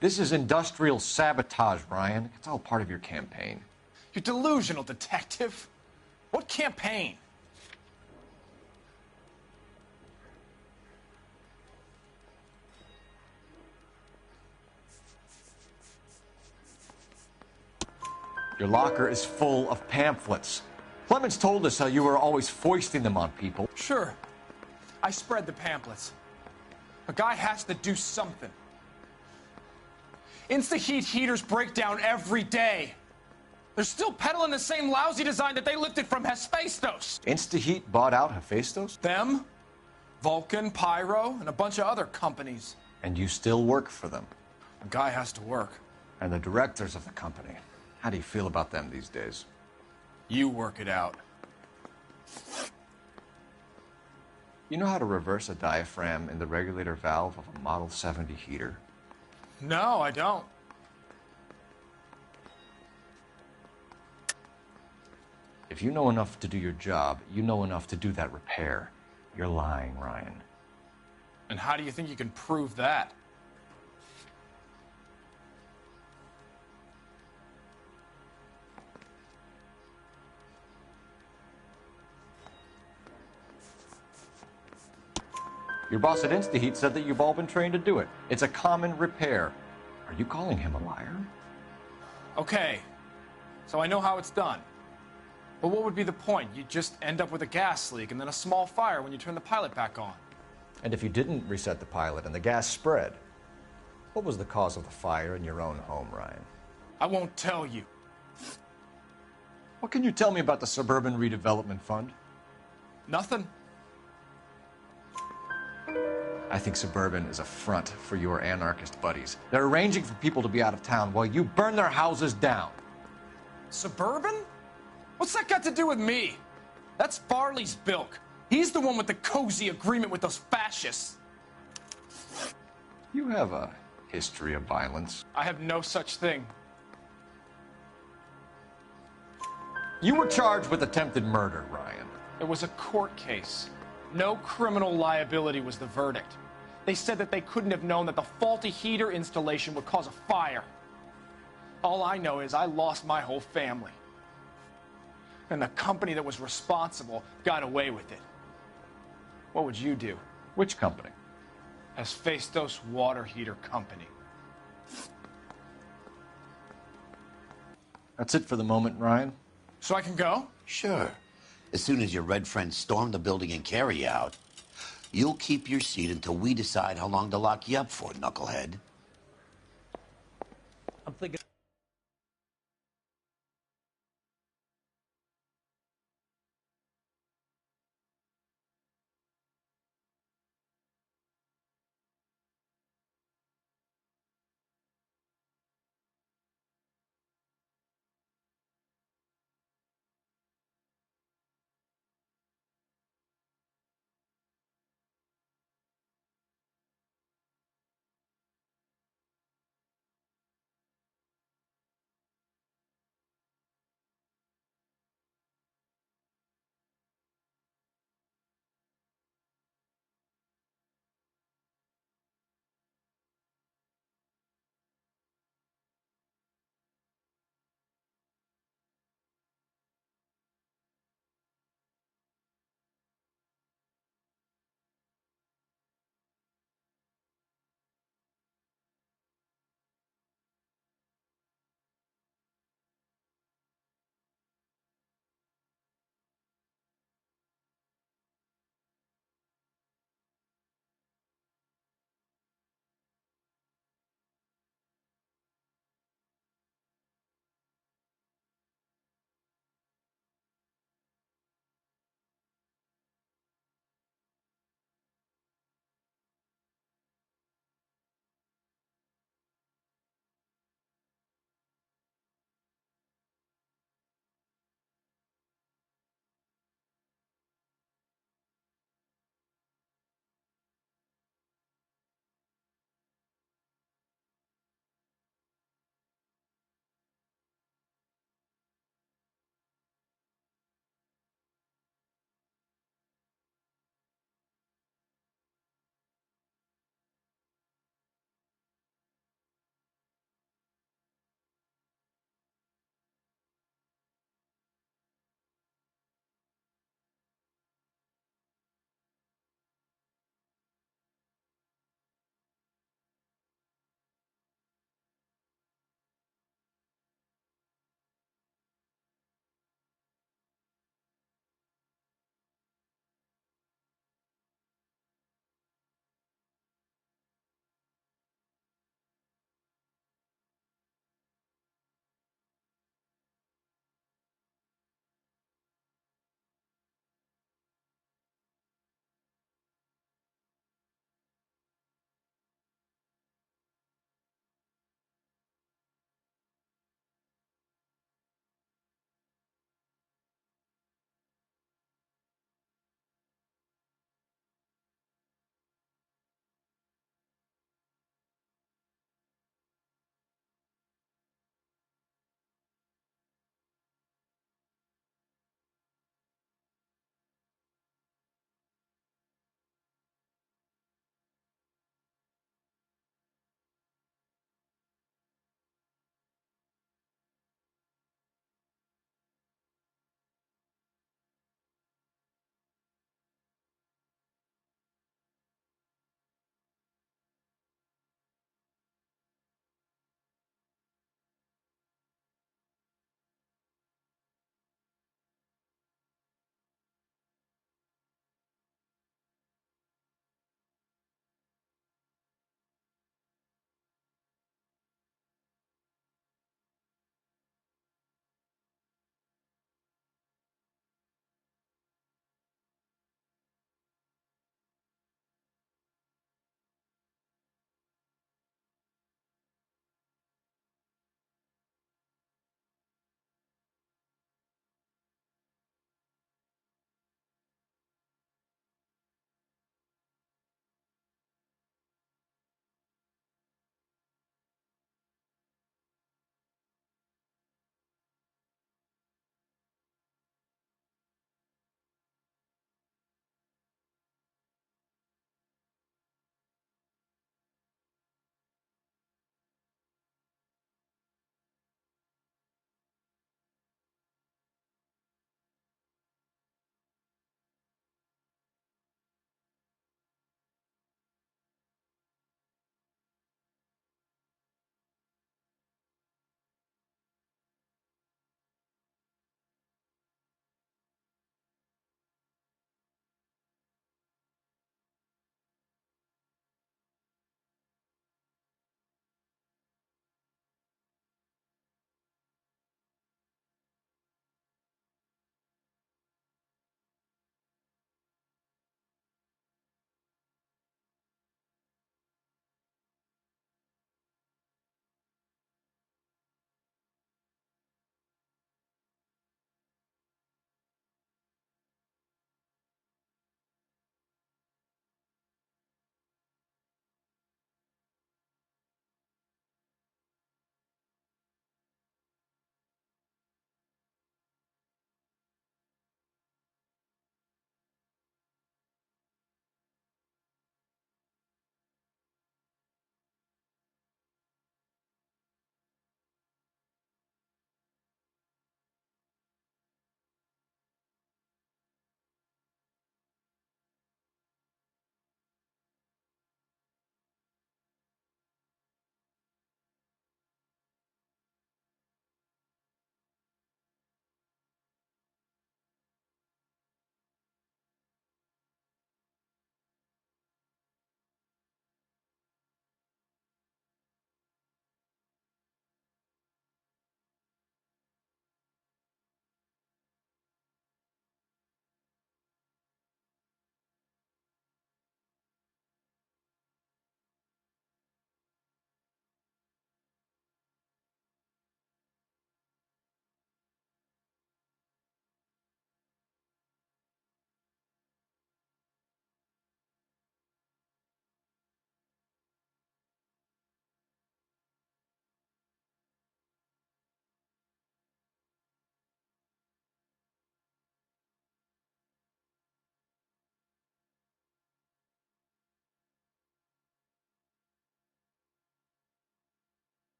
This is industrial sabotage, Ryan. It's all part of your campaign. You're delusional, detective. What campaign? Your locker is full of pamphlets. Clemens told us how you were always foisting them on people. Sure. I spread the pamphlets. A guy has to do something. Insta-heat heaters break down every day. They're still peddling the same lousy design that they lifted from Hephaestus. Instaheat bought out Hephaestus? Them, Vulcan, Pyro, and a bunch of other companies. And you still work for them. A guy has to work. And the directors of the company. How do you feel about them these days? You work it out. You know how to reverse a diaphragm in the regulator valve of a Model 70 heater? No, I don't. If you know enough to do your job, you know enough to do that repair. You're lying, Ryan. And how do you think you can prove that? Your boss at Instaheat said that you've all been trained to do it. It's a common repair. Are you calling him a liar? Okay, so I know how it's done. But what would be the point? You just end up with a gas leak and then a small fire when you turn the pilot back on. And if you didn't reset the pilot and the gas spread, what was the cause of the fire in your own home, Ryan? I won't tell you. What can you tell me about the Suburban Redevelopment Fund? Nothing. I think Suburban is a front for your anarchist buddies. They're arranging for people to be out of town while you burn their houses down. Suburban? What's that got to do with me? That's Farley's bilk. He's the one with the cozy agreement with those fascists. You have a history of violence. I have no such thing. You were charged with attempted murder, Ryan. It was a court case. No criminal liability was the verdict. They said that they couldn't have known that the faulty heater installation would cause a fire. All I know is I lost my whole family. And the company that was responsible got away with it. What would you do? Which company? Hephaestus Water Heater Company. That's it for the moment, Ryan. So I can go? Sure. As soon as your red friends storm the building and carry you out, you'll keep your seat until we decide how long to lock you up for, knucklehead. I'm thinking.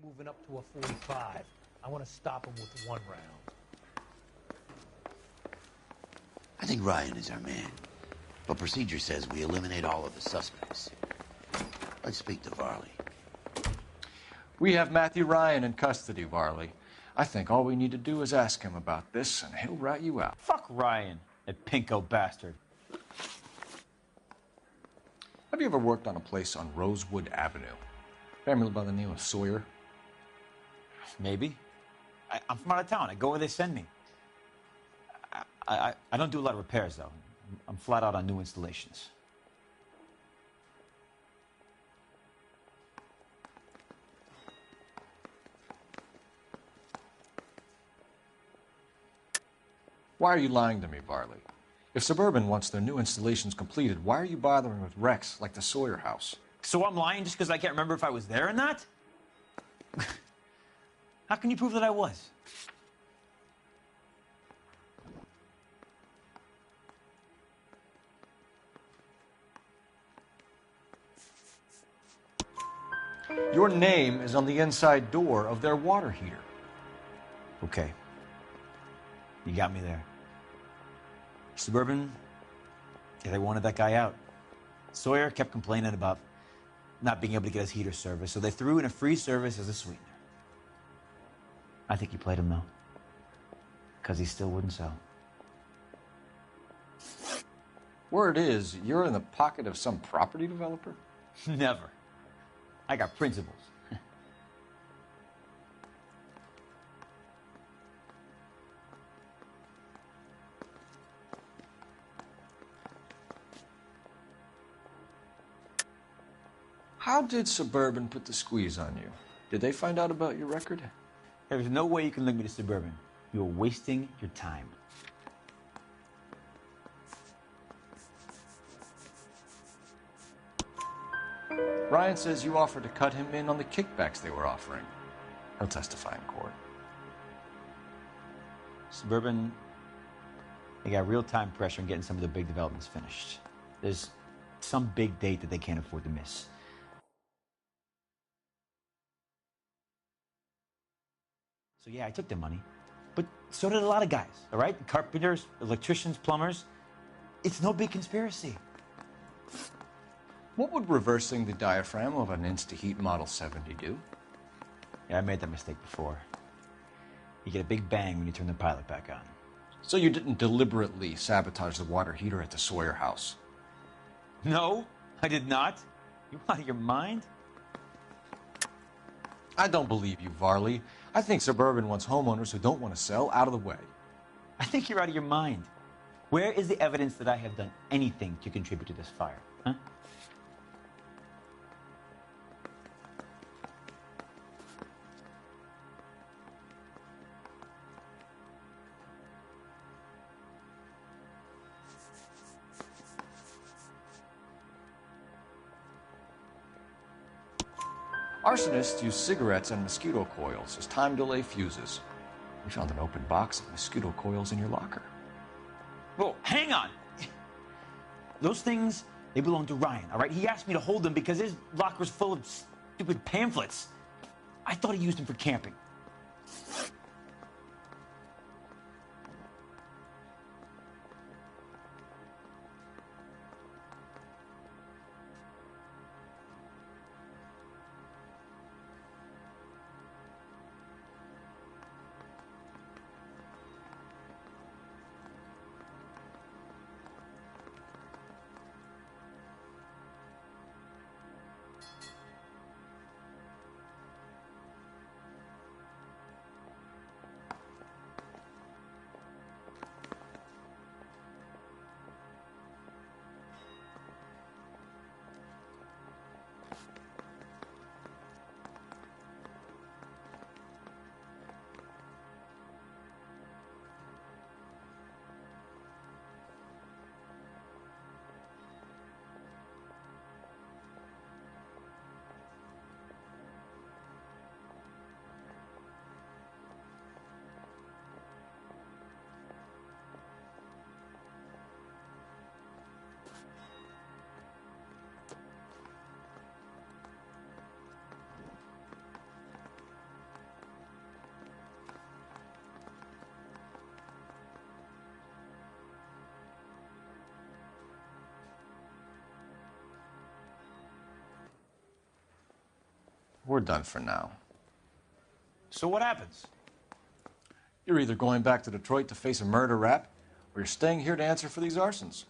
moving up to a 45. I want to stop him with one round. I think Ryan is our man. But procedure says we eliminate all of the suspects. Let's speak to Varley. We have Matthew Ryan in custody, Varley. I think all we need to do is ask him about this, and he'll rat you out. Fuck Ryan, that pinko bastard. Have you ever worked on a place on Rosewood Avenue? Family by the name of Sawyer? Maybe. I'm from out of town. I go where they send me. I don't do a lot of repairs, though. I'm flat out on new installations. Why are you lying to me, Varley? If Suburban wants their new installations completed, why are you bothering with wrecks like the Sawyer house? So I'm lying just because I can't remember if I was there or not? How can you prove that I was? Your name is on the inside door of their water heater. Okay. You got me there. Suburban, yeah, they wanted that guy out. Sawyer kept complaining about not being able to get his heater service, so they threw in a free service as a sweetener. I think he played him, though, because he still wouldn't sell. Word is, you're in the pocket of some property developer? Never. I got principles. How did Suburban put the squeeze on you? Did they find out about your record? There's no way you can link me to Suburban. You're wasting your time. Ryan says you offered to cut him in on the kickbacks they were offering. He'll testify in court. Suburban, they got real-time pressure on getting some of the big developments finished. There's some big date that they can't afford to miss. So yeah, I took their money, but so did a lot of guys, all right? Carpenters, electricians, plumbers. It's no big conspiracy. What would reversing the diaphragm of an Insta-Heat Model 70 do? Yeah, I made that mistake before. You get a big bang when you turn the pilot back on. So you didn't deliberately sabotage the water heater at the Sawyer house? No, I did not. You out of your mind? I don't believe you, Varley. I think Suburban wants homeowners who don't want to sell out of the way. I think you're out of your mind. Where is the evidence that I have done anything to contribute to this fire? Huh? Arsonists use cigarettes and mosquito coils as time delay fuses. We found an open box of mosquito coils in your locker. Whoa, hang on. Those things, they belong to Ryan, all right? He asked me to hold them because his locker's full of stupid pamphlets. I thought he used them for camping. we're done for now. So what happens? You're either going back to Detroit to face a murder rap, or you're staying here to answer for these arsons.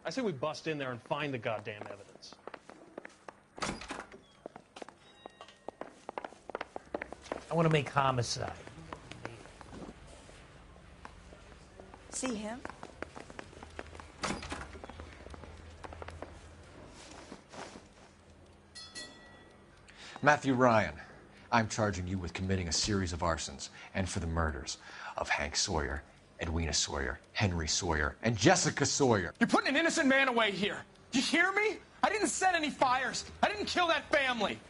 I say we bust in there and find the goddamn evidence. I want to make homicide. See him? Matthew Ryan, I'm charging you with committing a series of arsons and for the murders of Hank Sawyer, Edwina Sawyer, Henry Sawyer, and Jessica Sawyer. You're putting an innocent man away here. Do you hear me? I didn't set any fires. I didn't kill that family.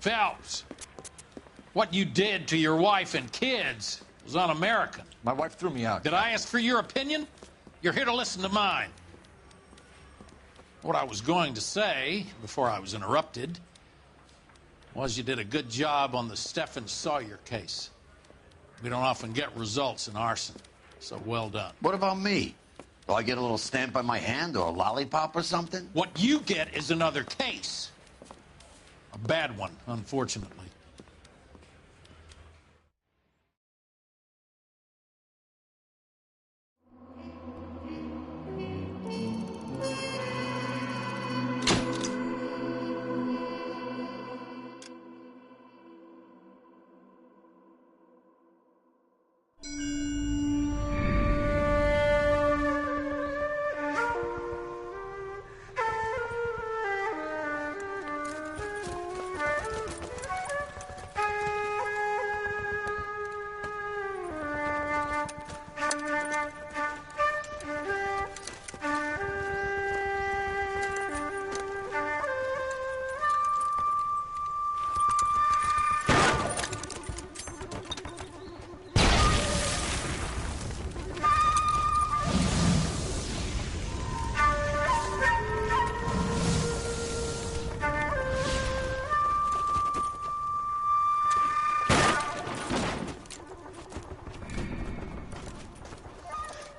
Phelps, what you did to your wife and kids was un-American. My wife threw me out. Did I ask for your opinion? You're here to listen to mine. What I was going to say, before I was interrupted, was you did a good job on the Stephen Sawyer case. We don't often get results in arson, so well done. What about me? Do I get a little stamp on my hand or a lollipop or something? What you get is another case. A bad one, unfortunately.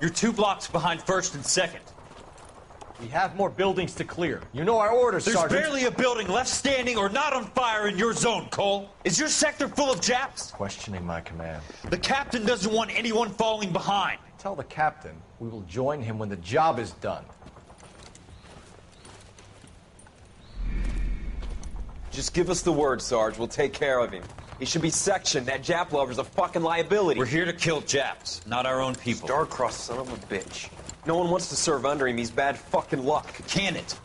You're 2 blocks behind 1st and 2nd. We have more buildings to clear. You know our orders, There's Sergeant. barely a building left standing or not on fire in your zone, Cole. Is your sector full of Japs? Questioning my command. The captain doesn't want anyone falling behind. Tell the captain we will join him when the job is done. Just give us the word, Sarge. We'll take care of him. He should be sectioned. That Jap lover's a fucking liability. We're here to kill Japs, not our own people. Star-crossed son of a bitch. No one wants to serve under him. He's bad fucking luck. Can it?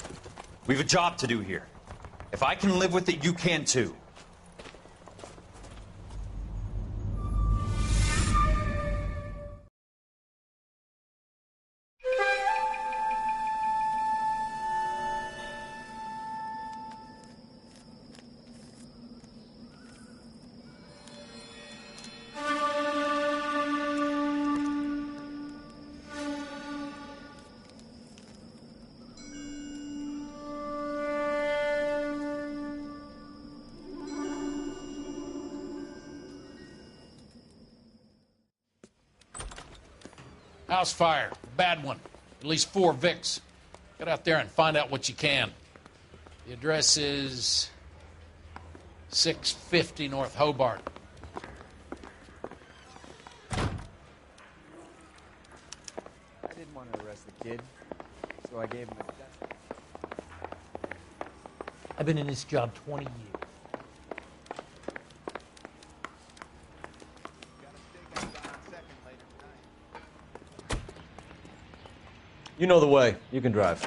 We have a job to do here. If I can live with it, you can too. House fire. Bad one. At least 4 Vicks. Get out there and find out what you can. The address is 650 North Hobart. I didn't want to arrest the kid, so I gave him a death. I've been in this job 20 years. You know the way. You can drive.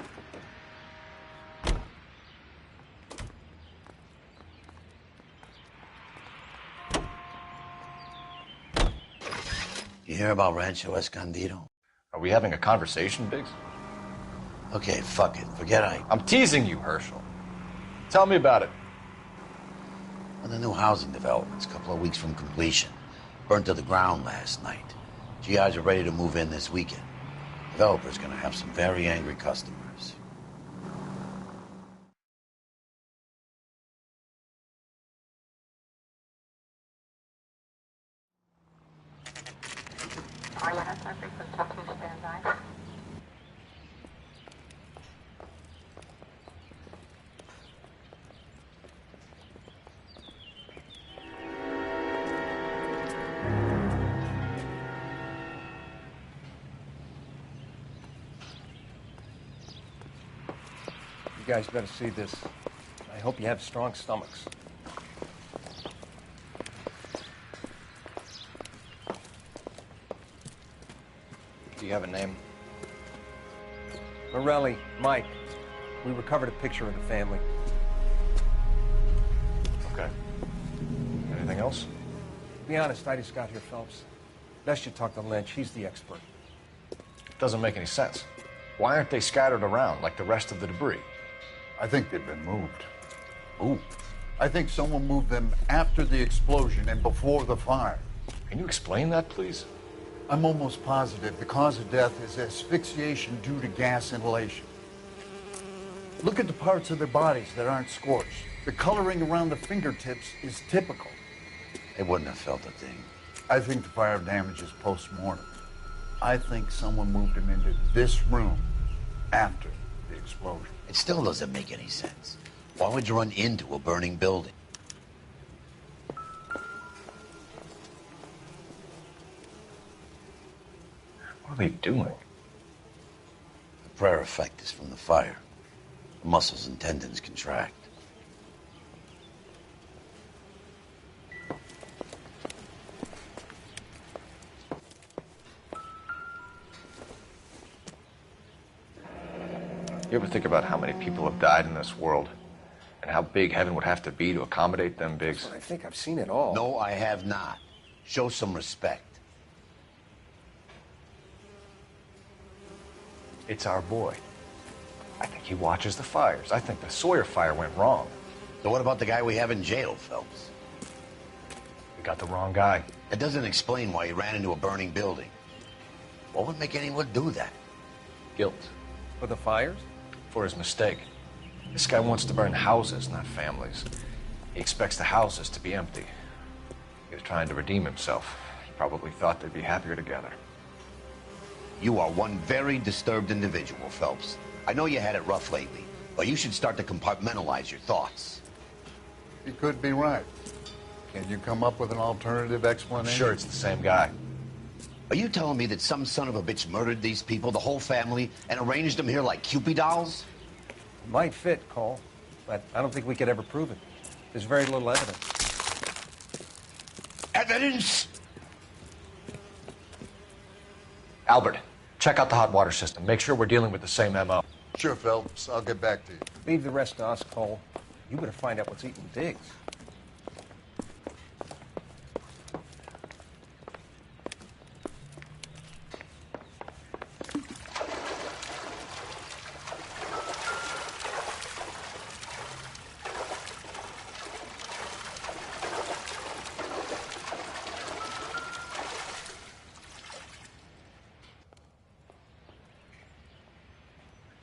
You hear about Rancho Escondido? Are we having a conversation, Biggs? Okay, fuck it. Forget I'm teasing you, Herschel. Tell me about it. Well, the new housing development's a couple of weeks from completion. Burnt to the ground last night. GIs are ready to move in this weekend. Developer's gonna have some very angry customers. You guys better see this. I hope you have strong stomachs. Do you have a name? Morelli, Mike. We recovered a picture of the family. Okay. Anything else? To be honest, I just got here, Phelps. Best you talk to Lynch. He's the expert. Doesn't make any sense. Why aren't they scattered around like the rest of the debris? I think they've been moved. Ooh. I think someone moved them after the explosion and before the fire. Can you explain that, please? I'm almost positive the cause of death is asphyxiation due to gas inhalation. Look at the parts of their bodies that aren't scorched. The coloring around the fingertips is typical. They wouldn't have felt a thing. I think the fire damage is post-mortem. I think someone moved them into this room after the explosion. It still doesn't make any sense. Why would you run into a burning building? What are they doing? The prayer effect is from the fire. The muscles and tendons contract. You ever think about how many people have died in this world? And how big heaven would have to be to accommodate them, Biggs? I think I've seen it all. No, I have not. Show some respect. It's our boy. I think he watches the fires. I think the Sawyer fire went wrong. So what about the guy we have in jail, Phelps? We got the wrong guy. That doesn't explain why he ran into a burning building. What would make anyone do that? Guilt. For the fires? For his mistake. This guy wants to burn houses, not families. He expects the houses to be empty. He was trying to redeem himself. He probably thought they'd be happier together. You are one very disturbed individual, Phelps. I know you had it rough lately, but you should start to compartmentalize your thoughts. He could be right. Can you come up with an alternative explanation? Sure, it's the same guy. Are you telling me that some son of a bitch murdered these people, the whole family, and arranged them here like Cupid dolls? Might fit, Cole, but I don't think we could ever prove it. There's very little evidence. Evidence? Albert, check out the hot water system. Make sure we're dealing with the same MO. Sure, Phelps. I'll get back to you. Leave the rest to us, Cole. You better find out what's eating Diggs.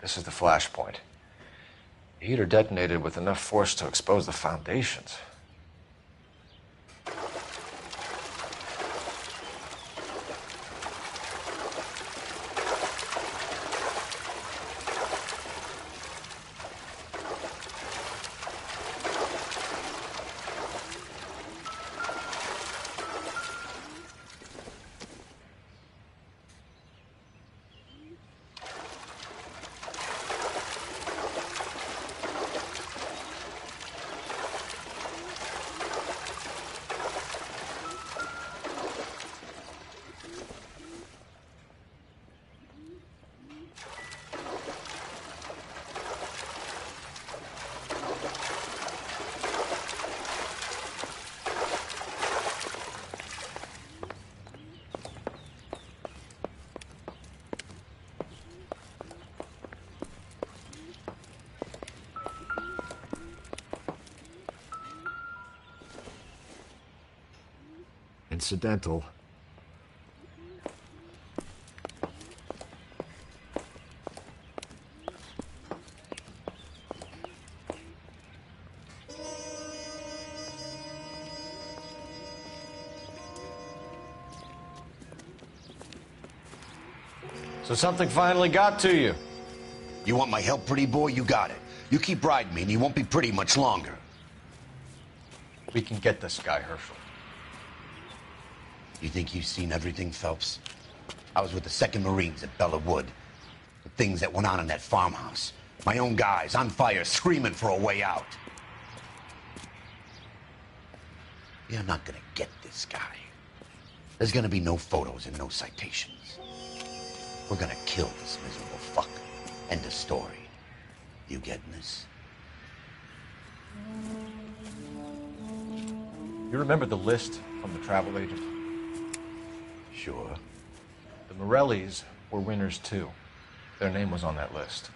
This is the flashpoint. The heater detonated with enough force to expose the foundations. Incidental. So something finally got to you. You want my help, pretty boy? You got it. You keep riding me and you won't be pretty much longer. We can get this guy, Herschel. You think you've seen everything, Phelps? I was with the 2nd Marines at Bella Wood. The things that went on in that farmhouse. My own guys on fire, screaming for a way out. You're not gonna get this guy. There's gonna be no photos and no citations. We're gonna kill this miserable fuck. End of story. You getting this? You remember the list from the travel agent? Sure. The Morellis were winners too. Their name was on that list.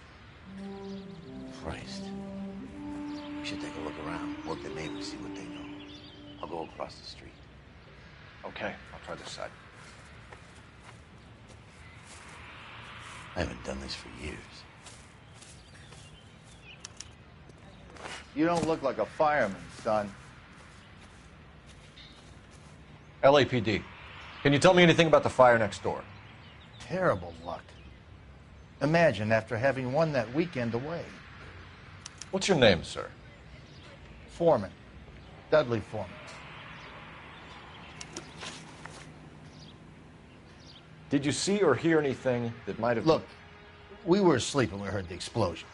Christ. should take a look around, work the neighbors, see what they know. I'll go across the street. Okay, I'll try this side. I haven't done this for years. You don't look like a fireman, son. LAPD. Can you tell me anything about the fire next door? Terrible luck. Imagine after having won that weekend away. What's your name, sir? Foreman. Dudley Foreman. Did you see or hear anything that might have... Look, we were asleep when we heard the explosion.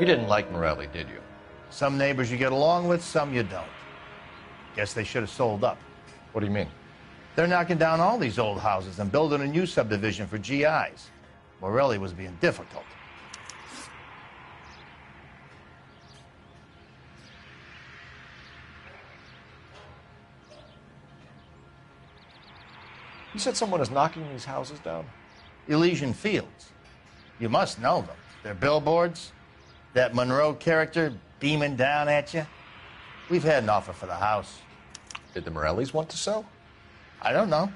You didn't like Morelli, did you? Some neighbors you get along with, some you don't. Guess they should have sold up. What do you mean? They're knocking down all these old houses and building a new subdivision for GIs. Morelli was being difficult. You said someone is knocking these houses down? Elysian Fields. You must know them. They're billboards. That Monroe character beaming down at you. We've had an offer for the house. Did the Morellis want to sell? I don't know.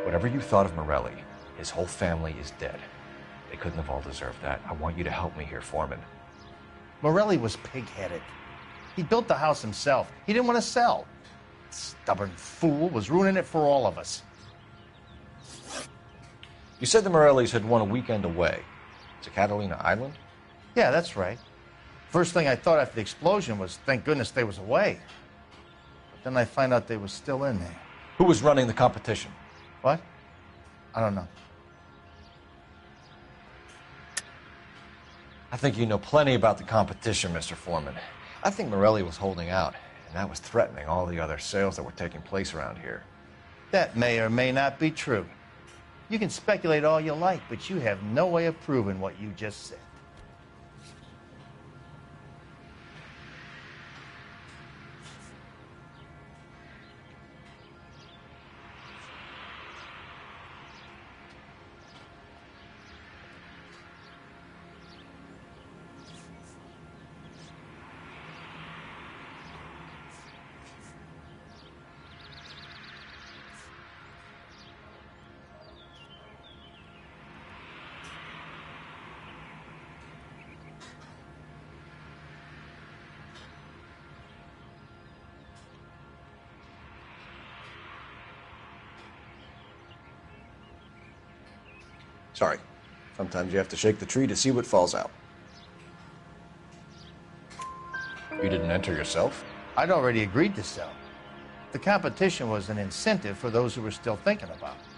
Whatever you thought of Morelli, his whole family is dead. They couldn't have all deserved that. I want you to help me here, Foreman. Morelli was pig-headed. He built the house himself. He didn't want to sell. Stubborn fool was ruining it for all of us. You said the Morellis had won a weekend away to Catalina Island? Yeah, that's right. First thing I thought after the explosion was, thank goodness they was away. But then I find out they was still in there. Who was running the competition? What? I don't know. I think you know plenty about the competition, Mr. Foreman. I think Morelli was holding out, and that was threatening all the other sales that were taking place around here. That may or may not be true. You can speculate all you like, but you have no way of proving what you just said. Sorry. Sometimes you have to shake the tree to see what falls out. You didn't enter yourself? I'd already agreed to sell. The competition was an incentive for those who were still thinking about it.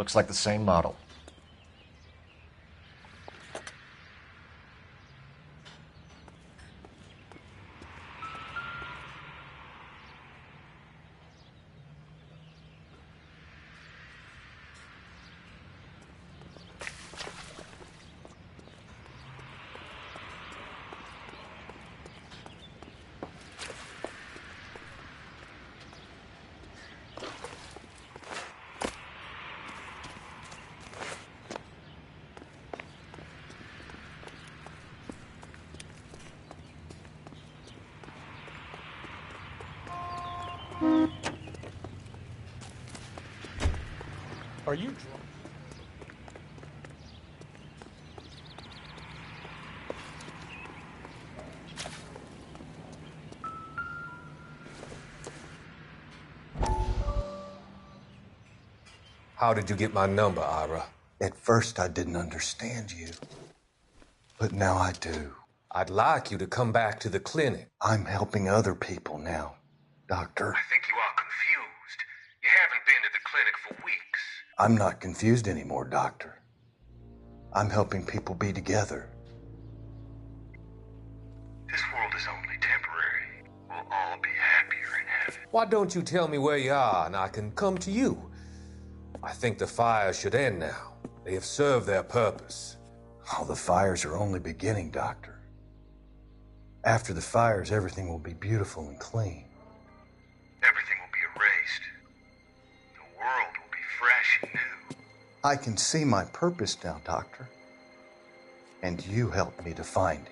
Looks like the same model. Are you drunk? How did you get my number, Ira? At first, I didn't understand you. But now I do. I'd like you to come back to the clinic. I'm helping other people now, Doctor. I think you are confused. You haven't been to the clinic for weeks. I'm not confused anymore, Doctor. I'm helping people be together. This world is only temporary. We'll all be happier in heaven. Why don't you tell me where you are and I can come to you? I think the fires should end now. They have served their purpose. Oh, the fires are only beginning, Doctor. After the fires, everything will be beautiful and clean. Everything will be erased. The world will be fresh and new. I can see my purpose now, Doctor. And you helped me to find it.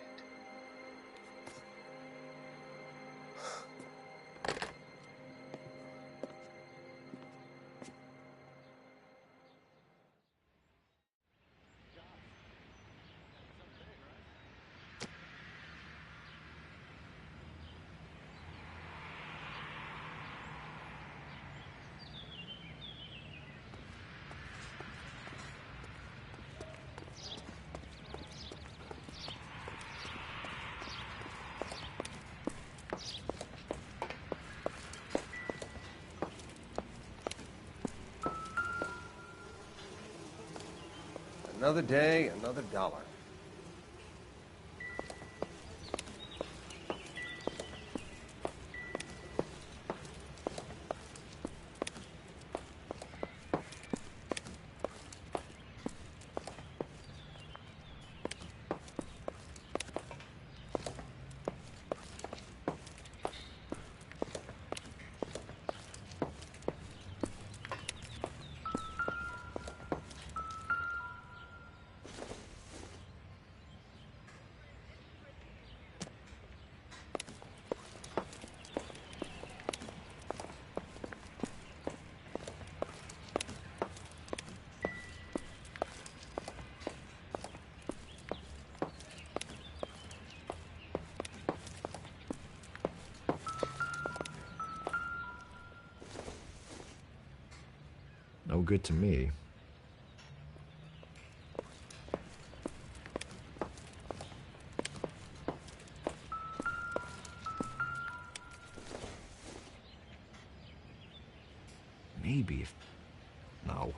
Another day, another dollar. No good to me. Maybe if... No.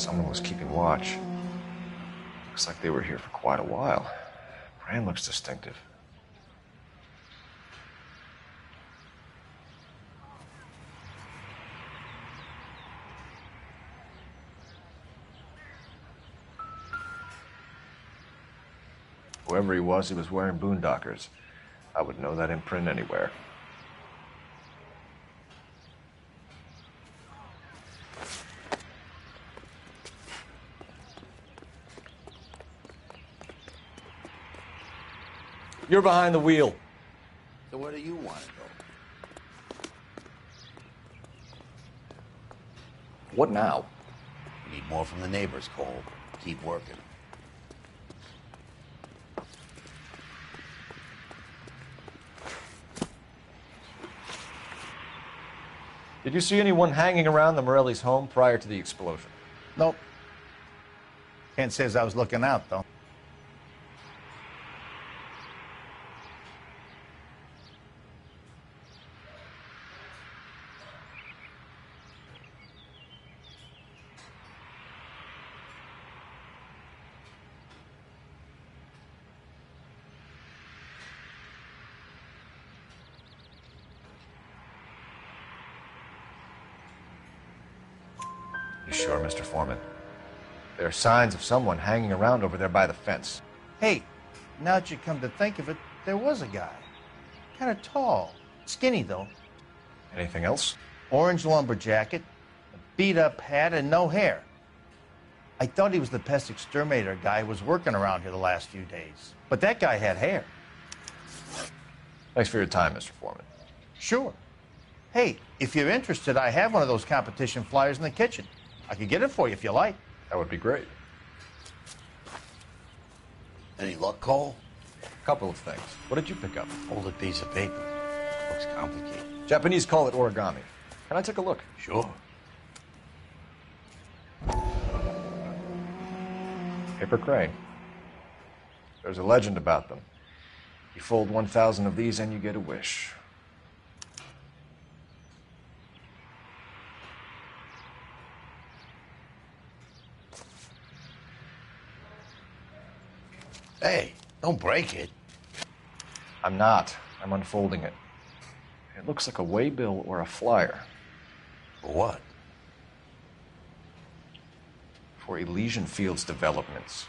Someone was keeping watch. Looks like they were here for quite a while. Brand looks distinctive. Whoever he was wearing boondockers. I would know that imprint anywhere. You're behind the wheel. So where do you want to go? What now? We need more from the neighbors, Cole. Keep working. Did you see anyone hanging around the Morelli's home prior to the explosion? Nope. Can't say as I was looking out, though. You sure, Mr. Foreman? There are signs of someone hanging around over there by the fence. Hey, now that you come to think of it, there was a guy. Kind of tall. Skinny, though. Anything else? Orange lumber jacket, a beat-up hat, and no hair. I thought he was the pest exterminator guy who was working around here the last few days. But that guy had hair. Thanks for your time, Mr. Foreman. Sure. Hey, if you're interested, I have one of those competition flyers in the kitchen. I could get it for you if you like. That would be great. Any luck, Cole? Couple of things. What did you pick up? Folded piece of paper. Looks complicated. Japanese call it origami. Can I take a look? Sure. Paper crane. There's a legend about them. You fold 1,000 of these and you get a wish. Hey, don't break it. I'm not. I'm unfolding it. It looks like a waybill or a flyer. For what? For Elysian Fields developments.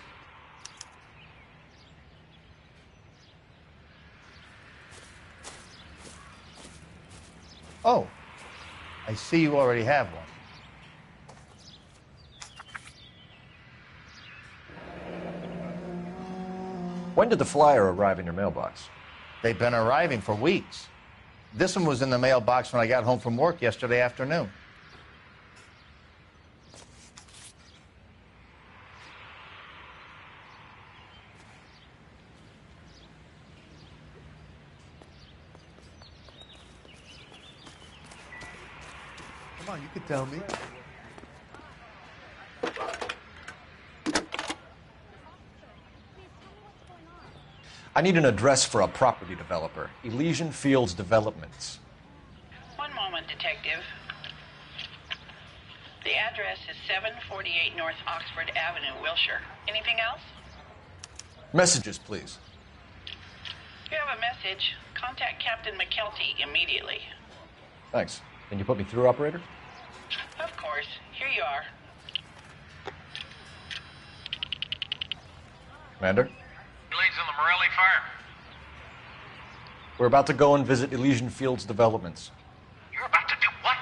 Oh, I see you already have one. When did the flyer arrive in your mailbox? They've been arriving for weeks. This one was in the mailbox when I got home from work yesterday afternoon. Come on, you can tell me. I need an address for a property developer. Elysian Fields Developments. One moment, Detective. The address is 748 North Oxford Avenue, Wilshire. Anything else? Messages, please. If you have a message, contact Captain McKelty immediately. Thanks. Can you put me through, operator? Of course. Here you are. Commander? Leads in the Morelli fire. We're about to go and visit Elysian Fields Developments. You're about to do what?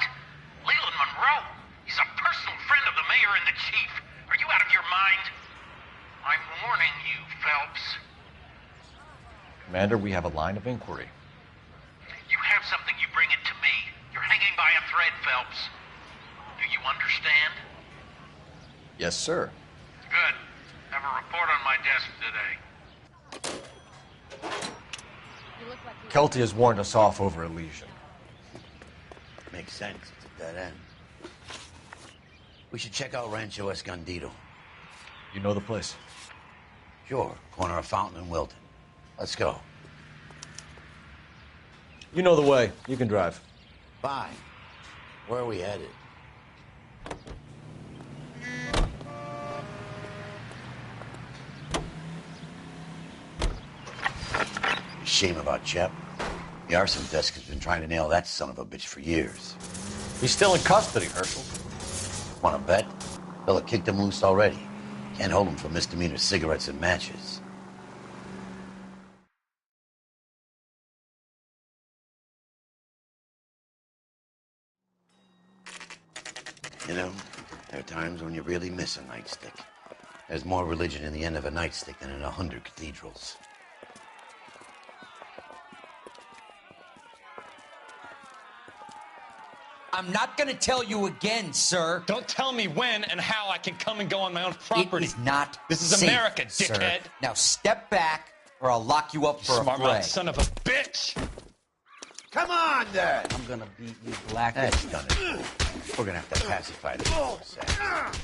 Leland Monroe. He's a personal friend of the mayor and the chief. Are you out of your mind? I'm warning you, Phelps. Commander, we have a line of inquiry. You have something, you bring it to me. You're hanging by a thread, Phelps. Do you understand? Yes, sir. Good. Have a report on my desk today. Kelty has warned us off over Elysian. Makes sense. It's a dead end. We should check out Rancho Escondido. You know the place? Sure. Corner of Fountain and Wilton. Let's go. You know the way. You can drive. Fine. Where are we headed? shame about Jep. The arson desk has been trying to nail that son of a bitch for years. He's still in custody, Herschel. Want to bet? Fella kicked him loose already. Can't hold him for misdemeanor cigarettes and matches. You know, there are times when you really miss a nightstick. There's more religion in the end of a nightstick than in 100 cathedrals. I'm not gonna tell you again, sir. Don't tell me when and how I can come and go on my own property. It is not This is safe, America, sir. dickhead. Now step back, or I'll lock you up for a Smart fray. mouth son of a bitch. Come on, then. I'm gonna beat you black. That's done it. We're gonna have to pacify this for a sec.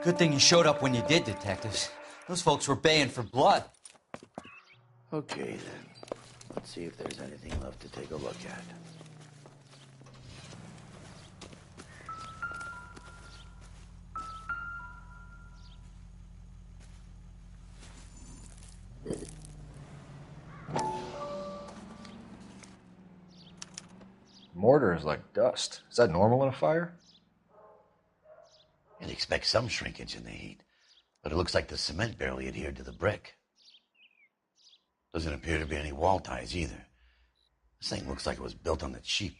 Good thing you showed up when you did, detectives. Those folks were baying for blood. Okay, then. Let's see if there's anything left to take a look at. Mortar is like dust. Is that normal in a fire? You'd expect some shrinkage in the heat, but it looks like the cement barely adhered to the brick. Doesn't appear to be any wall ties either. This thing looks like it was built on the cheap.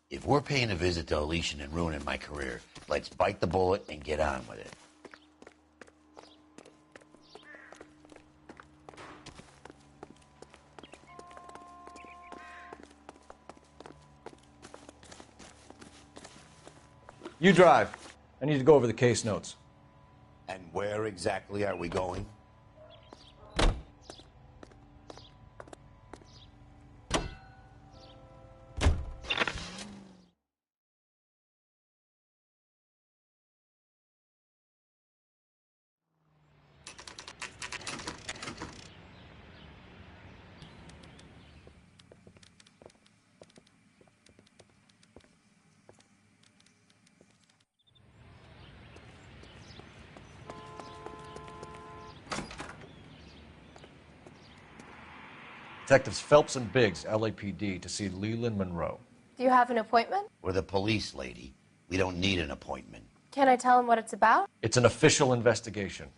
If we're paying a visit to Elysian and ruining my career, let's bite the bullet and get on with it. You drive. I need to go over the case notes. And where exactly are we going? Detectives Phelps and Biggs, LAPD, to see Leland Monroe. Do you have an appointment? We're the police, lady. We don't need an appointment. Can I tell him what it's about? It's an official investigation.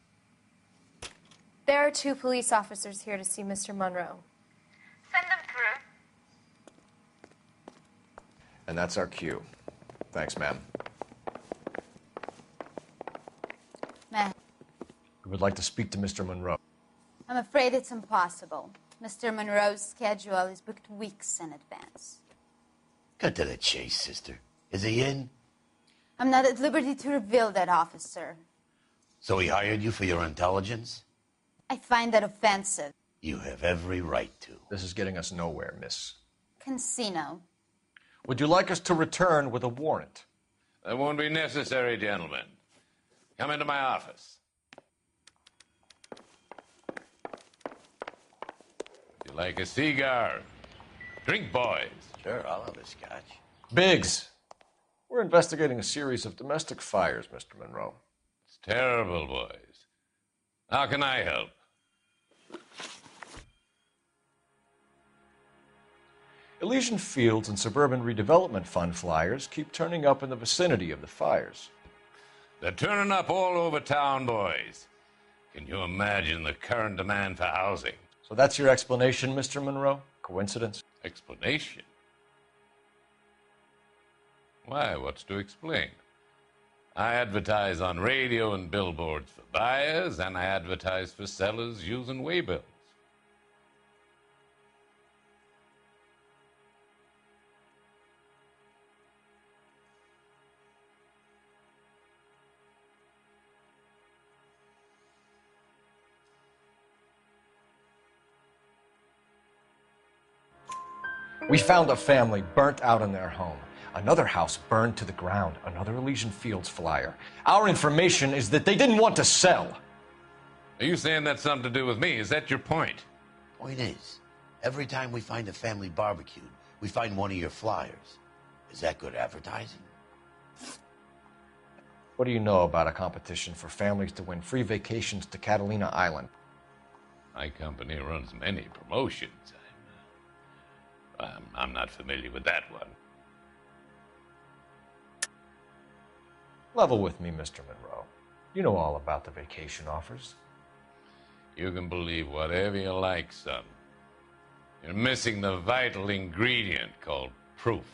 There are 2 police officers here to see Mr. Monroe. Send them through. And that's our cue. Thanks, ma'am. Ma'am, We would like to speak to Mr. Monroe. I'm afraid it's impossible. Mr. Monroe's schedule is booked weeks in advance. Cut to the chase, sister. Is he in? I'm not at liberty to reveal that, officer. So he hired you for your intelligence? I find that offensive. You have every right to. This is getting us nowhere, miss. Casino. Would you like us to return with a warrant? That won't be necessary, gentlemen. Come into my office. Would you like a cigar? Drink, boys. Sure, I'll have a scotch. Biggs, we're investigating a series of domestic fires, Mr. Monroe. It's terrible, boys. How can I help? Elysian Fields and Suburban Redevelopment Fund flyers keep turning up in the vicinity of the fires. They're turning up all over town, boys. Can you imagine the current demand for housing? So that's your explanation, Mr. Monroe? Coincidence? Explanation? Why, what's to explain? I advertise on radio and billboards for buyers, and I advertise for sellers using waybills. We found a family burnt out in their home. Another house burned to the ground. Another Elysian Fields flyer. Our information is that they didn't want to sell. Are you saying that's something to do with me? Is that your point? Point is, every time we find a family barbecued, we find one of your flyers. Is that good advertising? What do you know about a competition for families to win free vacations to Catalina Island? My company runs many promotions. I'm not familiar with that one. Level with me, Mr. Monroe. You know all about the vacation offers. You can believe whatever you like, son. You're missing the vital ingredient called proof.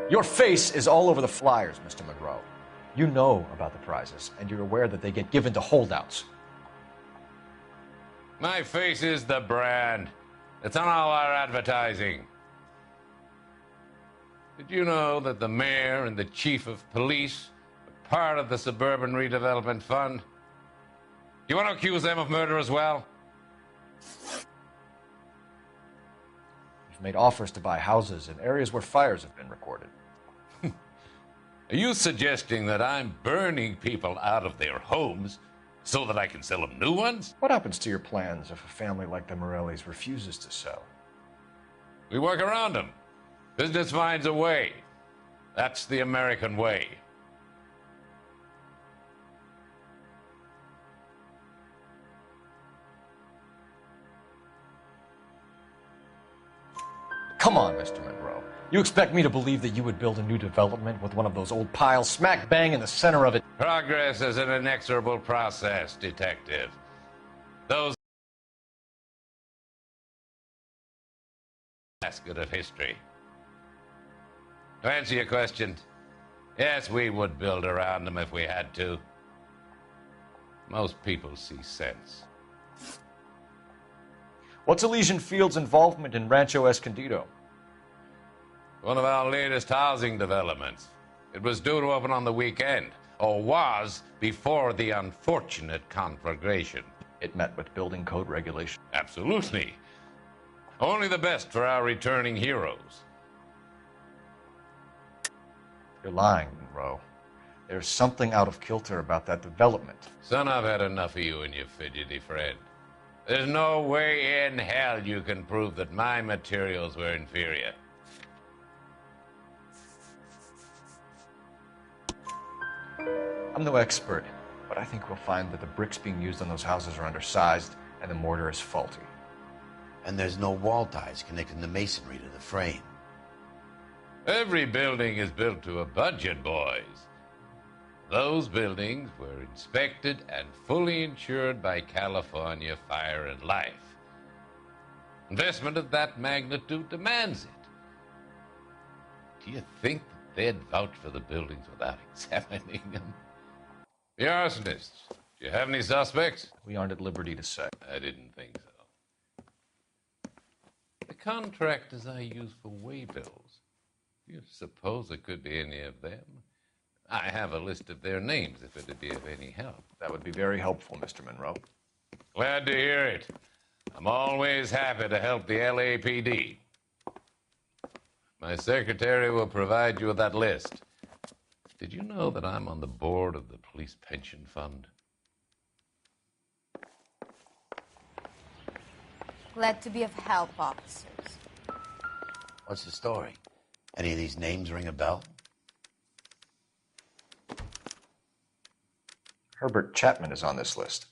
Your face is all over the flyers, Mr. Monroe. You know about the prizes, and you're aware that they get given to holdouts. My face is the brand. It's on all our advertising. Did you know that the mayor and the chief of police are part of the Suburban Redevelopment Fund? Do you want to accuse them of murder as well? You've made offers to buy houses in areas where fires have been recorded. Are you suggesting that I'm burning people out of their homes so that I can sell them new ones? What happens to your plans if a family like the Morellis refuses to sell? We work around them. Business finds a way. That's the American way. Come on, Mr. Monroe. You expect me to believe that you would build a new development with one of those old piles smack bang in the center of it? Progress is an inexorable process, detective. Those that's good of history. To answer your question, yes, we would build around them if we had to. Most people see sense. What's Elysian Fields' involvement in Rancho Escondido? One of our latest housing developments. It was due to open on the weekend, or was before the unfortunate conflagration. It met with building code regulation. Absolutely. Only the best for our returning heroes. You're lying, Monroe. There's something out of kilter about that development. Son, I've had enough of you and your fidgety friend. There's no way in hell you can prove that my materials were inferior. I'm no expert, but I think we'll find that the bricks being used on those houses are undersized and the mortar is faulty. And there's no wall ties connecting the masonry to the frame. Every building is built to a budget, boys. Those buildings were inspected and fully insured by California Fire and Life. Investment of that magnitude demands it. Do you think that they'd vouch for the buildings without examining them? The arsonists, do you have any suspects? We aren't at liberty to say. I didn't think so. The contractors I use for waybills, do you suppose it could be any of them? I have a list of their names if it'd be of any help. That would be very helpful, Mr. Monroe. Glad to hear it. I'm always happy to help the LAPD. My secretary will provide you with that list. Did you know that I'm on the board of the Police Pension Fund? Glad to be of help, officers. What's the story? Any of these names ring a bell? Herbert Chapman is on this list.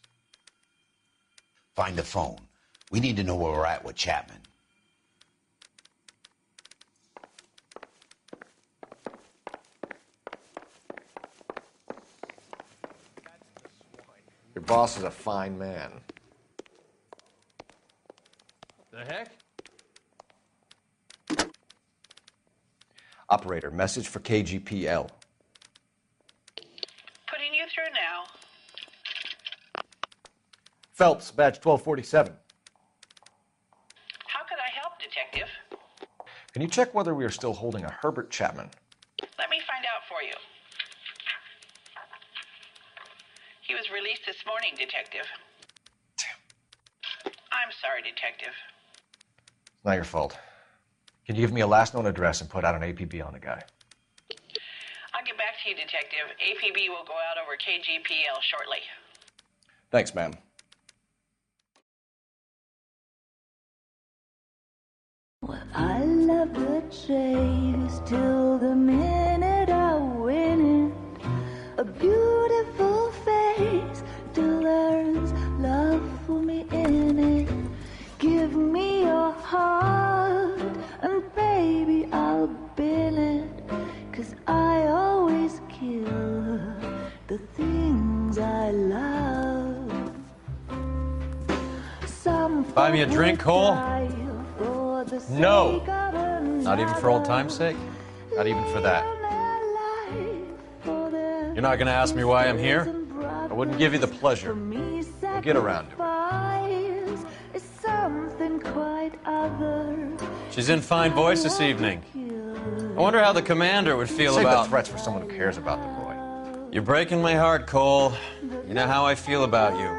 Find the phone. We need to know where we're at with Chapman. Your boss is a fine man. The heck? Operator, message for KGPL. Putting you through now. Phelps, badge 1247. How could I help, Detective? Can you check whether we are still holding a Herbert Chapman? Let me find out for you. He was released this morning, Detective. I'm sorry, Detective. It's not your fault. Can you give me a last known address and put out an APB on the guy? I'll get back to you, Detective. APB will go out over KGPL shortly. Thanks, ma'am. I love the chase till the minute I win it. A beautiful face till there's love for me in it. Give me your heart and baby I'll bill it. 'Cause I always kill the things I love. Some Buy me a drink, Cole? No! Not even for old time's sake? Not even for that? You're not gonna ask me why I'm here? I wouldn't give you the pleasure. We'll get around to it. She's in fine voice this evening. I wonder how the commander would feel Save about... the threats for someone who cares about the boy. You're breaking my heart, Cole. You know how I feel about you.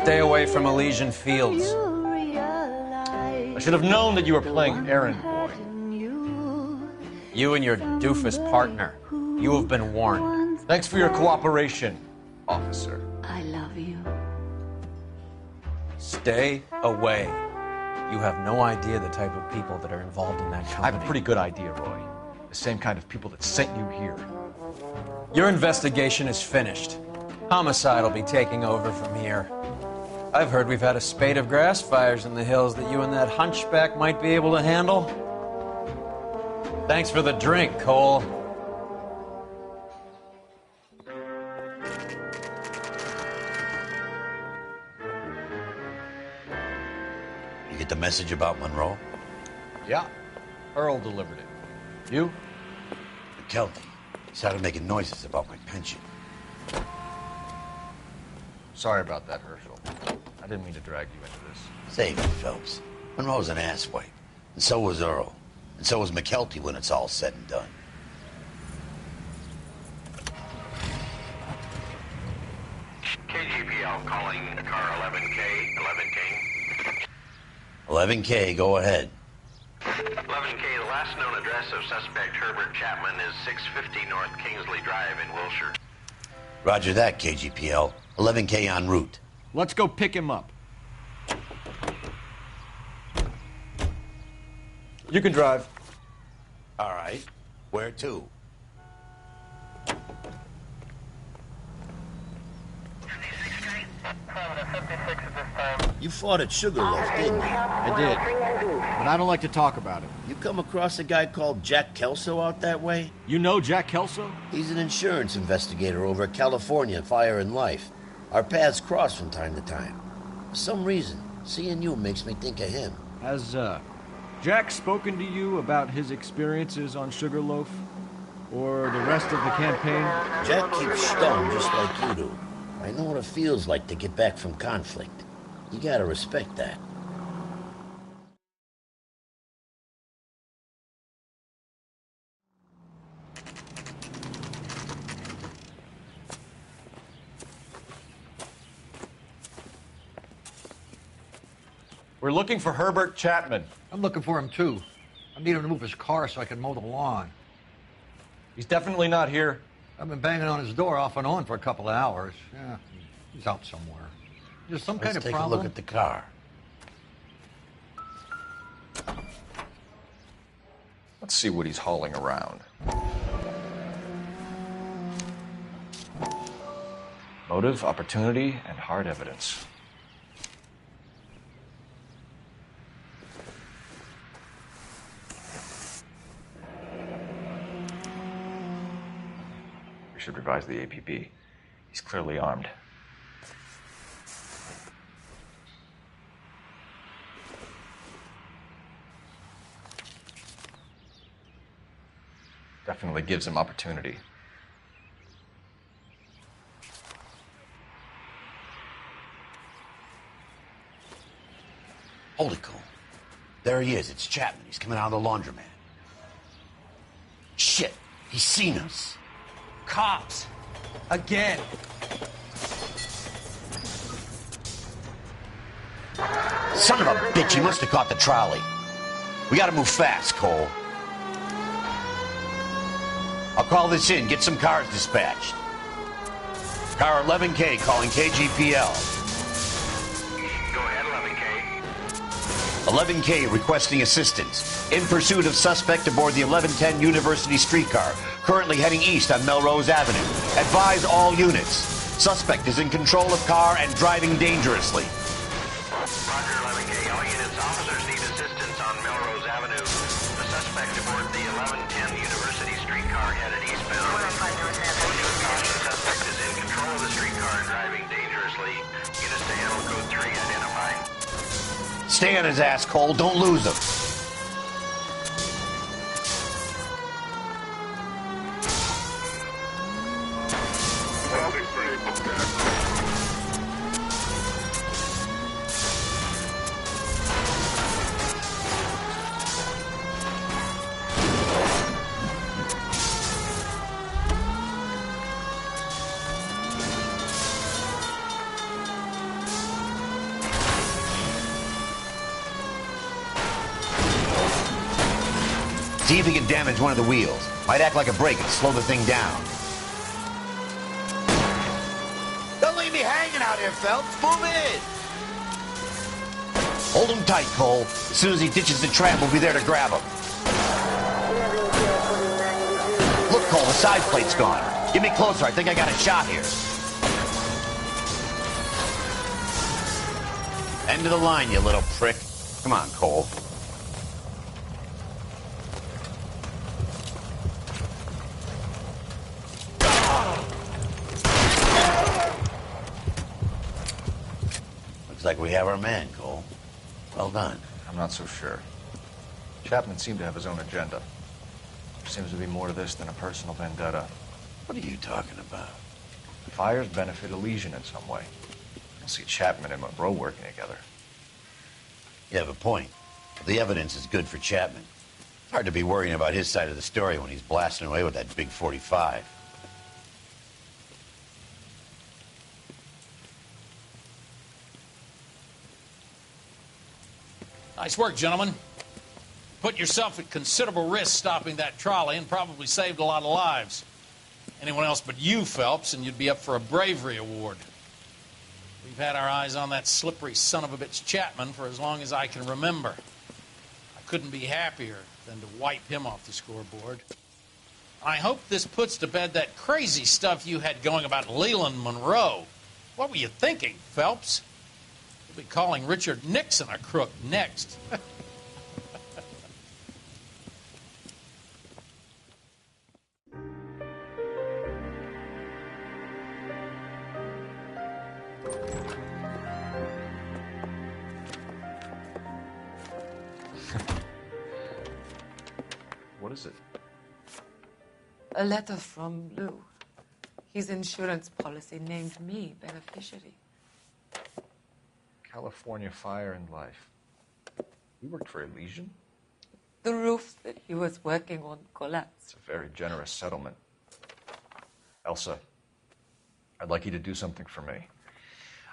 Stay away from Elysian Fields. I should have known that you were playing errand boy. You and your doofus partner. You have been warned. Thanks for your cooperation, officer. I love you. Stay away. You have no idea the type of people that are involved in that company. I have a pretty good idea, Roy. The same kind of people that sent you here. Your investigation is finished. Homicide will be taking over from here. I've heard we've had a spate of grass fires in the hills that you and that hunchback might be able to handle. Thanks for the drink, Cole. You get the message about Monroe? Yeah. Earl delivered it. You? McKelty. He started making noises about my pension. Sorry about that, Herschel. I didn't mean to drag you into this. Save it, Phelps. Monroe's an asswipe. And so was Earl. And so was McKelty when it's all said and done. KGPL calling car 11K, 11K. 11K, go ahead. 11K, the last known address of suspect Herbert Chapman is 650 North Kingsley Drive in Wilshire. Roger that, KGPL. 11K en route. Let's go pick him up. You can drive. All right. Where to? You fought at Sugarloaf, didn't you? I did. But I don't like to talk about it. You come across a guy called Jack Kelso out that way? You know Jack Kelso? He's an insurance investigator over at California Fire and Life. Our paths cross from time to time. For some reason, seeing you makes me think of him. Has, Jack spoken to you about his experiences on Sugarloaf? Or the rest of the campaign? Jack keeps stoned just like you do. I know what it feels like to get back from conflict. You gotta respect that. We're looking for Herbert Chapman. I'm looking for him, too. I need him to move his car so I can mow the lawn. He's definitely not here. I've been banging on his door off and on for a couple of hours. Yeah, he's out somewhere. There's some kind of Let's take problem. a look at the car. Let's see what he's hauling around. Motive, opportunity, and hard evidence. We should revise the APB. He's clearly armed. Definitely gives him opportunity. Hold it, Cole. There he is. It's Chapman. He's coming out of the laundromat. Shit. He's seen us. Cops. Again. Son of a bitch, he must have caught the trolley. We gotta move fast, Cole. I'll call this in, get some cars dispatched. Car 11K calling KGPL. Go ahead, 11K. 11K requesting assistance. In pursuit of suspect aboard the 1110 University streetcar, currently heading east on Melrose Avenue. Advise all units. Suspect is in control of car and driving dangerously. Roger, 11K. All units, officers need assistance on Melrose Avenue. The suspect aboard the 1110 University streetcar headed eastbound. Caution, suspect is in control of the streetcar and driving dangerously. Units to handle code 3 identified. Stay on his ass, Cole. Don't lose him. See if he can damage one of the wheels. Might act like a brake and slow the thing down. Don't leave me hanging out here, Phelps. Move in. Hold him tight, Cole. As soon as he ditches the tram, we'll be there to grab him. Look, Cole, the side plate's gone. Get me closer. I think I got a shot here. End of the line, you little prick. Come on, Cole. Looks like we have our man, Cole. Well done. I'm not so sure. Chapman seemed to have his own agenda. There seems to be more to this than a personal vendetta. What are you talking about? The fires benefit Elysian in some way. I don't see Chapman and Monroe working together. You have a point. The evidence is good for Chapman. It's hard to be worrying about his side of the story when he's blasting away with that big 45. Nice work, gentlemen. Put yourself at considerable risk stopping that trolley and probably saved a lot of lives. Anyone else but you, Phelps, and you'd be up for a bravery award. We've had our eyes on that slippery son of a bitch Chapman for as long as I can remember. I couldn't be happier than to wipe him off the scoreboard. I hope this puts to bed that crazy stuff you had going about Leland Monroe. What were you thinking, Phelps? You'll be calling Richard Nixon a crook next. What is it? A letter from Lou. His insurance policy named me beneficiary. California Fire and Life. You worked for Elysian? The roof that he was working on collapsed. It's a very generous settlement. Elsa, I'd like you to do something for me.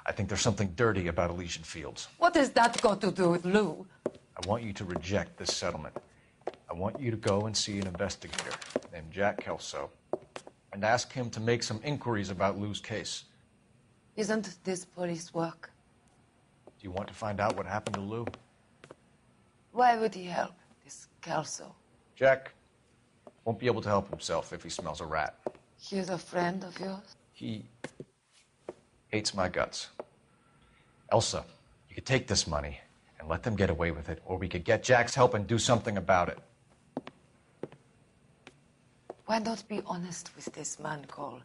I think there's something dirty about Elysian Fields. What has that got to do with Lou? I want you to reject this settlement. I want you to go and see an investigator named Jack Kelso and ask him to make some inquiries about Lou's case. Isn't this police work? Do you want to find out what happened to Lou? Why would he help, this Kelso? Jack won't be able to help himself if he smells a rat. He's a friend of yours? He hates my guts. Elsa, you could take this money and let them get away with it, or we could get Jack's help and do something about it. Why not be honest with this man, Cole?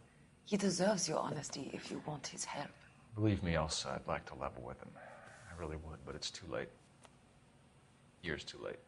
He deserves your honesty if you want his help. Believe me, Elsa, I'd like to level with him. I really would, but it's too late. Years too late.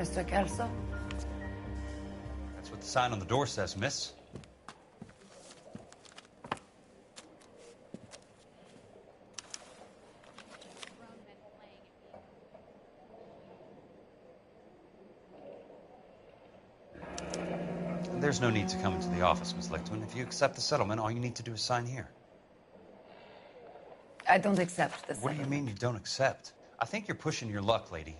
Mr. Kelso? That's what the sign on the door says, miss. There's no need to come into the office, Miss Lichtman. If you accept the settlement, all you need to do is sign here. I don't accept the What do you mean you don't accept? I think you're pushing your luck, lady.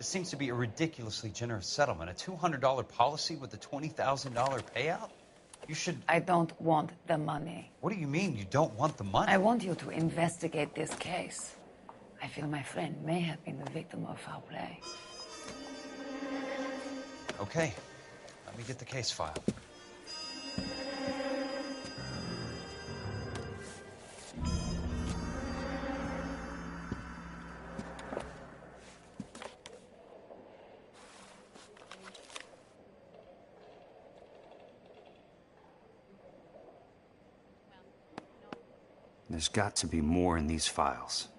This seems to be a ridiculously generous settlement. A $200 policy with a $20,000 payout? You should... I don't want the money. What do you mean you don't want the money? I want you to investigate this case. I feel my friend may have been the victim of foul play. Okay. Let me get the case file. There's got to be more in these files.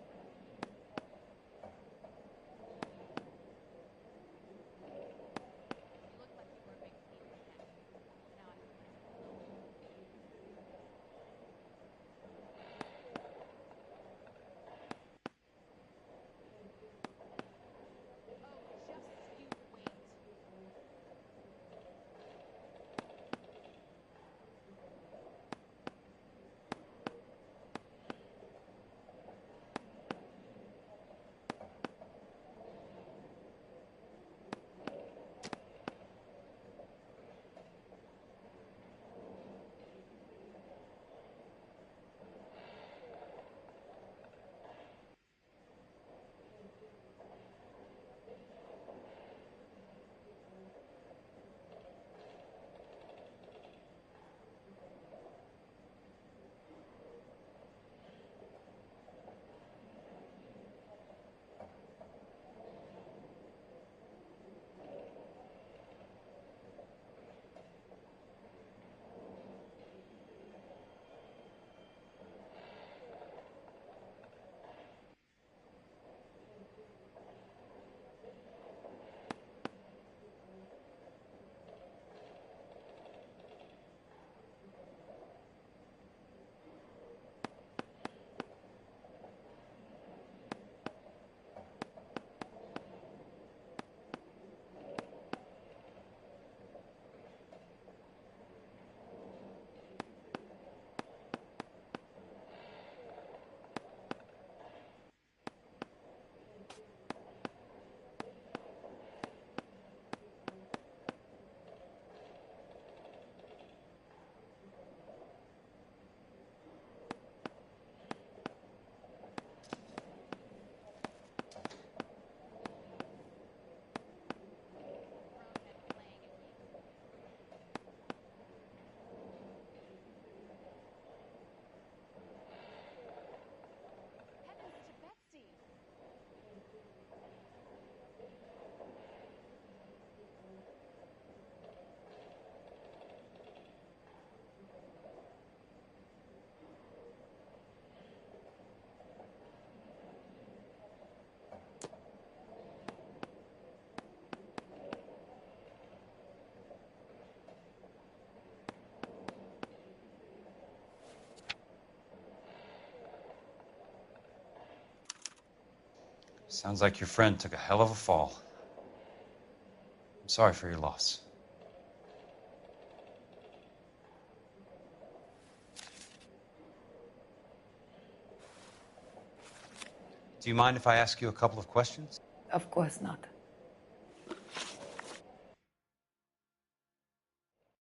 Sounds like your friend took a hell of a fall. I'm sorry for your loss. Do you mind if I ask you a couple of questions? Of course not.